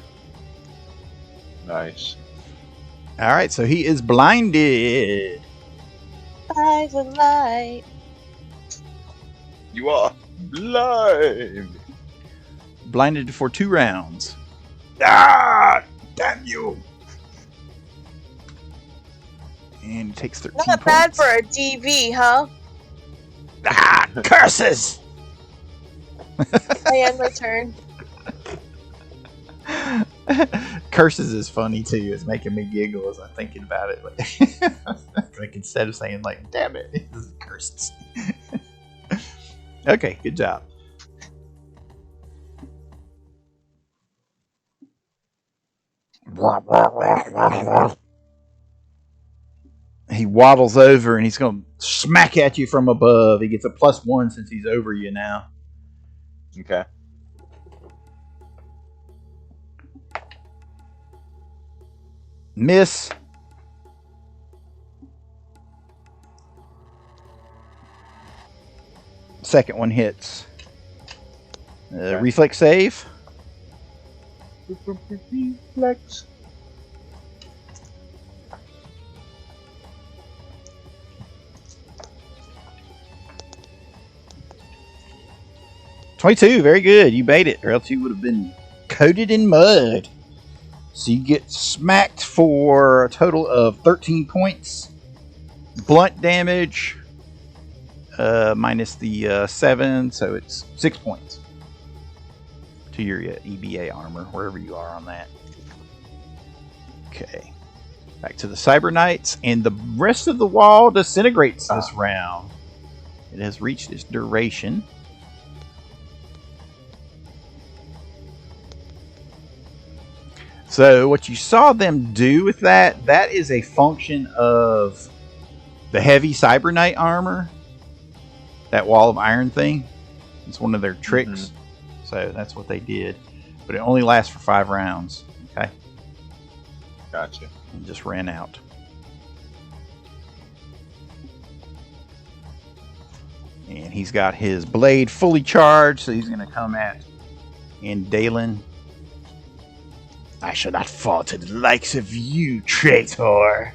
Nice. All right, so he is blinded. by the light. You are blind. Blinded for 2 rounds. Ah! Damn you! And he takes 13 Not points. bad for a DV, huh? Ah! Curses! I end my turn. Curses is funny too. It's making me giggle as I'm thinking about it. Like instead of saying like, damn it, this is curses. Okay, good job. He waddles over and he's going to smack at you from above. He gets a +1 since he's over you now. Okay. Miss. Second one hits. Reflex save. Reflex. '22, very good. You made it, or else you would have been coated in mud. So you get smacked for a total of 13 points. Blunt damage minus the 7, so it's 6 points to your EBA armor, wherever you are on that. Okay. Back to the Cyber Knights, and the rest of the wall disintegrates this round. It has reached its duration. So what you saw them do with that is a function of the heavy Cyber Knight armor. That wall of iron thing. It's one of their tricks. So that's what they did. But it only lasts for 5 rounds. Okay. Gotcha. It just ran out. And he's got his blade fully charged, so he's going to come at Dalen. I shall not fall to the likes of you, traitor.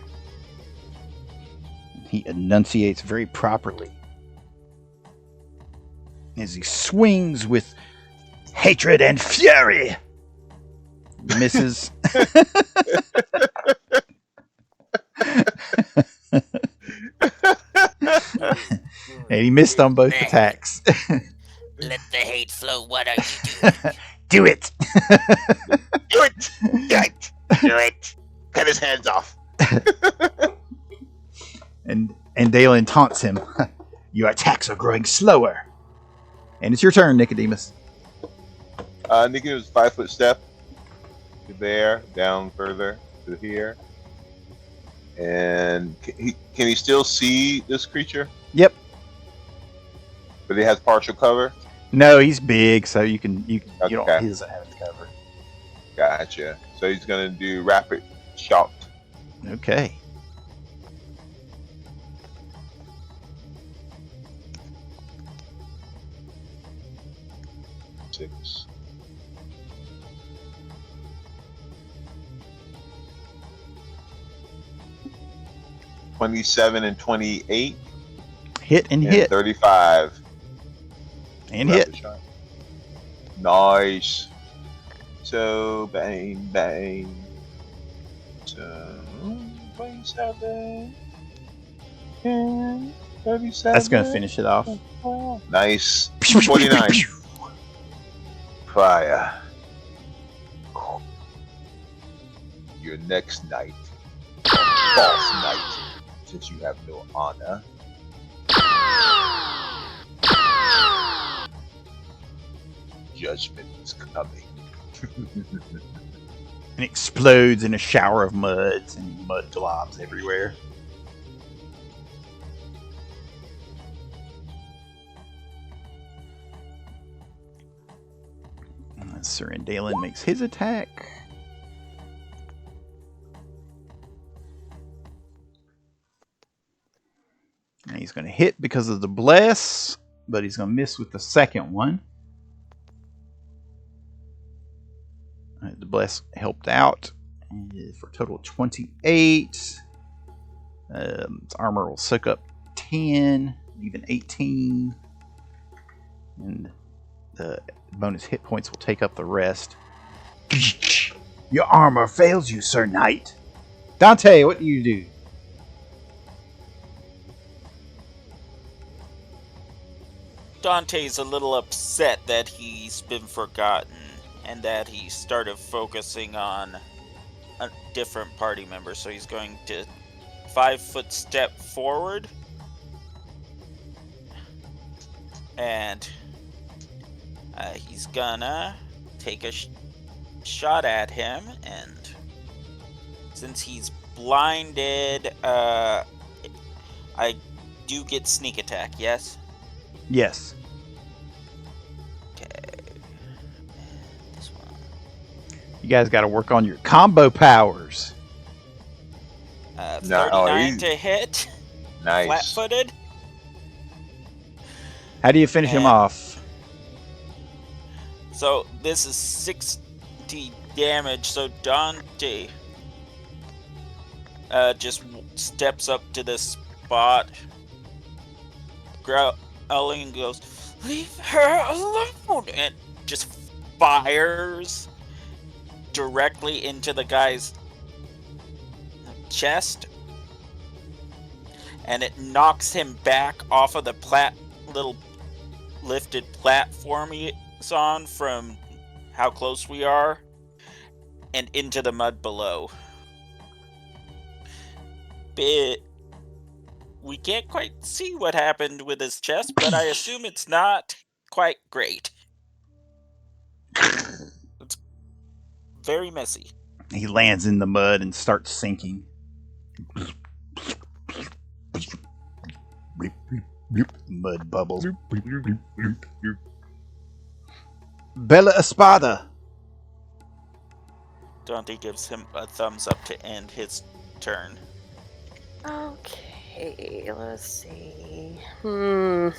He enunciates very properly as he swings with hatred and fury. Misses. And he missed on both attacks. Let the hate flow. What are you doing? Do it. Do it! Do it! Do it! Cut his hands off. And Dalen taunts him. Your attacks are growing slower. And it's your turn, Nicodemus. Nicodemus 5-foot step to there, down further to here. And can he still see this creature? Yep. But he has partial cover? No, he's big, so you don't. He Okay. doesn't have it covered. Gotcha. So he's gonna do rapid shock. Okay. Six. $27 and 28. Hit and hit. 35. And hit. Rapid shot. Nice. So bang bang. So 27. 10, 37. That's going to finish it off. Nice. 49. Fire. Your next knight. False knight. Since you have no honor. Judgment is coming. And explodes in a shower of muds and mud globs everywhere. And Sir Dalen makes his attack. And he's going to hit because of the bless, but he's going to miss with the second one. The bless helped out for a total of 28. Its armor will soak up 10, even 18. And the bonus hit points will take up the rest. Your armor fails you, Sir Knight. Dante, what do you do? Dante's a little upset that he's been forgotten and that he started focusing on a different party member, so he's going to 5-foot step forward and he's gonna take a shot at him, and since he's blinded, I do get sneak attack, yes? Yes. Okay. This one. You guys got to work on your combo powers. 39 to hit. Nice. Flat-footed. How do you finish him off? So this is 60 damage. So Dante just steps up to this spot, growling and goes, "Leave her alone!" and just fires directly into the guy's chest. and it knocks him back off of the little lifted platform he's on from how close we are, and into the mud below. We can't quite see what happened with his chest, but I assume it's not quite great. It's very messy. He lands in the mud and starts sinking. Mud bubbles. Bella Espada. Dante gives him a thumbs up to end his turn. Okay, let's see. So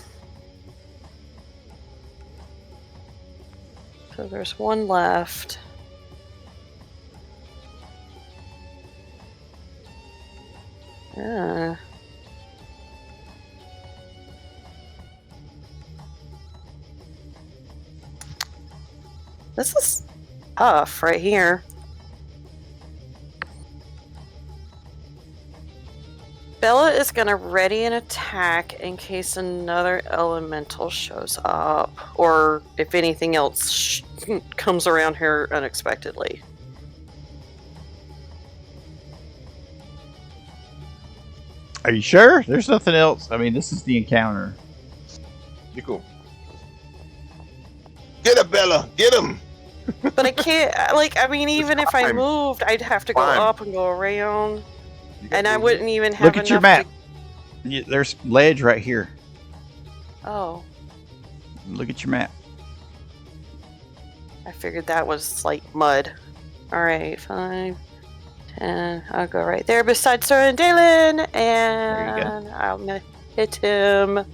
there's one left. This is tough right here. Bella is going to ready an attack in case another elemental shows up, or if anything else comes around here unexpectedly. Are you sure? There's nothing else. I mean, this is the encounter. You cool. Get him, Bella! Get him! But I can't, even if I moved, I'd have to go up and go around. And I wouldn't even have Look at your map. There's ledge right here. Oh. Look at your map. I figured that was like mud. Alright, 5, 10. I'll go right there beside Sir and Dalen. And I'm going to hit him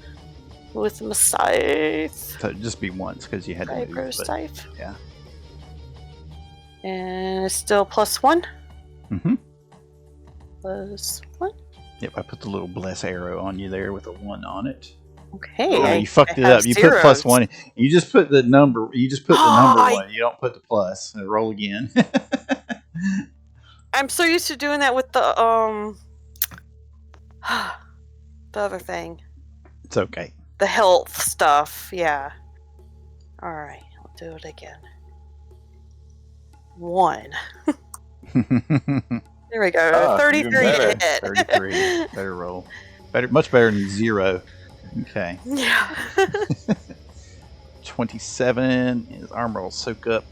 with my scythe. So just be once because you had to move. Scythe. Yeah. And it's still +1. Mm-hmm. +1. Yep, I put the little bless arrow on you there with a 1 on it. Okay. Oh, you fucked it up. You put +1. You just put the number. You just put the number 1. You don't put the plus. Roll again. I'm so used to doing that with the the other thing. It's okay. The health stuff. Yeah. All right. I'll do it again. 1. There we go. 33 to hit. 33. Better roll. Much better than 0. Okay. Yeah. 27. His armor will soak up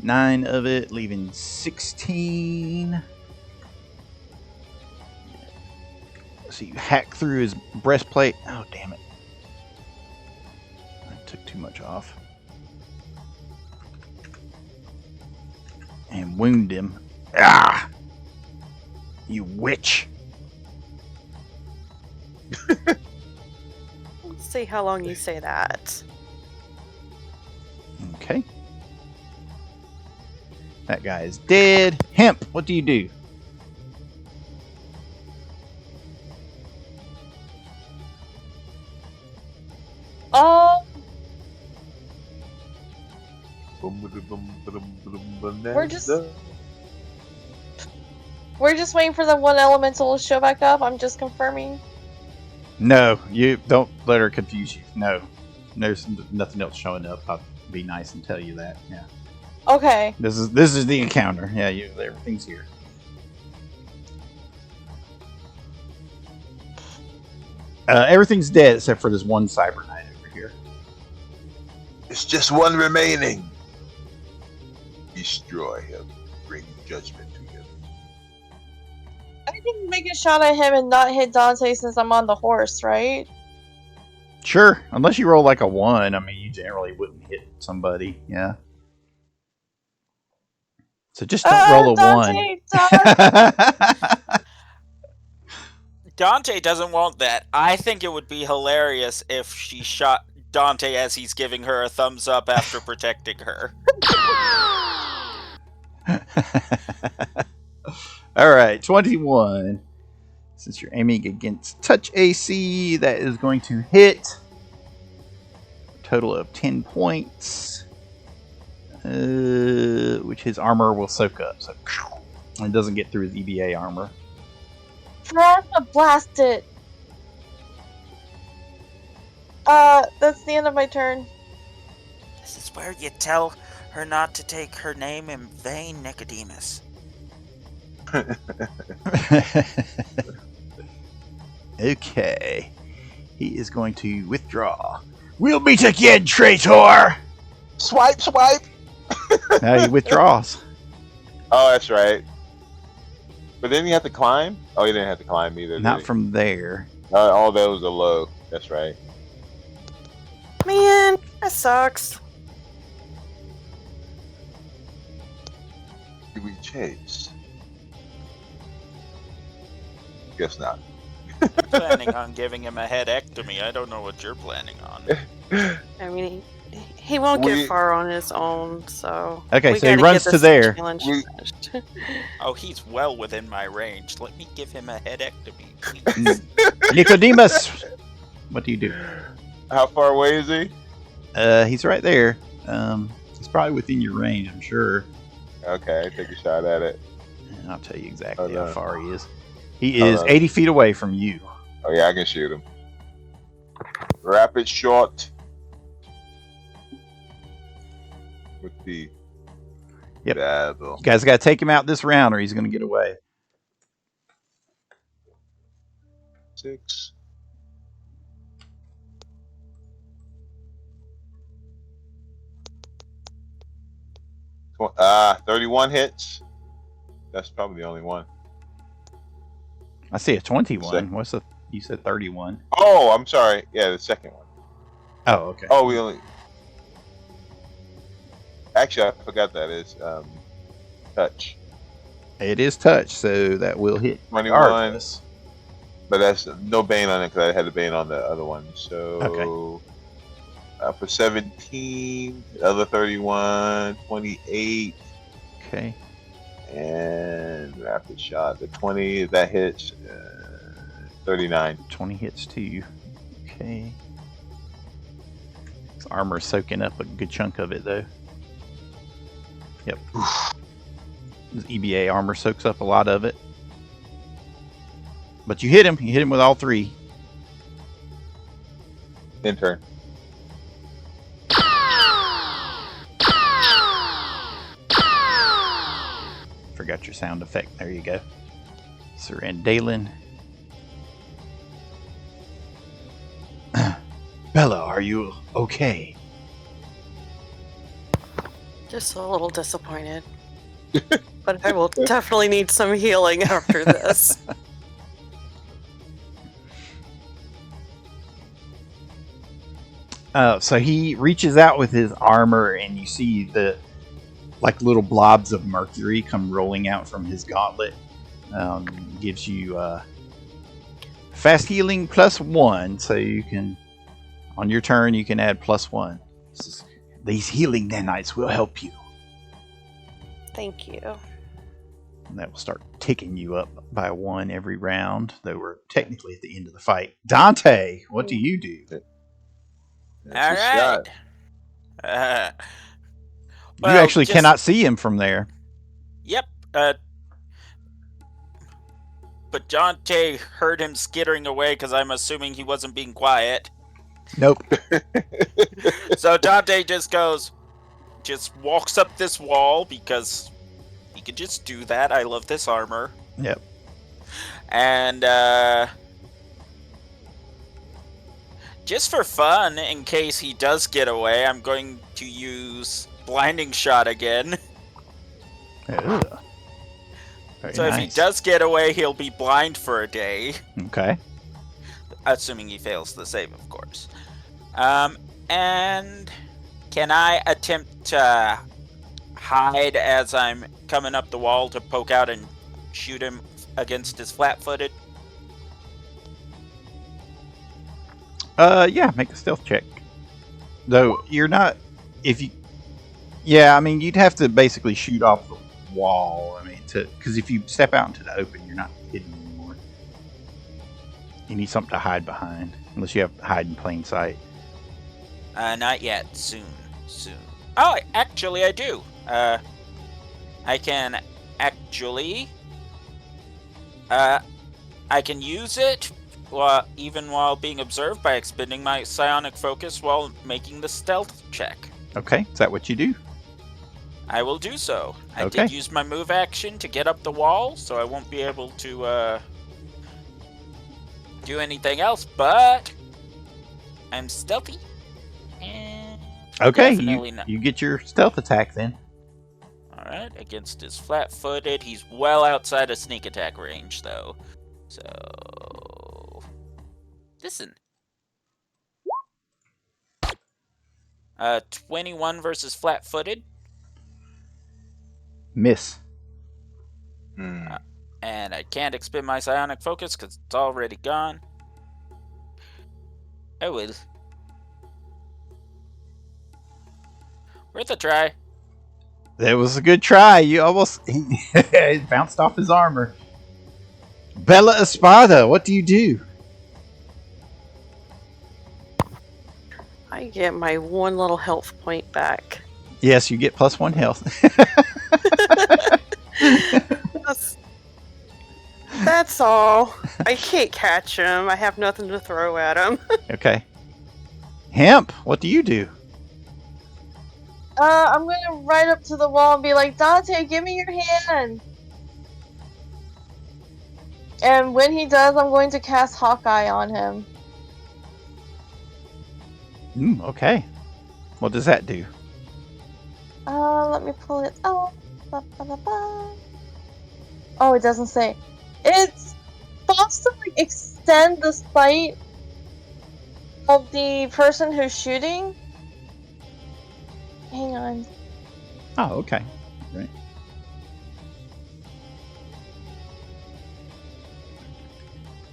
9 of it, leaving 16. So you hack through his breastplate. Oh, damn it. I took too much off. And wound him. Ah! You witch! Let's see how long you say that. Okay. That guy is dead. Hemp, what do you do? We're just waiting for the one elemental to show back up. I'm just confirming. No, you don't let her confuse you. No. There's nothing else showing up. I'll be nice and tell you that. Yeah. Okay. This is the encounter. Yeah, everything's here. Everything's dead except for this one cyber knight over here. It's just one remaining. Destroy him. Bring judgment to him. I can make a shot at him and not hit Dante since I'm on the horse, right? Sure, unless you roll like a 1. I mean, you generally wouldn't hit somebody. Yeah. So just don't roll a Dante, 1. Dante doesn't want that. I think it would be hilarious if she shot Dante as he's giving her a thumbs up after protecting her. Alright, 21. Since you're aiming against touch AC, that is going to hit. A total of 10 points. Which his armor will soak up. So it doesn't get through his EBA armor. Plasma blast it! That's the end of my turn. This is where you tell her not to take her name in vain, Nicodemus. Okay. He is going to withdraw. We'll meet again, traitor! Swipe, swipe. Now he withdraws. Oh, that's right. But then you have to climb. Oh, you didn't have to climb either. Not did you? from there. All those are low. That's right. Man, that sucks. Do we chase? Guess not. I'm planning on giving him a headectomy. I don't know what you're planning on. I mean, he won't We- get far on his own, so. Okay, we so he gotta runs get to this there. challenge We- finished. Oh, he's well within my range. Let me give him a headectomy. Nicodemus! What do you do? How far away is he? He's right there. He's probably within your range, I'm sure. Okay, take a shot at it. And I'll tell you exactly Oh, how no. far he is. He Oh, is no. 80 feet away from you. Oh yeah, I can shoot him. Rapid shot. With the Yep. dazzle. You guys got to take him out this round or he's going to get away. 6. Tw- 31 hits. That's probably the only one. I see a 21. Second. What's the... You said 31. Oh, I'm sorry. Yeah, the second one. Oh, okay. Oh, we only. Actually, I forgot that is touch. It is touch, so that will hit 21. regardless. But that's no bane on it because I had the bane on the other one. So for 17, the other 31, 28, Okay. and rapid shot. The 20 that hits 39. 20 hits too. Okay. His armor's soaking up a good chunk of it, though. Yep. His EBA armor soaks up a lot of it. But you hit him. You hit him with all three. In turn. Forgot your sound effect. There you go. Sarandalen. Bella, are you okay? Just a little disappointed. But I will definitely need some healing after this. So he reaches out with his armor, and you see the like little blobs of mercury come rolling out from his gauntlet. Gives you fast healing +1, so you can, on your turn, you can add +1. These healing nanites will help you. Thank you. And that will start ticking you up by 1 every round, though we're technically at the end of the fight. Dante, what do you do? That's a All shot. right. You actually cannot see him from there. Yep. But Dante heard him skittering away because I'm assuming he wasn't being quiet. Nope. So Dante just walks up this wall because he could just do that. I love this armor. Yep. And just for fun, in case he does get away, I'm going to use Blinding Shot again. Ugh. Very So if he nice. does get away, he'll be blind for a day. Okay. Assuming he fails the save, of course. And can I attempt to hide as I'm coming up the wall to poke out and shoot him against his flat-footed? Yeah, make a stealth check. Though you're not, yeah, I mean, you'd have to basically shoot off the wall. I mean, because if you step out into the open, you're not hidden anymore. You need something to hide behind, unless you have hide in plain sight. Not yet. Soon. Oh, actually, I do. I can actually. I can use it even while being observed by expending my psionic focus while making the stealth check. Okay, is that what you do? I will do so. I Okay. did use my move action to get up the wall, so I won't be able to do anything else, but I'm stealthy. And Okay, definitely not. you get your stealth attack then. Alright, against his flat-footed. He's well outside of sneak attack range, though. So... listen. 21 versus flat-footed. Miss. And I can't expend my psionic focus because it's already gone. I will. Worth a try. That was a good try. You almost it bounced off his armor. Bella Espada, what do you do? I get my one little health point back. Yes, you get +1 health. That's all. I can't catch him. I have nothing to throw at him. Okay. Hemp, what do you do? I'm gonna ride up to the wall and be like, Dante, give me your hand! And when he does, I'm going to cast Hawkeye on him. Okay. What does that do? Let me pull it out. Ba-ba-ba-ba. Oh, it doesn't say. It's supposed to like extend the sight of the person who's shooting. Hang on. Oh, okay. Right.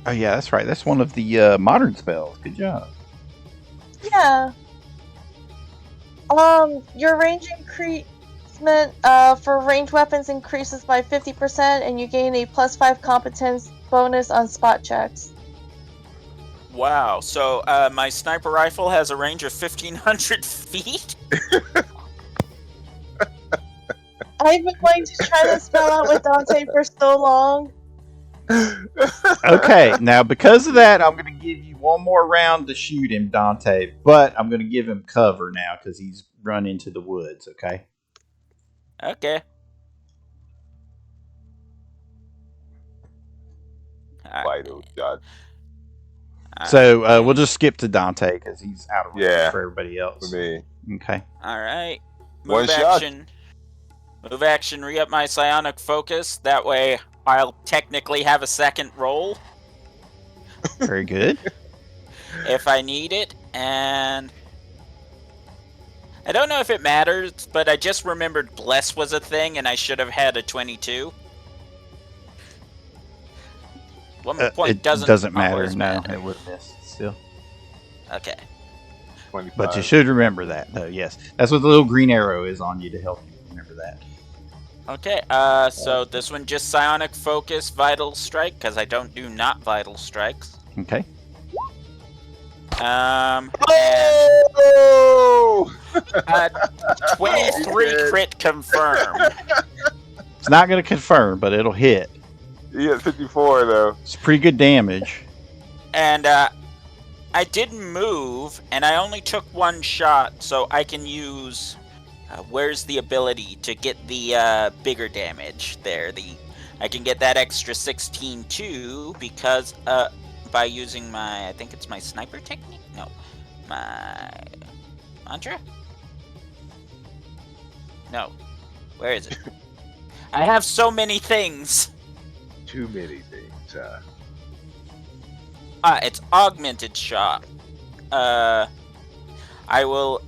Oh yeah, that's right. That's one of the modern spells. Good job. Yeah. Your range increasement for ranged weapons increases by 50%, and you gain a +5 competence bonus on spot checks. Wow, so my sniper rifle has a range of 1,500 feet? I've been wanting to try this spell out with Dante for so long. Okay, now because of that, I'm going to give you one more round to shoot him, Dante. But I'm going to give him cover now because he's run into the woods. Okay. Okay. Vital shot. So we'll just skip to Dante because he's out of range Yeah, for everybody else. For me. Okay. Alright. One Move shot. action. Move action, re-up my psionic focus. That way I'll technically have a second roll Very good. if I need it. And I don't know if it matters, but I just remembered Bless was a thing and I should have had a 22. One point It doesn't matter. always No, matter. it would miss still. Okay. 25. But you should remember that, though. Yes, that's what the little green arrow is on you to help you remember that. Okay, so this one just psionic focus, vital strike, because I don't do not vital strikes. Okay. And, Oh! 23 crit confirm. It's not going to confirm, but it'll hit. He had 54 though. It's pretty good damage. And I didn't move, and I only took one shot, so I can use. Where's the ability to get the bigger damage there? I can get that extra 16 too because by using my, I think it's my sniper technique. No, my mantra. No, where is it? I have so many things. Too many things. It's augmented shot. I will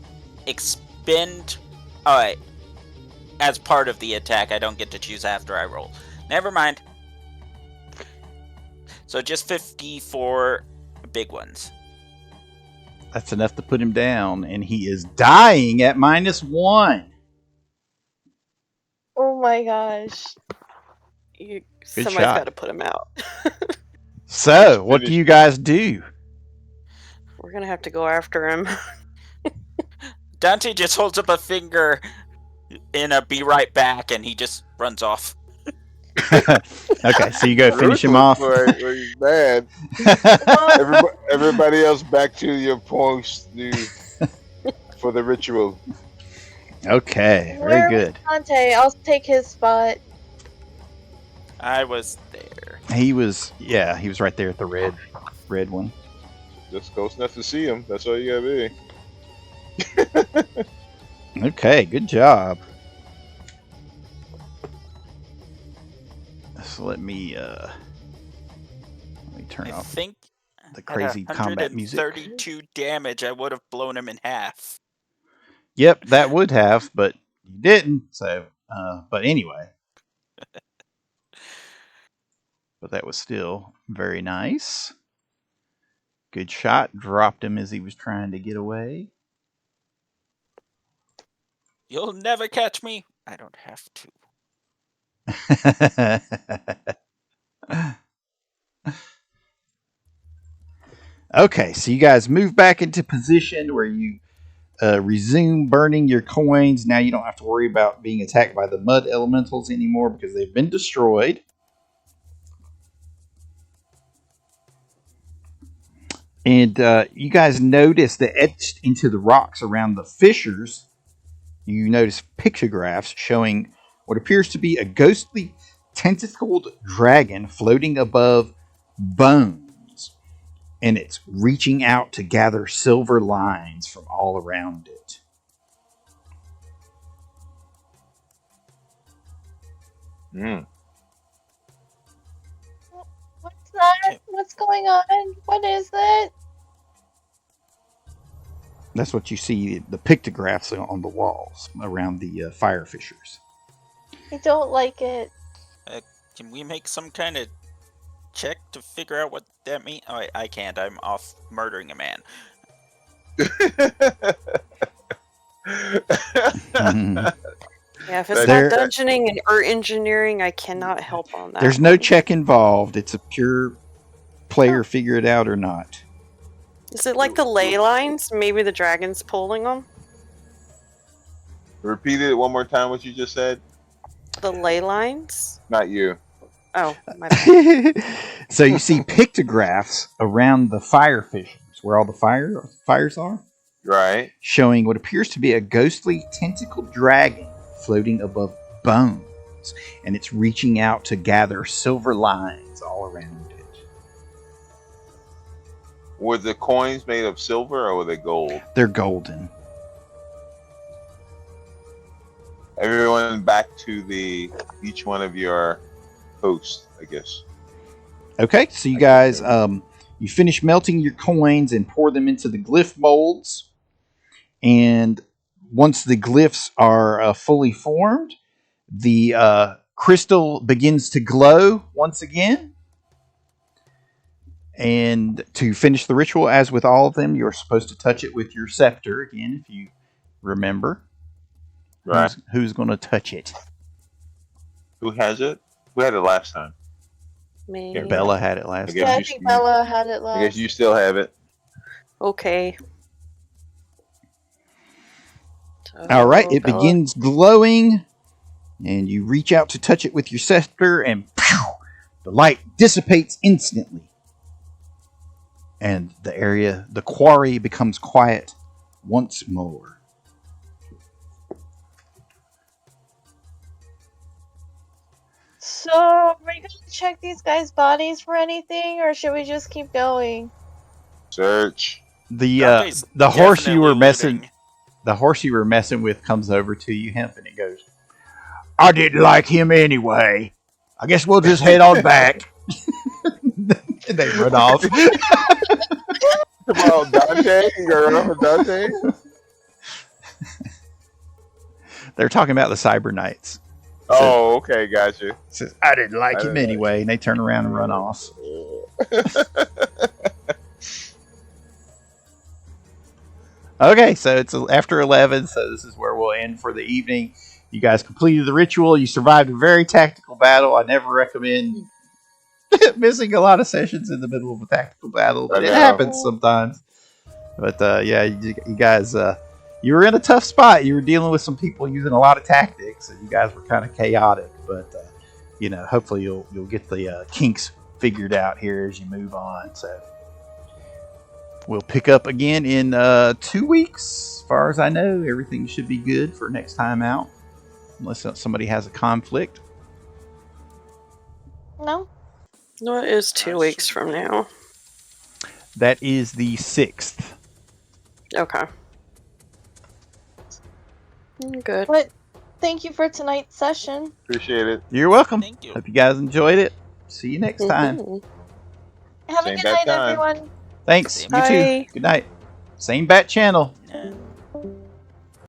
expend. Alright. As part of the attack, I don't get to choose after I roll. Never mind. So just 54 big ones. That's enough to put him down, and he is dying at -1. Oh my gosh. Somebody's shot. got to put him out. So, what do you guys do? We're gonna have to go after him. Dante just holds up a finger in a be right back and he just runs off. Okay, so you go finish him off. He's mad. Everybody else back to your points for the ritual. Okay, very Where good. was Dante? I'll take his spot. I was there. He was right there at the red one. Just close enough to see him. That's all you gotta be. Okay, good job. So let me turn I off think the crazy combat music. 132 damage, I would have blown him in half. Yep, that would have, but you didn't. So, but anyway. But that was still very nice. Good shot. Dropped him as he was trying to get away. You'll never catch me. I don't have to. Okay, so you guys move back into position where you resume burning your coins. Now you don't have to worry about being attacked by the mud elementals anymore because they've been destroyed. And you guys notice that etched into the rocks around the fissures, you notice pictographs showing what appears to be a ghostly tentacled dragon floating above bones. And it's reaching out to gather silver lines from all around it. What's that? What's going on? What is that? That's what you see, the pictographs on the walls around the fire fissures. I don't like it. Can we make some kind of check to figure out what that means? Oh, I can't. I'm off murdering a man. Yeah, if it's not dungeoning and art engineering, I cannot help on that. There's no check involved. It's a pure player figure it out or not. Is it like the ley lines? Maybe the dragon's pulling them? Repeat it one more time, what you just said. The ley lines? Not you. Oh, my bad. So you see pictographs around the fire fissures, where all the fires are. Right. Showing what appears to be a ghostly tentacled dragon floating above bones. And it's reaching out to gather silver lines all around it. Were the coins made of silver or were they gold? They're golden. Everyone back to each one of your hosts, I guess. Okay, so you guys, you finish melting your coins and pour them into the glyph molds. And once the glyphs are fully formed, the crystal begins to glow once again. And to finish the ritual, as with all of them, you're supposed to touch it with your scepter again, if you remember. Right. Who's going to touch it? Who has it? Who had it last time? Me. Yeah, Bella had it last time. Yeah, I think Bella had it last. I guess you still have it. Okay. All right, it begins glowing, and you reach out to touch it with your scepter, and the light dissipates instantly. And the quarry becomes quiet once more. So, are we going to check these guys' bodies for anything, or should we just keep going? Search. The horse you were messing with comes over to you, Hemp, and it goes, "I didn't like him anyway. I guess we'll just head on back." And they run off. Come on, Dante. You got to remember Dante? They're talking about the Cyber Knights. Oh, okay, gotcha. Says, "I didn't like him anyway," and they turn around and run off. Okay, so it's after 11, so this is where we'll end for the evening. You guys completed the ritual. You survived a very tactical battle. I never recommend missing a lot of sessions in the middle of a tactical battle, but it happens sometimes. But yeah, you guys, you were in a tough spot. You were dealing with some people using a lot of tactics, and you guys were kind of chaotic. But hopefully you'll get the kinks figured out here as you move on. So we'll pick up again in 2 weeks. As far as I know, everything should be good for next time out, unless somebody has a conflict. No? No, it is 2 weeks from now. That is the 6th. Okay. Good. But thank you for tonight's session. Appreciate it. You're welcome. Thank you. Hope you guys enjoyed it. See you next time. Mhm. Have a Same good bad night, time. everyone. Thanks. You Bye. too. Good night. Same bat channel. Yeah.